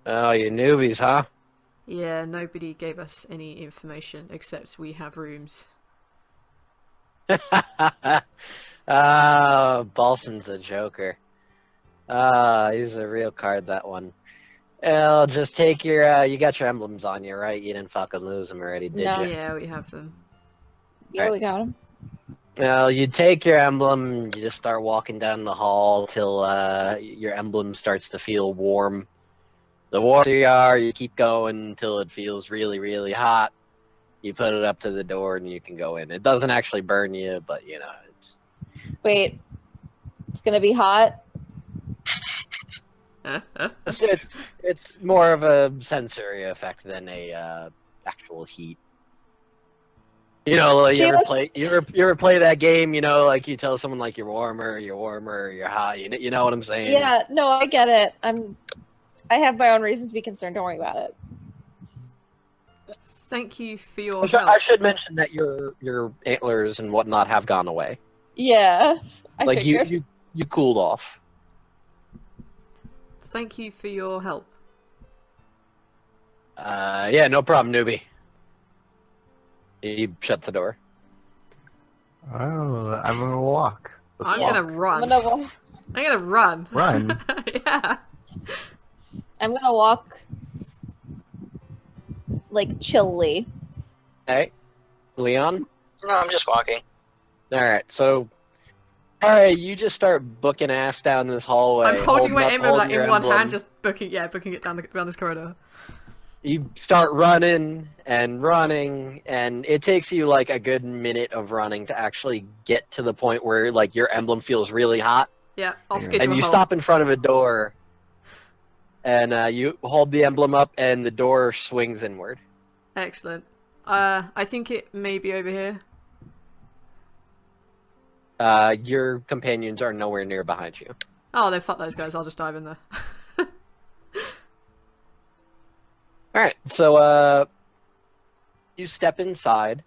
Oh, you newbies, huh? Yeah, nobody gave us any information except we have rooms. Balsam's a joker. He's a real card, that one. Well, just take your, you got your emblems on you, right? You didn't fucking lose them already, did No. you? Yeah, we have them. Yeah, we got him. Well, you take your emblem, you just start walking down the hall till your emblem starts to feel warm. The warmer you are, you keep going until it feels really, really hot. You put it up to the door and you can go in. It doesn't actually burn you, but you know, it's... Wait, it's gonna be hot. It's more of a sensory effect than a actual heat. You know, like She you looks- ever play that game? You know, like you tell someone like you're warmer, you're hot. You know what I'm saying? Yeah, no, I get it. I have my own reasons to be concerned. Don't worry about it. Thank you for your I help. should mention that your antlers and whatnot have gone away. Yeah, I Like figured. you cooled off. Thank you for your help. Yeah, no problem, newbie. He shuts the door. Oh, I'm gonna walk. Let's I'm walk. gonna run. I'm gonna run. Run? Yeah. gonna walk like chilly. Hey, Leon. No, I'm just walking. All right, you just start booking ass down this hallway. I'm holding my emblem like your in one emblem. hand, just booking it down this corridor. You start running, and it takes you like a good minute of running to actually get to the point where like your emblem feels really hot, Yeah, I'll Yeah. skid and to a you hole. stop in front of a door, and you hold the emblem up, and the door swings inward. Excellent. I think it may be over here. Your companions are nowhere near behind you. Oh, then fuck those guys. I'll just dive in there. All right, so you step inside,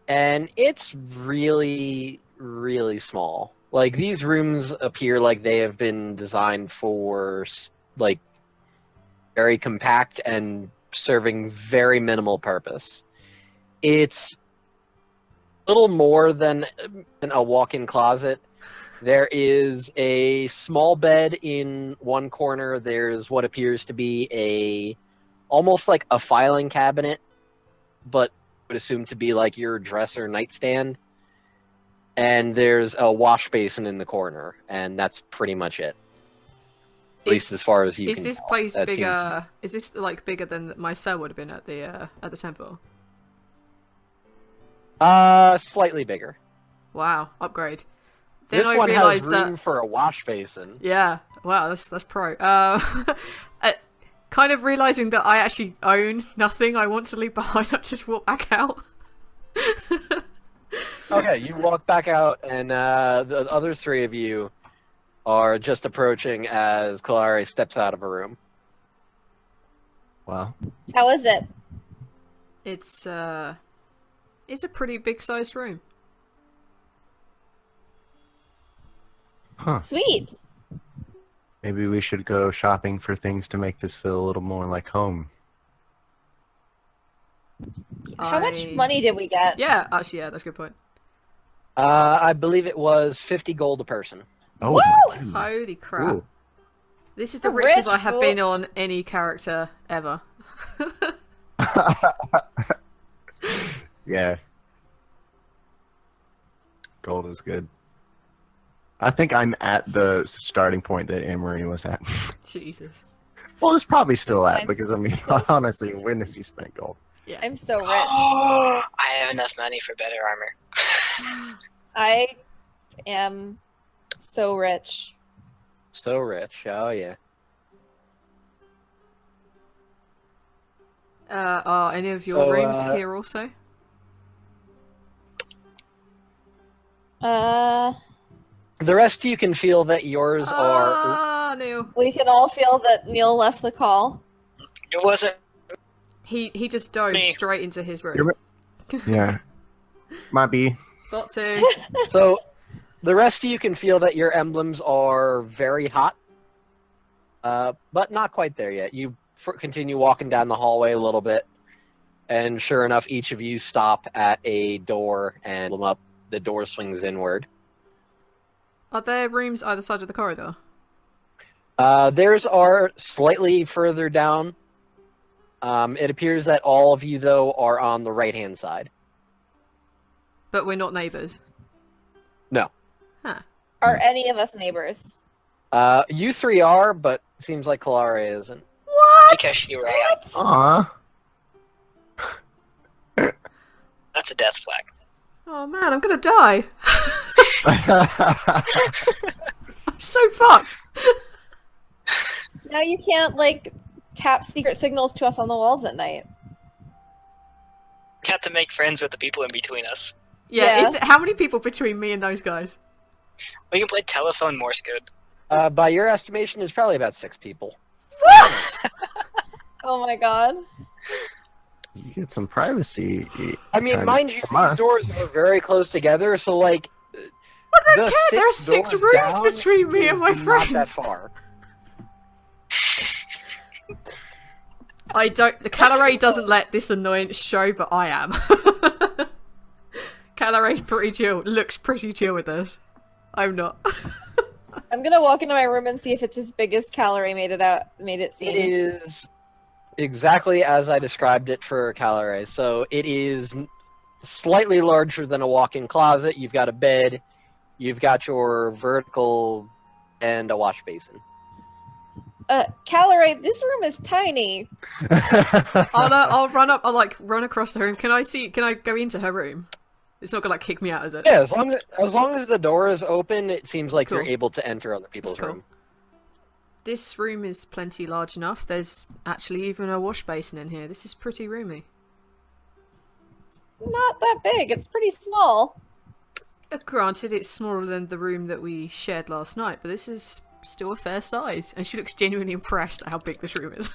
and it's really, really small. Like these rooms appear like they have been designed for like very compact and serving very minimal purpose. It's a little more than a walk-in closet. There is a small bed in one corner. There's what appears to be almost like a filing cabinet, but would assume to be like your dresser nightstand. And there's a wash basin in the corner, and that's pretty much it. At least as far as you Is can this tell. place That seems to bigger? Is this like bigger than my cell would have been at the temple? Slightly bigger. Wow, upgrade. Then This I one has realised room that. for a wash basin. Yeah, wow, that's pro. Kind of realizing that I actually own nothing I want to leave behind. I just walk back out. Okay, you walk back out, and the other three of you are just approaching as Kalari steps out of a room. Wow. How is it? It's a pretty big sized room. Huh. Sweet. Maybe we should go shopping for things to make this feel a little more like home. How much money did we get? Yeah, actually, yeah, that's a good point. I believe it was 50 gold a person. Oh, Woo! my goodness. Holy crap. Ooh. This is the We're richest rich, I have fool. been on any character ever. Yeah. Gold is good. I think I'm at the starting point that Amory was at. Jesus. Well, it's probably still at, I'm because, I mean, so- honestly, when has he spent gold? Yeah. I'm so rich. I have enough money for better armor. I am so rich. So rich. Oh, yeah. Are any of your So, rooms here also? The rest of you can feel that yours are... Ah, Neil. We can all feel that Neil left the call. It wasn't. He just dove Me. straight into his room. You're Yeah. Might be. Got to. So, the rest of you can feel that your emblems are very hot. But not quite there yet. You continue walking down the hallway a little bit, and sure enough, each of you stop at a door and look up. The door swings inward. Are there rooms either side of the corridor? Theirs are slightly further down. It appears that all of you, though, are on the right-hand side. But we're not neighbours. No. Huh. Are any of us neighbors? You three are, but seems like Kalara isn't. Because you're right. Aw. That's a death flag. Oh man, I'm gonna die. I'm so fucked. Now you can't, like, tap secret signals to us on the walls at night. We have to make friends with the people in between us. Yeah, Yeah. Is it, how many people between me and those guys? We can play telephone Morse code. By your estimation, it's probably about 6 people. Oh my god. You get some privacy. I mean, kind of mind you, from these us. doors are very close together, so, like... I don't care, there are 6 doors rooms down between me and is my not that friends. far. I don't. The Caloray doesn't let this annoyance show, but I am. Calaray's pretty chill. Looks pretty chill with this. I'm not. I'm gonna walk into my room and see if it's as big as Calorie made it seem. It is exactly as I described it for Caloray. So it is slightly larger than a walk-in closet. You've got a bed, you've got your vertical, and a wash basin. Calorie, this room is tiny. I'll run up. I'll like run across the room. Can I see? Can I go into her room? It's not gonna like kick me out, is it? Yeah, as long as the door is open, it seems like Cool. you're able to enter other people's That's cool. room. This room is plenty large enough. There's actually even a wash basin in here. This is pretty roomy. Not that big. It's pretty small. Granted, it's smaller than the room that we shared last night, but this is still a fair size. And she looks genuinely impressed at how big this room is.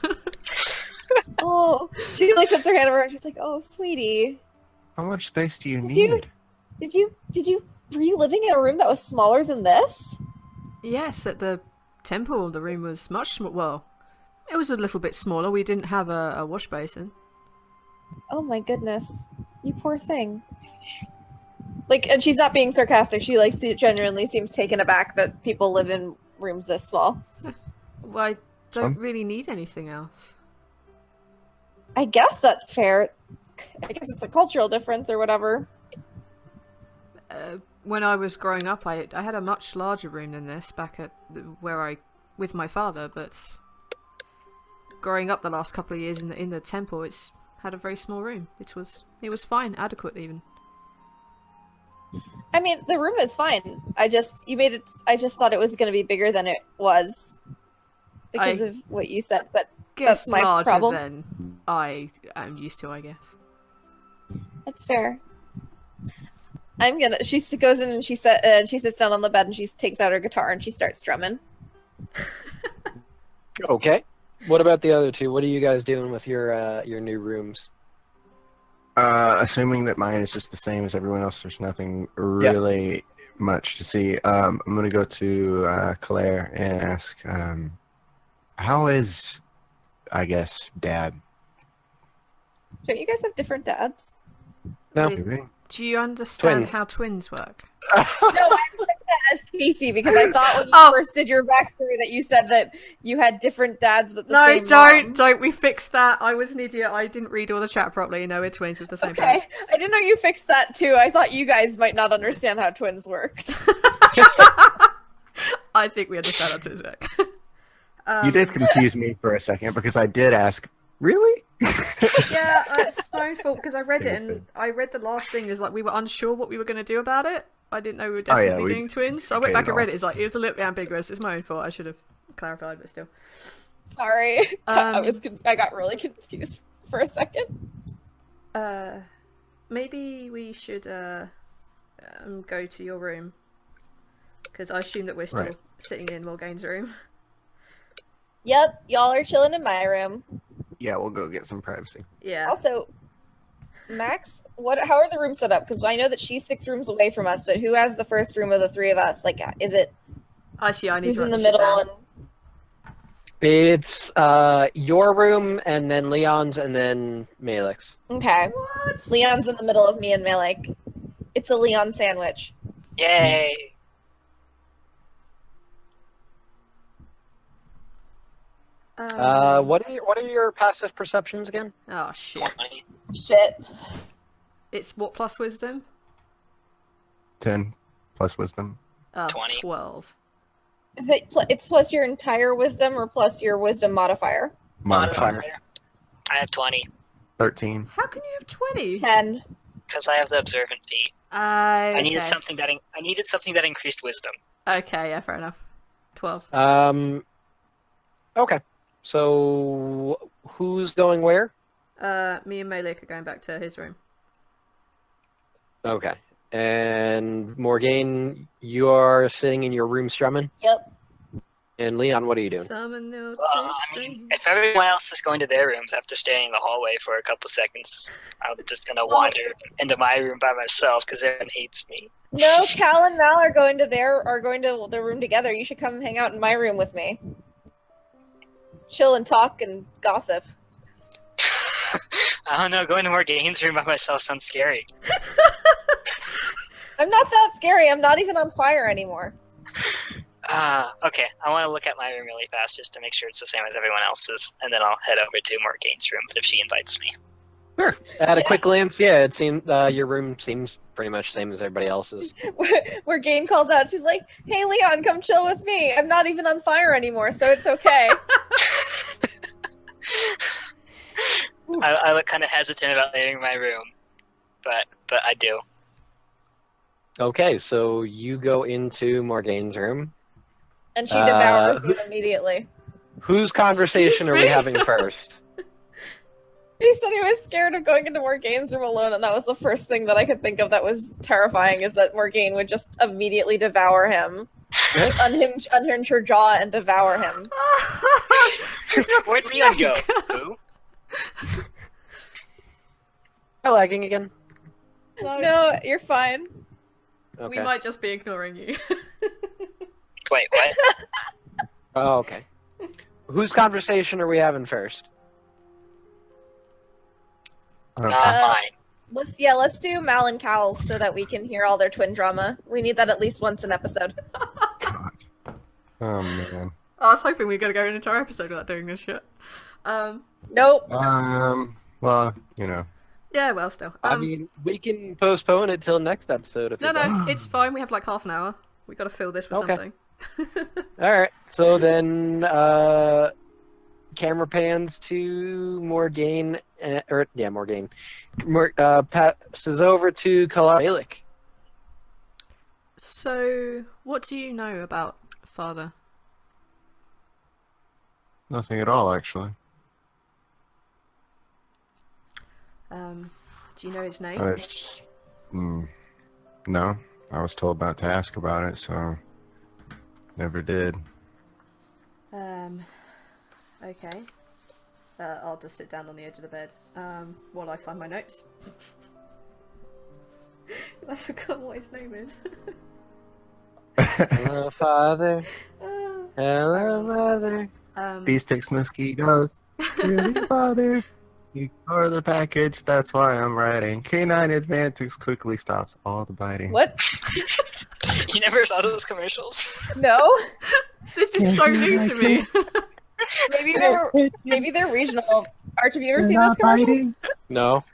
Oh, she like puts her hand over her and she's like, "Oh, sweetie, How much space do you you- need? were you living in a room that was smaller than this?" Yes, at the temple, the room was much smaller. Well, it was a little bit smaller. We didn't have a wash basin. Oh my goodness, you poor thing. Like, and she's not being sarcastic. She like genuinely seems taken aback that people live in rooms this small. Well, I don't Some- really need anything else. I guess that's fair. I guess it's a cultural difference or whatever. When I was growing up, I had a much larger room than this back at with my father, but growing up the last couple of years in the temple, it's had a very small room. It was fine, adequate even. I mean, the room is fine. I just thought it was going to be bigger than it was because of what you said. But Guess That's my larger problem. than I am used to, I guess. that's fair. She goes in and she sits down on the bed and she takes out her guitar and she starts strumming. Okay. What about the other two? What are you guys doing with your new rooms? Assuming that mine is just the same as everyone else, there's nothing really much to see. I'm gonna go to Claire and ask, how is, I guess, Dad? Don't you guys have different dads? No. Wait, Maybe? do you understand Twins. how twins work? No, I put that as Casey because I thought when you Oh. first did your backstory that you said that you had different dads but the No, same don't, mom. we fixed that. I was an idiot. I didn't read all the chat properly. No, we're twins with the same Okay, parents. I didn't know you fixed that too. I thought you guys might not understand how twins worked. I think we understand how twins work. You did confuse me for a second because I did ask, really? Yeah, it's my own fault because I read it and Stupid. I read the last thing is like we were unsure what we were going to do about it. I didn't know we were Oh, yeah, definitely we doing twins, so I went okay, back and no. read it. It's like it was a little bit ambiguous. It's my own fault. I should have clarified, but still. Sorry, I Um, got really confused for a second. Maybe we should go to your room because I assume that we're still Right. sitting in Morgane's room. Yep, y'all are chilling in my room. Yeah, we'll go get some privacy. Yeah. Also, Max, how are the rooms set up? Because I know that she's 6 rooms away from us, but who has the first room of the 3 of us? Like, is it Actually, I need who's to in the write this shit middle? down. And It's your room, and then Leon's, and then Malik's. okay, What? Leon's in the middle of me and Malik. It's a Leon sandwich. Yay! What are your passive perceptions again? Oh shit! 20. Shit. It's what plus wisdom? 10 plus wisdom. 20. 12. Is it? It's plus your entire wisdom or plus your wisdom modifier? Modifier. I have 20 13. How can you have 20? 10. because I have the observant feat. I needed something that increased wisdom. Okay, yeah, fair enough. 12. Okay. So who's going where? Me and Malik are going back to his room. Okay. And Morgane, you are sitting in your room strumming. Yep. And Leon, what are you doing? Summon no Well, I mean, if everyone else is going to their rooms after staying in the hallway for a couple seconds, I'm just gonna wander into my room by myself because everyone hates me. No, Cal and Mal are going to their room together. You should come hang out in my room with me. Chill and talk and gossip. I don't know, going to Morgane's room by myself sounds scary. I'm not that scary. I'm not even on fire anymore. Okay, I want to look at my room really fast just to make sure it's the same as everyone else's, and then I'll head over to Morgane's room if she invites me. Sure. At a quick glance, yeah, it seems your room seems pretty much the same as everybody else's. Where Game calls out, she's like, "Hey, Leon, come chill with me. I'm not even on fire anymore, so it's okay." I look kind of hesitant about leaving my room, but I do. Okay, so you go into Morgane's room. And she devours you immediately. Whose conversation are we me? having first? He said he was scared of going into Morgane's room alone, and that was the first thing that I could think of that was terrifying, is that Morgane would just immediately devour him. Unhinge her jaw and devour him. Where'd Leon go? Who? Am I lagging again? No, you're fine. Okay. We might just be ignoring you. Wait, what? Oh, okay. Whose conversation are we having first? Okay. Mine. Let's do Mal and Kaels so that we can hear all their twin drama. We need that at least once an episode. God. Oh, man. I was hoping we were going to go an entire episode without doing this shit. Nope. Well, you know. Yeah, well, still. I mean, we can postpone it till next episode if No, you'd like. no, it's fine. We have like half an hour. We got to fill this with Okay. something. Alright, so then camera pans to Morgane, Morgane. Passes over to Malik. So, what do you know about Father? Nothing at all, actually. Do you know his name? No. I was told not to ask about it, so never did. Okay. I'll just sit down on the edge of the bed while I find my notes. I forgot what his name is. Hello, Father. Uh, Hello, Mother. These sticks mosquitoes. Really bother. Ignore the package. That's why I'm writing. Canine Advantix quickly stops all the biting. What? You never saw those commercials? No? this is so new to me. Maybe they're regional. Arch, have you ever seen those commercials? No.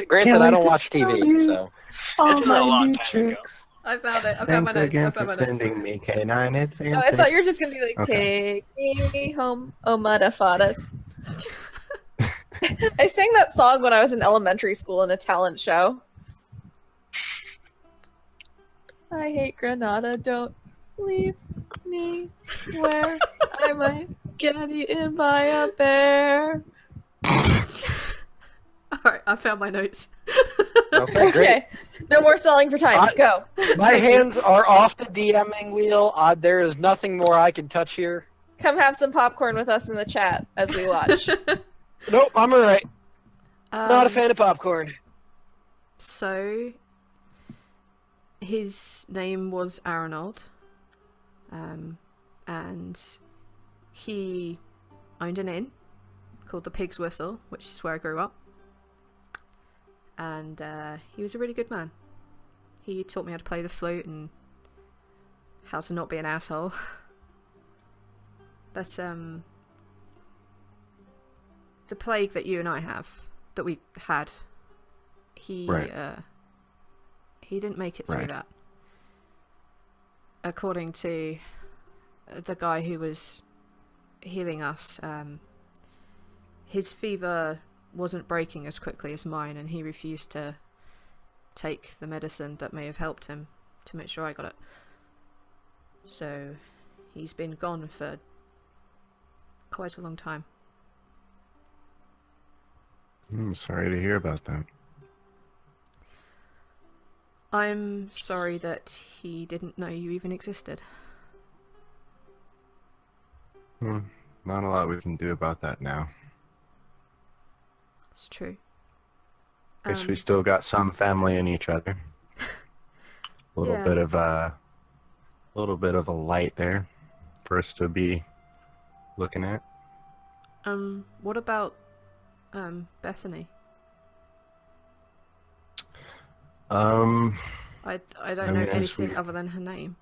Granted, I don't watch TV, so. It's a long time ago. I found it. I found my Thanks notes. I again found for my notes. sending me Canine Advantix. Oh, I thought you were just gonna be like, Okay. take me home, oh mudda fada. I sang that song when I was in elementary school in a talent show. I hate Granada, don't leave me where I might get eaten by a bear. Alright, I found my notes. Okay, great. Okay, no more selling for time. Go. My hands are off the DMing wheel. There is nothing more I can touch here. Come have some popcorn with us in the chat as we watch. Nope, I'm alright. Not a Um, fan of popcorn. So, his name was Arnold, and he owned an inn called the Pig's Whistle, which is where I grew up. And he was a really good man. He taught me how to play the flute and how to not be an asshole. But the plague that you and I have, that we had, he didn't make it through Right. that. According to the guy who was healing us, his fever wasn't breaking as quickly as mine, and he refused to take the medicine that may have helped him to make sure I got it. So he's been gone for quite a long time. I'm sorry to hear about that. I'm sorry that he didn't know you even existed. Not a lot we can do about that now. It's true. Guess we still got some family in each other. A little Yeah. bit of a light there for us to be looking at. What about Bethany? I don't I know mean, as anything we- other than her name.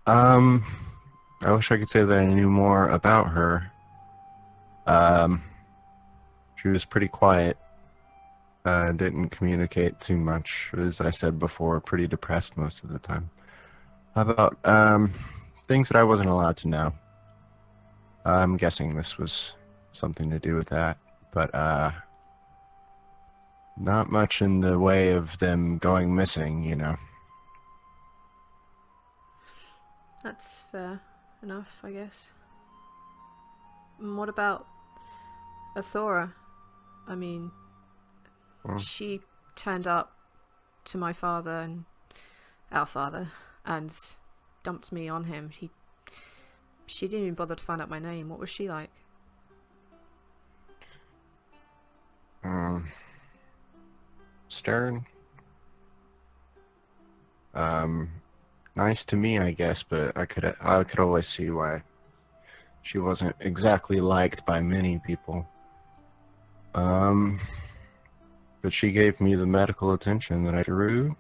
I wish I could say that I knew more about her. She was pretty quiet. Didn't communicate too much. As I said before, pretty depressed most of the time. How about things that I wasn't allowed to know? I'm guessing this was something to do with that, but not much in the way of them going missing, you know. That's fair enough, I guess. What about Athora? I mean, Well- she turned up to my father and our father and dumped me on him. She didn't even bother to find out my name. What was she like? Stern. Nice to me, I guess, but I could always see why she wasn't exactly liked by many people. But she gave me the medical attention that I drew.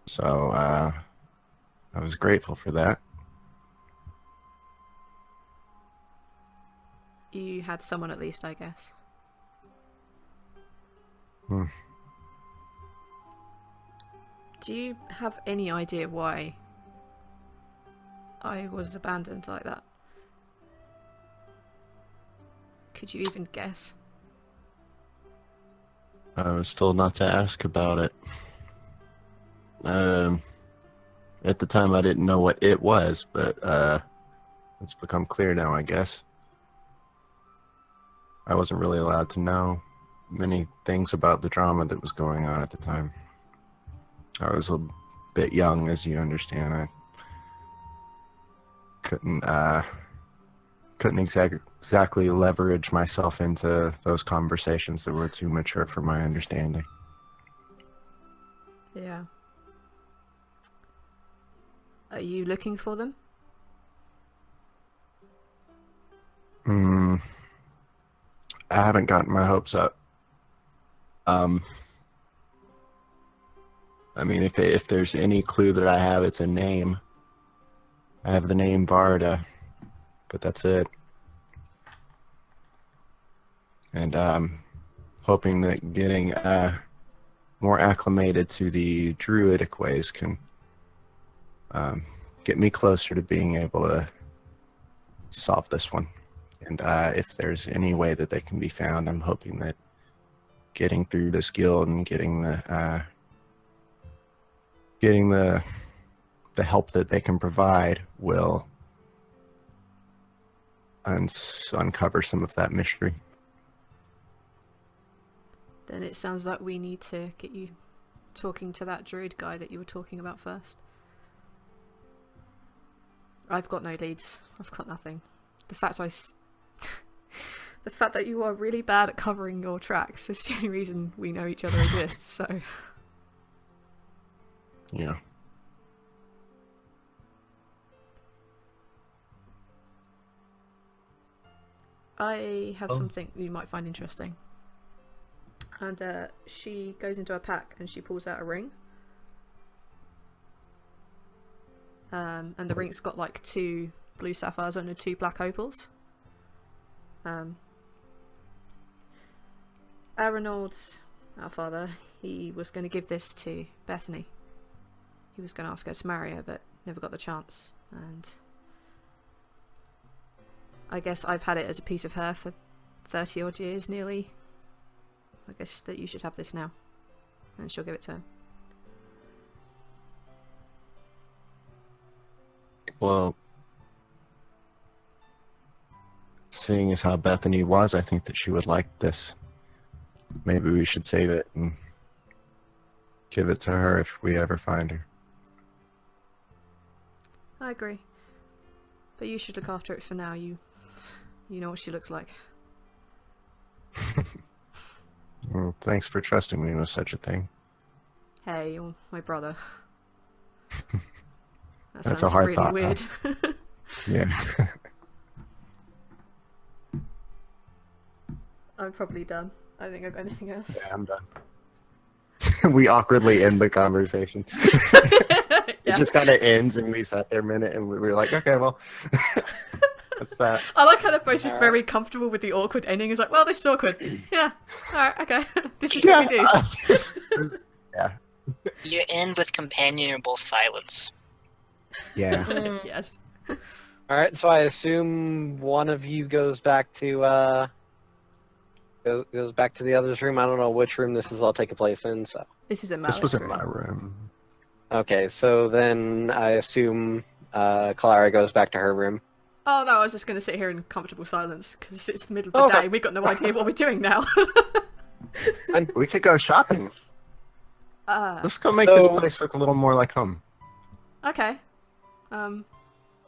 So, I was grateful for that. You had someone at least, I guess. Do you have any idea why I was abandoned like that? Could you even guess? I was told not to ask about it. At the time, I didn't know what it was, but it's become clear now, I guess. I wasn't really allowed to know many things about the drama that was going on at the time. I was a bit young, as you understand. I couldn't couldn't exactly leverage myself into those conversations that were too mature for my understanding. Yeah. Are you looking for them? I haven't gotten my hopes up. I mean, if there's any clue that I have, it's a name. I have the name Varda, but that's it. And hoping that getting more acclimated to the druidic ways can get me closer to being able to solve this one. And if there's any way that they can be found, I'm hoping that getting through this guild and getting the help that they can provide will uncover some of that mystery. Then it sounds like we need to get you talking to that druid guy that you were talking about first. I've got no leads. I've got nothing. The fact the fact that you are really bad at covering your tracks is the only reason we know each other exists, so... Yeah. I have something you might find interesting. And she goes into a pack and she pulls out a ring. And the ring's got like 2 blue sapphires and 2 black opals. Arnold, our father, he was going to give this to Bethany. He was going to ask her to marry her, but never got the chance. And I guess I've had it as a piece of her for 30 odd years nearly. I guess that you should have this now. And she'll give it to him. Well, seeing as how Bethany was, I think that she would like this. Maybe we should save it and give it to her if we ever find her. I agree. But you should look after it for now. You know what she looks like. Well, thanks for trusting me with such a thing. Hey, you're my brother. That That's sounds a hard really thought, weird. Yeah. I'm probably done. I think I've got anything else. Yeah, I'm done. We awkwardly end the conversation. Yeah. It just kind of ends, and we sat there a minute, and we were like, okay, well, that's that. I like how they're both just very comfortable with the awkward ending. It's like, well, this is awkward. Yeah. Alright, okay. This is what we do. Yeah. You end with companionable silence. Yeah. Yes. Alright, so I assume one of you goes back to goes back to the other's room. I don't know which room this is all taking place in, so. This is a This was in my room. Okay, so then I assume Clara goes back to her room. Oh no, I was just going to sit here in comfortable silence because it's the middle of the day. We've got no idea what we're doing now. And we could go shopping. Let's go make this place look a little more like home. Okay. I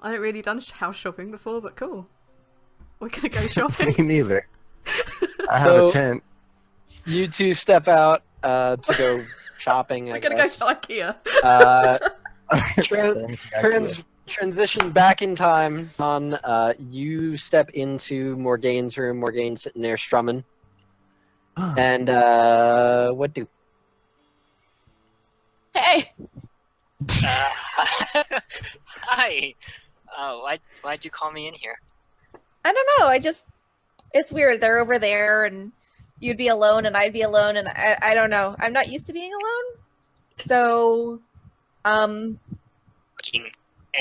haven't really done house shopping before, but cool. We're gonna go shopping. Me neither. I have a tent. You two step out to go shopping. We're gonna go to IKEA. Transition back in time. You step into Morgane's room. Morgane's sitting there strumming. And what do? Hey! Hi! Why'd you call me in here? I don't know, it's weird. They're over there and you'd be alone and I'd be alone and I don't know. I'm not used to being alone. So,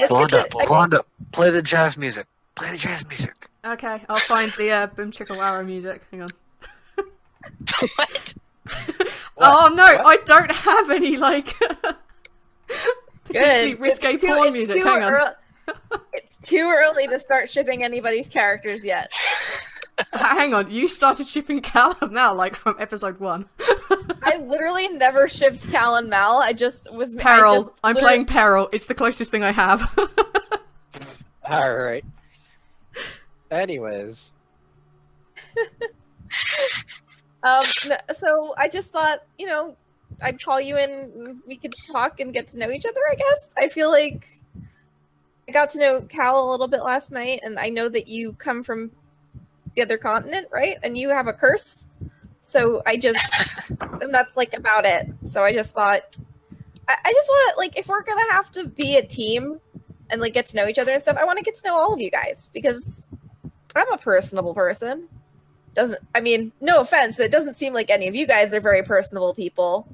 Wanda, play the jazz music. Play the jazz music. Okay, I'll find the Boom Chicka Wow music. Hang on. What? Oh no, What? I don't have any potentially good. risque porn music. Hang on. It's too early to start shipping anybody's characters yet. Hang on, you started shipping Callum now, from episode 1. I literally never shipped Cal and Mal. I just was Peril. I'm playing Peril. It's the closest thing I have. All right. Anyways, So I just thought, I'd call you in and we could talk and get to know each other, I guess. I feel like I got to know Cal a little bit last night, and I know that you come from the other continent, right? And you have a curse. So and that's like about it. So I just thought, I just want to, like, if we're going to have to be a team and like get to know each other and stuff, I want to get to know all of you guys because I'm a personable person. No offense, but it doesn't seem like any of you guys are very personable people.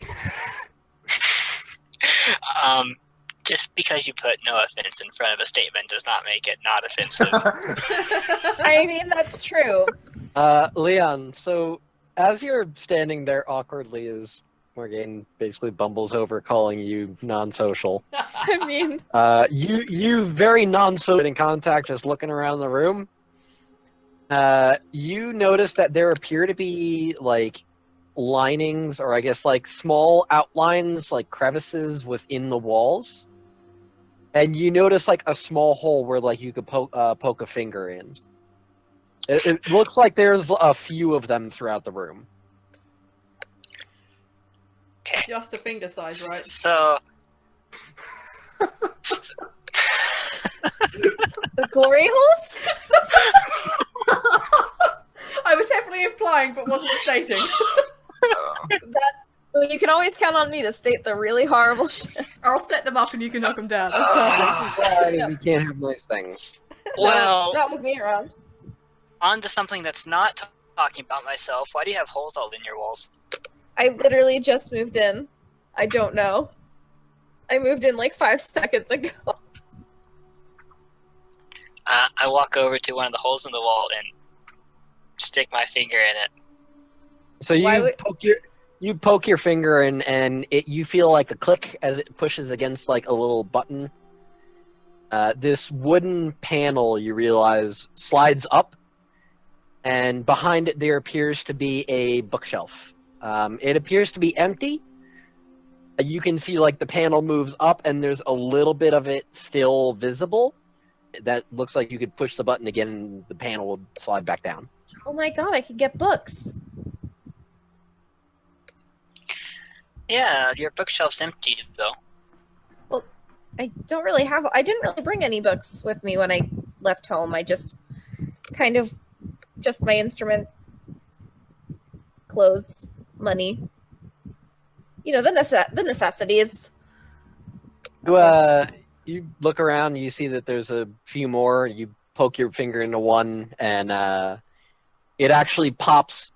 Just because you put no offense in front of a statement does not make it not offensive. I mean, that's true. Leon, so as you're standing there awkwardly as Morgane basically bumbles over calling you non-social, I mean, you very non-social in contact just looking around the room. You notice that there appear to be like linings, or I guess like small outlines, like crevices within the walls, and you notice like a small hole where like you could poke a finger in. It looks like there's a few of them throughout the room. Okay, Just a finger size, right? so the glory holes? I was heavily implying, but wasn't stating. You can always count on me to state the really horrible shit. I'll set them up and you can knock them down. That's perfect. We can't have nice things. well, Not with me around. on to something that's not talking about myself. Why do you have holes all in your walls? I literally just moved in. I don't know. I moved in like 5 seconds ago. I walk over to one of the holes in the wall and stick my finger in it. So you poke your finger in, and you feel like a click as it pushes against like a little button. This wooden panel, you realize, slides up, and behind it there appears to be a bookshelf. It appears to be empty. You can see like the panel moves up, and there's a little bit of it still visible. That looks like you could push the button again, and the panel will slide back down. Oh my god, I could get books. Yeah, your bookshelf's empty though. I didn't really bring any books with me when I left home. I just my instrument, clothes, money. The necessities. You look around, you see that there's a few more. You poke your finger into one, and it actually pops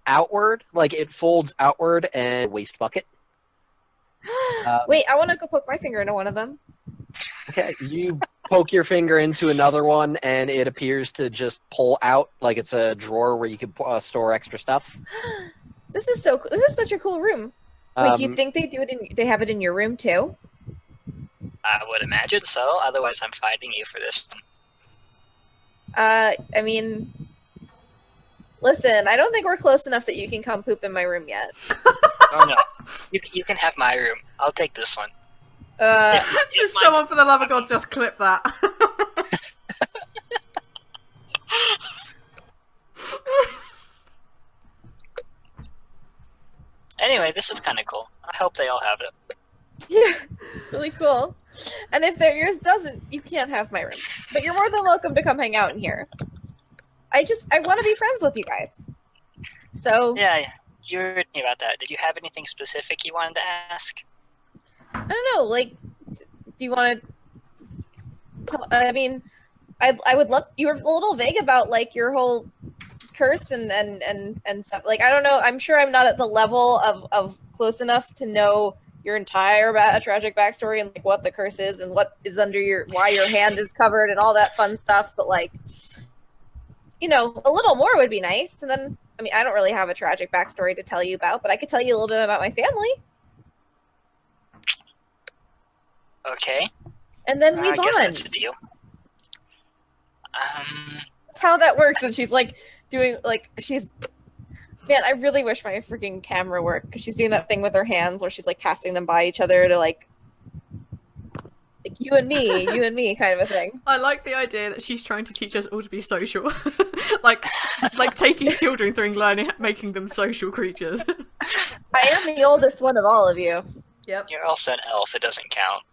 outward, like it folds outward, and a waste bucket. Wait, I want to go poke my finger into one of them. Okay, you poke your finger into another one, and it appears to just pull out like it's a drawer where you could store extra stuff. This is so cool. This is such a cool room. Wait, do you think they have it in your room too? I would imagine so. Otherwise, I'm fighting you for this one. I mean, listen, I don't think we're close enough that you can come poop in my room yet. Oh no, you can have my room. I'll take this one. If Someone, for the love of God, just clip that. Anyway, this is kind of cool. I hope they all have it. Yeah, it's really cool. And if yours doesn't, you can't have my room. But you're more than welcome to come hang out in here. I want to be friends with you guys. So Yeah, you were thinking about that. Did you have anything specific you wanted to ask? I don't know. Like, do you want to? I mean, I would love. You were a little vague about like your whole curse and stuff. Like, I don't know. I'm sure I'm not at the level of close enough to know your entire tragic backstory and like what the curse is and what is under why your hand is covered and all that fun stuff. But like, a little more would be nice. And then, I mean, I don't really have a tragic backstory to tell you about, but I could tell you a little bit about my family. Okay. And then we I guess bond. that's the deal. That's how that works. And she's like doing like man, I really wish my freaking camera worked because she's doing that thing with her hands where she's like passing them by each other to like you and me kind of a thing. I like the idea that she's trying to teach us all to be social. like taking children through and learning, making them social creatures. I am the oldest one of all of you. Yep. You're also an elf. It doesn't count.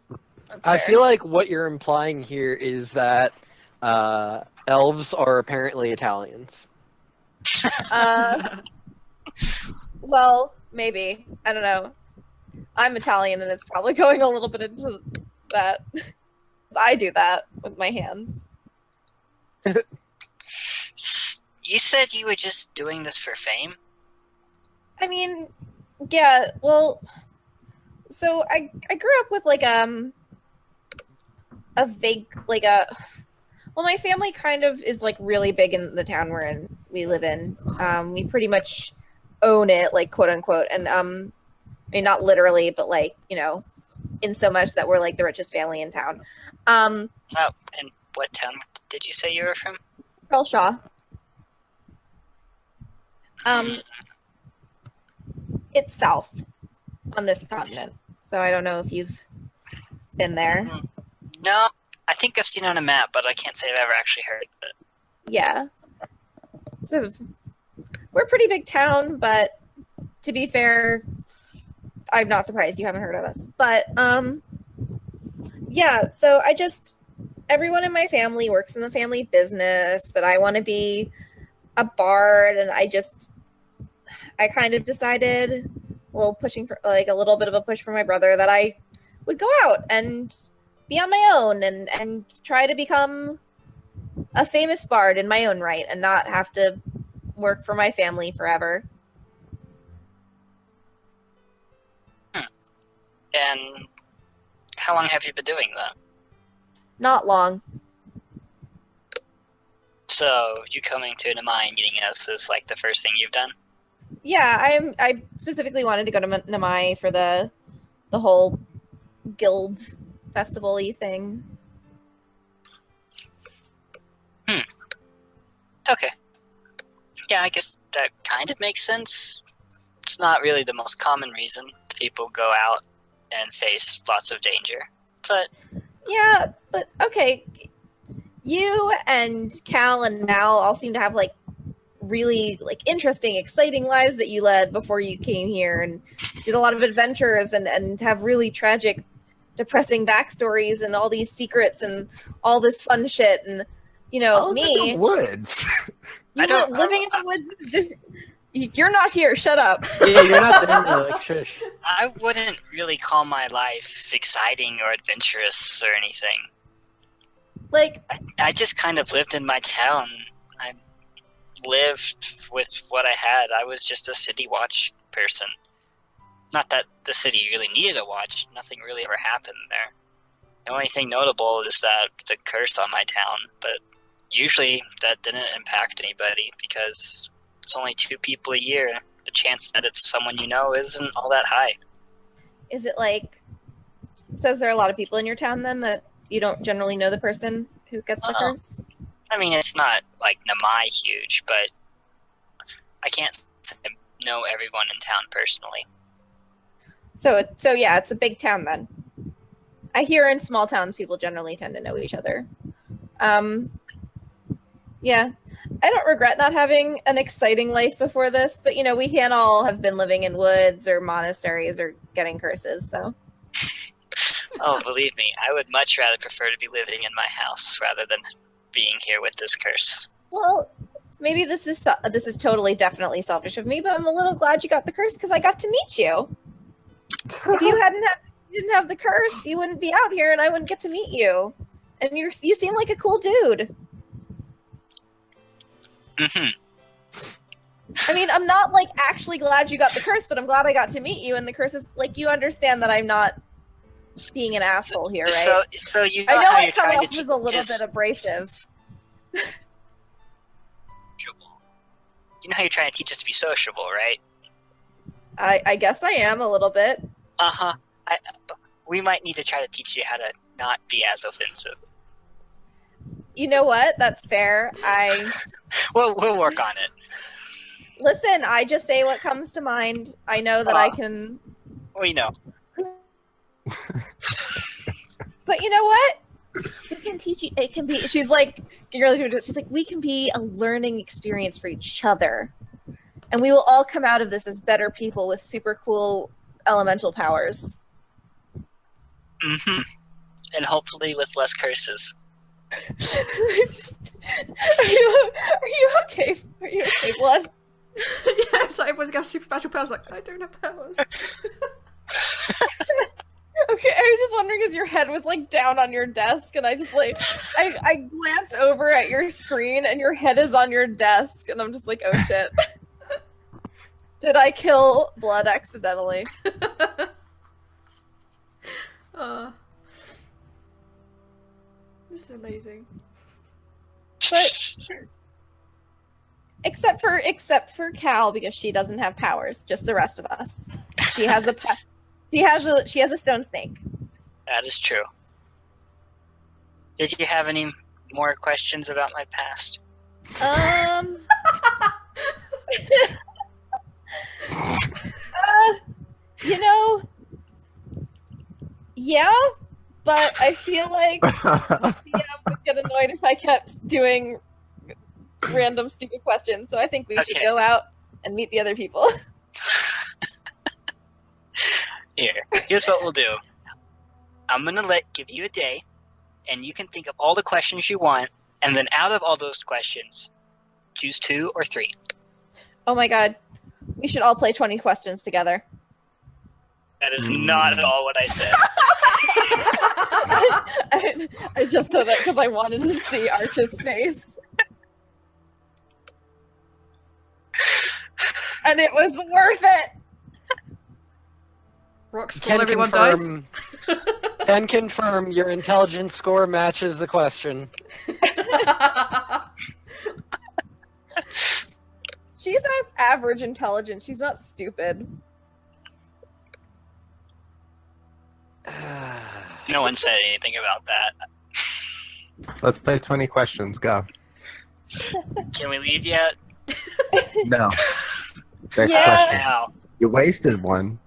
That's I fair. feel like what you're implying here is that elves are apparently Italians. Well, maybe. I don't know. I'm Italian, and it's probably going a little bit into that. I do that with my hands. You said you were just doing this for fame? I mean, yeah, well, so I grew up with, like, a vague, like, well, my family kind of is, like, really big in the town we live in. We pretty much own it, like, quote unquote, and, I mean, not literally, but, like, you know, in so much that we're, like, the richest family in town. Oh, and what town did you say you were from? Shaw. It's south on this continent, so I don't know if you've been there. No, I think I've seen it on a map, but I can't say I've ever actually heard of it. Yeah. So we're a pretty big town, but to be fair, I'm not surprised you haven't heard of us. But yeah, so everyone in my family works in the family business, but I want to be a bard, and I kind of decided, pushing for like a little bit of a push for my brother, that I would go out and be on my own and try to become a famous bard in my own right and not have to work for my family forever. And how long have you been doing that? Not long. So you coming to Namai and meeting us is like the first thing you've done? Yeah, I specifically wanted to go to Namai for the whole guild festival-y thing. Okay. Yeah, I guess that kind of makes sense. It's not really the most common reason people go out and face lots of danger. But Yeah, but okay. You and Cal and Mal all seem to have like really like interesting, exciting lives that you led before you came here and did a lot of adventures and have really tragic, depressing backstories and all these secrets and all this fun shit. And you know, In me, the woods. you went living in the woods. You're not here. Shut up. Yeah, you're not there. Like, shush. I wouldn't really call my life exciting or adventurous or anything. Like, I just kind of lived in my town. I lived with what I had. I was just a city watch person. Not that the city really needed a watch. Nothing really ever happened there. The only thing notable is that it's a curse on my town, but usually that didn't impact anybody because it's only 2 people a year. The chance that it's someone you know isn't all that high. is it like? So is there a lot of people in your town then that you don't generally know the person who gets the curse? I mean, it's not like Namai huge, but I can't say I know everyone in town personally. So yeah, it's a big town then. I hear in small towns people generally tend to know each other. Yeah. I don't regret not having an exciting life before this, but you know, we can't all have been living in woods or monasteries or getting curses, so. Oh, believe me, I would much rather prefer to be living in my house rather than being here with this curse. Well, maybe this is totally definitely selfish of me, but I'm a little glad you got the curse because I got to meet you. If you didn't have the curse, you wouldn't be out here and I wouldn't get to meet you. And you seem like a cool dude. Mm-hmm. I mean, I'm not like actually glad you got the curse, but I'm glad I got to meet you. And the curse is like, you understand that I'm not being an asshole here, right? So you know I know how I you're come trying off to as a little just bit abrasive. You know how you're trying to teach us to be sociable, right? I guess I am a little bit. Uh-huh. We might need to try to teach you how to not be as offensive. You know what? That's fair. We'll work on it. Listen, I just say what comes to mind. I know that I can. We know. But you know what? We can teach you. It can be. She's like, she's like, we can be a learning experience for each other, and we will all come out of this as better people with super cool elemental powers. Mm-hmm. And hopefully with less curses. Are you okay? Are you okay, Blood? Yeah, it's like everyone's got supernatural powers. Like, I don't have powers. Okay, I was just wondering because your head was like down on your desk, and I just like I glance over at your screen, and your head is on your desk, and I'm just like, oh shit. Did I kill Blood accidentally? This is amazing. But except for Cal, because she doesn't have powers, just the rest of us. She has a stone snake. That is true. Did you have any more questions about my past? You know, yeah, but I feel like the DM would get annoyed if I kept doing random stupid questions. So I think we should go out and meet the other people. Here's what we'll do. I'm gonna give you a day, and you can think of all the questions you want, and then out of all those questions, choose 2 or 3. Oh my god, we should all play 20 questions together. That is not at all what I said. I just said that because I wanted to see Arch's face. And it was worth it! Rocks fall, everyone dies. Can confirm your intelligence score matches the question. She's has average intelligence. She's not stupid. No one said anything about that. Let's play 20 questions. Go. Can we leave yet? No. Next Yeah. question. Now. You wasted one.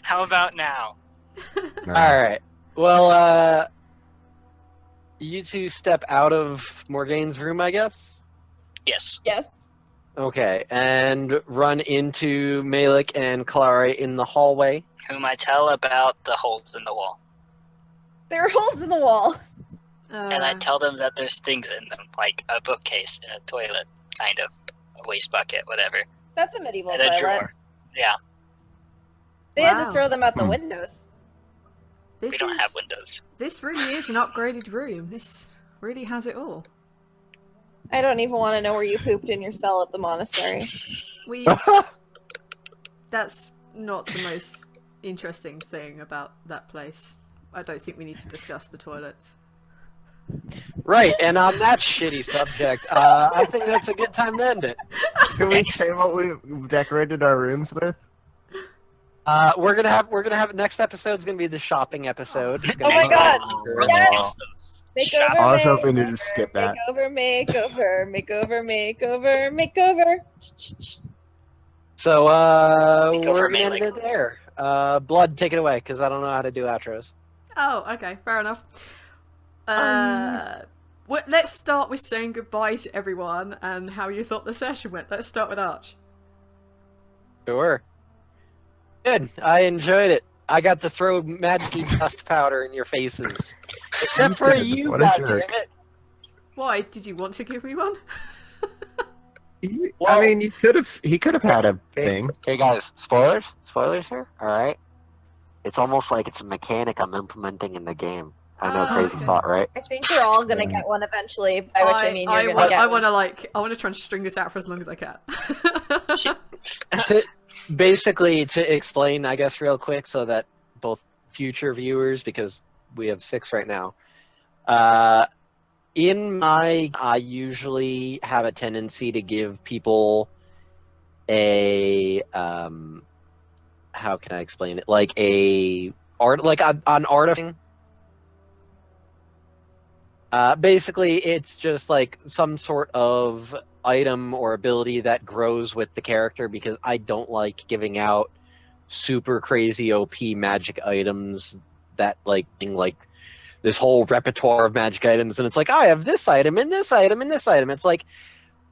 How about now? No. Alright. Well, you two step out of Morgane's room, I guess? Yes. Yes. Okay, and run into Malik and Clara in the hallway. Whom I tell about the holes in the wall. There are holes in the wall. And I tell them that there's things in them, like a bookcase and a toilet, kind of. A waste bucket, whatever. That's a medieval And toilet. a drawer. Yeah, They had Wow. to throw them out the windows. This we don't is, have windows. This really is an upgraded room. This really has it all. I don't even want to know where you pooped in your cell at the monastery. We. That's not the most interesting thing about that place. I don't think we need to discuss the toilets. Right, and on that shitty subject, I think that's a good time to end it. Can we say what we decorated our rooms with? We're gonna have next episode's gonna be the shopping episode. It's Oh gonna my be god! Kaelstos. Yes! Shop. Makeover, I was hoping to just skip that. Makeover. So Go we're for gonna end Malik. it there. Blood, take it away, because I don't know how to do outros. Oh, okay, fair enough. Let's start with saying goodbye to everyone and how you thought the session went. Let's start with Arch. Sure. Good. I enjoyed it. I got to throw magic dust powder in your faces. Except for you, What a jerk. goddammit. Why? Did you want to give me one? Well- I mean, he could have had a thing. Hey guys, spoilers here. All right. It's almost like it's a mechanic I'm implementing in the game. I know, crazy okay. thought, right? I think we're all gonna get one eventually, by which I mean you're gonna get I one. want to try and string this out for as long as I can. Basically, to explain, I guess, real quick, so that both future viewers, because we have 6 right now, I usually have a tendency to give people a how can I explain it? Like an artifact. Basically, it's just like some sort of item or ability that grows with the character, because I don't like giving out super crazy OP magic items that like thing, like this whole repertoire of magic items, and it's like I have this item and this item and this item. It's like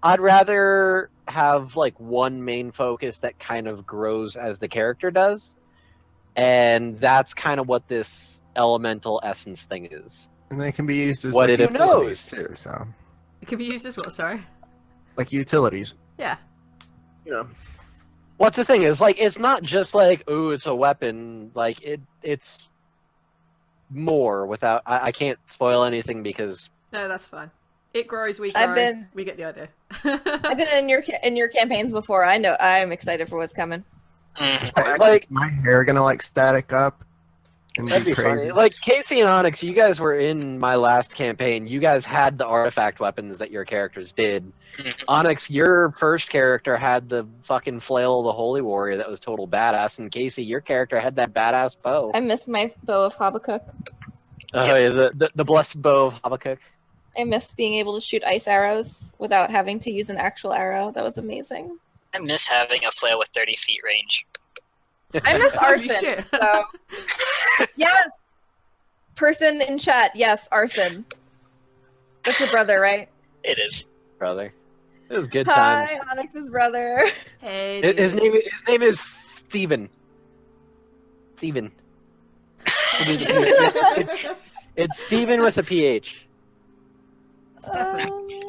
I'd rather have like one main focus that kind of grows as the character does, and that's kind of what this elemental essence thing is. And they can be used as What like, it utilities knows. too. So It can be used as what? Sorry. like utilities, Yeah. you know. What's the thing is like it's not just like ooh it's a weapon, like it's more without I can't spoil anything because No, that's fine. It grows, we grow. I've been- We get the idea. I've been in your campaigns before. I know. I'm excited for what's coming. like My hair gonna like static up and that'd be be crazy. funny. Like Casey and Onyx, you guys were in my last campaign. You guys had the artifact weapons that your characters did. Onyx, your first character had the fucking flail of the Holy Warrior that was total badass, and Casey, your character had that badass bow. I miss my bow of Habakkuk. Oh yeah, the blessed bow of Habakkuk. I miss being able to shoot ice arrows without having to use an actual arrow. That was amazing. I miss having a flail with 30 feet range. I miss Holy arson. shit. So yes, person in chat. Yes, arson. That's your brother, right? It is. Brother. It was good times. Hi, Onyx's brother. Hey. His name is Steven. Steven. It's Steven with a PH. Stephanie.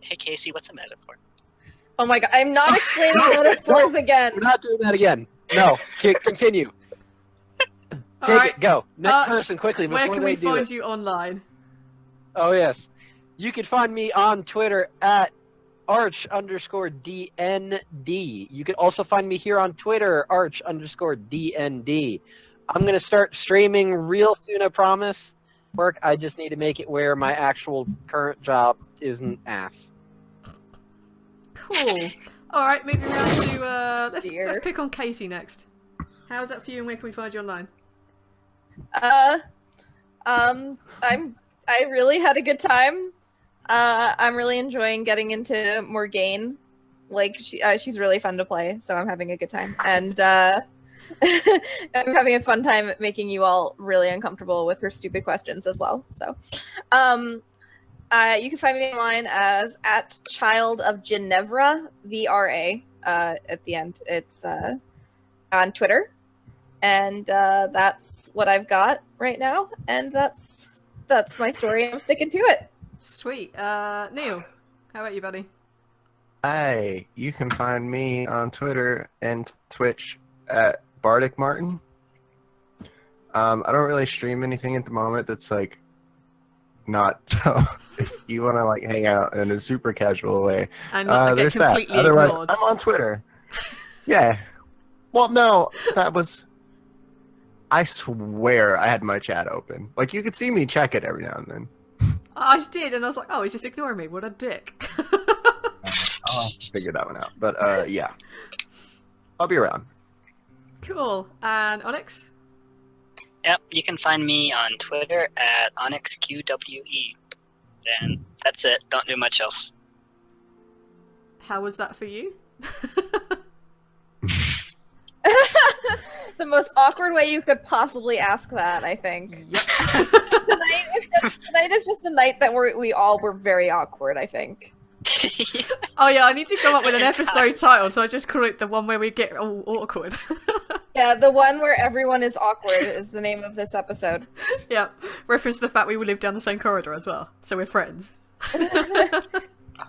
Hey, Casey, what's a metaphor? Oh my god, I'm not explaining metaphors again. We're not doing that again. No, continue. Take Alright, it, go. Next Arch, person, quickly, before where can they we do find it. you online? Oh, yes. You can find me on Twitter at arch_DND. You can also find me here on Twitter, arch_DND. I'm going to start streaming real soon, I promise. I just need to make it where my actual current job isn't ass. Cool. Alright, moving around to let's Dear. pick on Casey next. How's that for you and where can we find you online? I really had a good time. I'm really enjoying getting into Morgane. Like she's really fun to play, so I'm having a good time. And I'm having a fun time making you all really uncomfortable with her stupid questions as well. So, you can find me online as at Child of Ginevra VRA. At the end, it's on Twitter, and that's what I've got right now. And that's my story. I'm sticking to it. Sweet. Neil, how about you, buddy? Hi, you can find me on Twitter and Twitch at Bardic Martin. I don't really stream anything at the moment that's like not so if you want to like hang out in a super casual way, And not get there's that. completely Otherwise, ignored. I'm on Twitter. Yeah. Well, no, that was. I swear I had my chat open. Like you could see me check it every now and then. I did, and I was like, oh, he's just ignoring me. What a dick. I'll have to figure that one out. But yeah, I'll be around. Cool. And Onyx? Yep, you can find me on Twitter at OnyxQWE. And that's it. Don't do much else. How was that for you? The most awkward way you could possibly ask that, I think. Yep. Tonight is just a night that we all were very awkward, I think. Oh yeah, I need to come up with an episode title, so I just call it the one where we get all awkward. Yeah, the one where everyone is awkward is the name of this episode. Yeah, reference the fact we will live down the same corridor as well, so we're friends.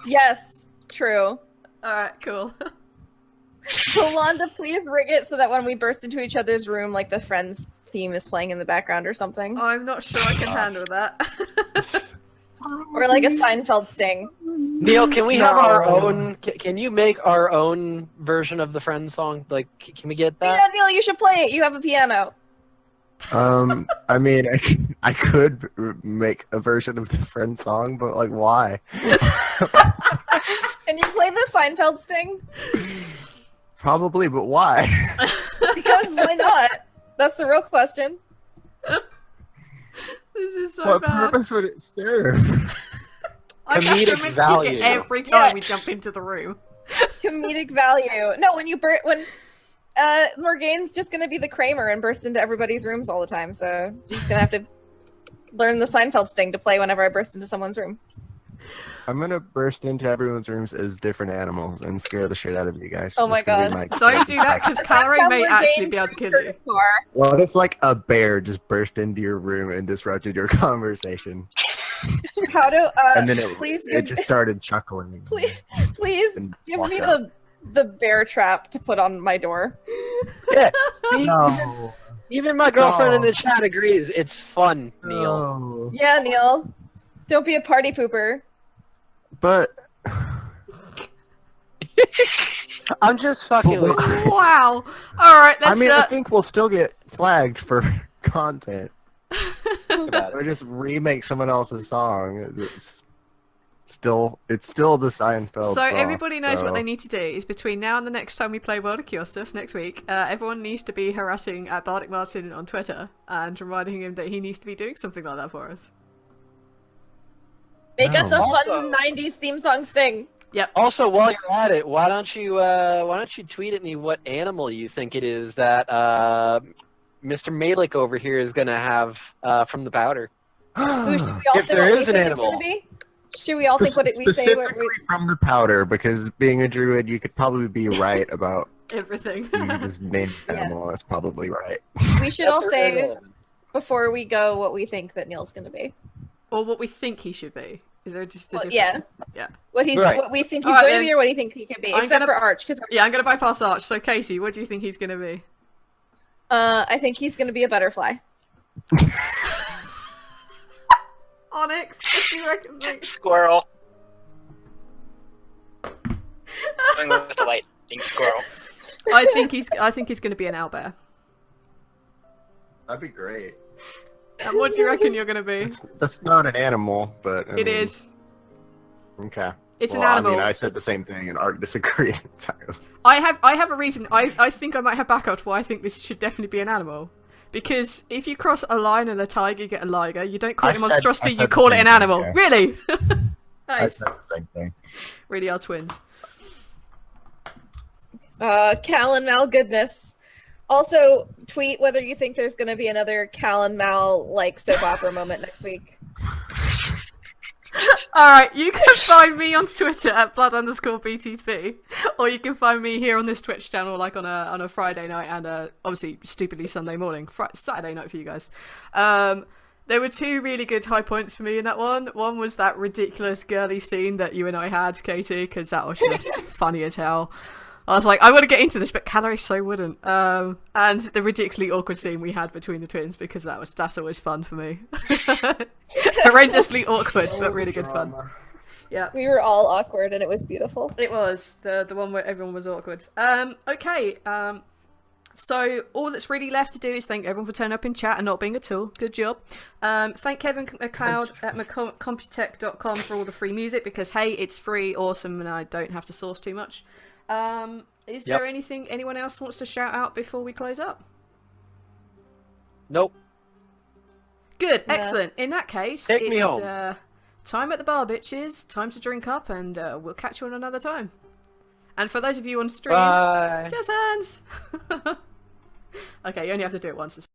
Yes, true. Alright, cool. Yolanda, please rig it so that when we burst into each other's room, like the Friends theme is playing in the background or something. I'm not sure I can handle that. Or like a Seinfeld sting. Neil, can we have our No. own? Can you make our own version of the Friends song? Like, can we get Yeah, that? Neil, you should play it. You have a piano. I mean, I could make a version of the Friend song, but like, why? Can you play the Seinfeld sting? Probably, but why? Because why not? That's the real question. This is so What bad. purpose would it serve? I have to Comedic mimic value. it every time Yeah. we jump into the room. Comedic value. No, when you Morgane's just gonna be the Kramer and burst into everybody's rooms all the time. So you're just gonna have to learn the Seinfeld sting to play whenever I burst into someone's room. I'm gonna burst into everyone's rooms as different animals and scare the shit out of you guys. Oh my It's gonna be God. Don't do that because Calray may Morgane actually be able to kill you. car. What if like a bear just burst into your room and disrupted your conversation, How to and then please it give, just started chuckling? please and give walked me out. the bear trap to put on my door. Yeah. No. Even my girlfriend in No. the chat agrees. It's fun, Neil. No. Yeah, Neil. Don't be a party pooper. But I'm just fucking with you. Wow. All right, I let's. mean, I think we'll still get flagged for content. About Or it. just remake someone else's song. It's still the Seinfeld So song, everybody knows what so- they need to do is between now and the next time we play World of Kaelstos next week, everyone needs to be harassing at Bardic Martin on Twitter and reminding him that he needs to be doing something like that for us. Make us a No. fun Also- 90s theme song sting. Also, while you're at it, why don't you tweet at me what animal you think it is that Mr. Malik over here is gonna have from the powder? Ooh, should we all If say there what we is an think animal. it's gonna be? Should we all think what we say? What Specifically we... from the powder, because being a druid, you could probably be right about Everything. you just named the Yeah. animal. That's probably right. We should That's all say irrelevant. before we go what we think that Neil's gonna be. Or what we think he should be. Is there just a Well, difference? yeah. Yeah. Right. What we think he's Alright, going to then. be or what he think he could be. I'm Except gonna- for Arch, because Yeah, I'm going to bypass Arch. So, Casey, what do you think he's going to be? I think he's gonna be a butterfly. Onyx, what do you reckon, mate? Squirrel. Going with the lightning squirrel. I think he's going to be an owlbear. That'd be great. And what do you reckon you're going to be? That's not an animal, but I It mean, is. Okay. It's Well, an animal. I mean, I said the same thing, and Art disagreed entirely. I have a reason. I think I might have backup to why I think this should definitely be an animal. Because if you cross a lion and a tiger, you get a liger. You don't call I it a said- monstrosity, I said you the call it same an thing, animal. okay. Really? I Nice. said the same thing. Really are twins. Cal and Mal goodness. Also, tweet whether you think there's gonna be another Cal and Mal like soap opera moment next week. Alright, you can find me on Twitter at blood_BTP, or you can find me here on this Twitch channel like on a Friday night and obviously stupidly Sunday morning. Saturday night for you guys. There were two really good high points for me in that one. One was that ridiculous girly scene that you and I had, Katie, because that was just funny as hell. I was like, I want to get into this, but Calais so wouldn't. And the ridiculously awkward scene we had between the twins, because that's always fun for me. Horrendously awkward, but really good fun. Yeah, We were all awkward and it was beautiful. it was the one where everyone was awkward. Okay. So all that's really left to do is thank everyone for turning up in chat and not being a tool. Good job. Thank Kevin MacLeod at computech.com for all the free music, because hey, it's free, awesome, and I don't have to source too much. Is there anything anyone else wants to shout out before we close up? Nope. Good, Yeah. excellent. In that case, Take it's me home. Time at the bar, bitches. Time to drink up, and we'll catch you on another time. And for those of you on stream, Bye. jazz hands. Okay, you only have to do it once. It's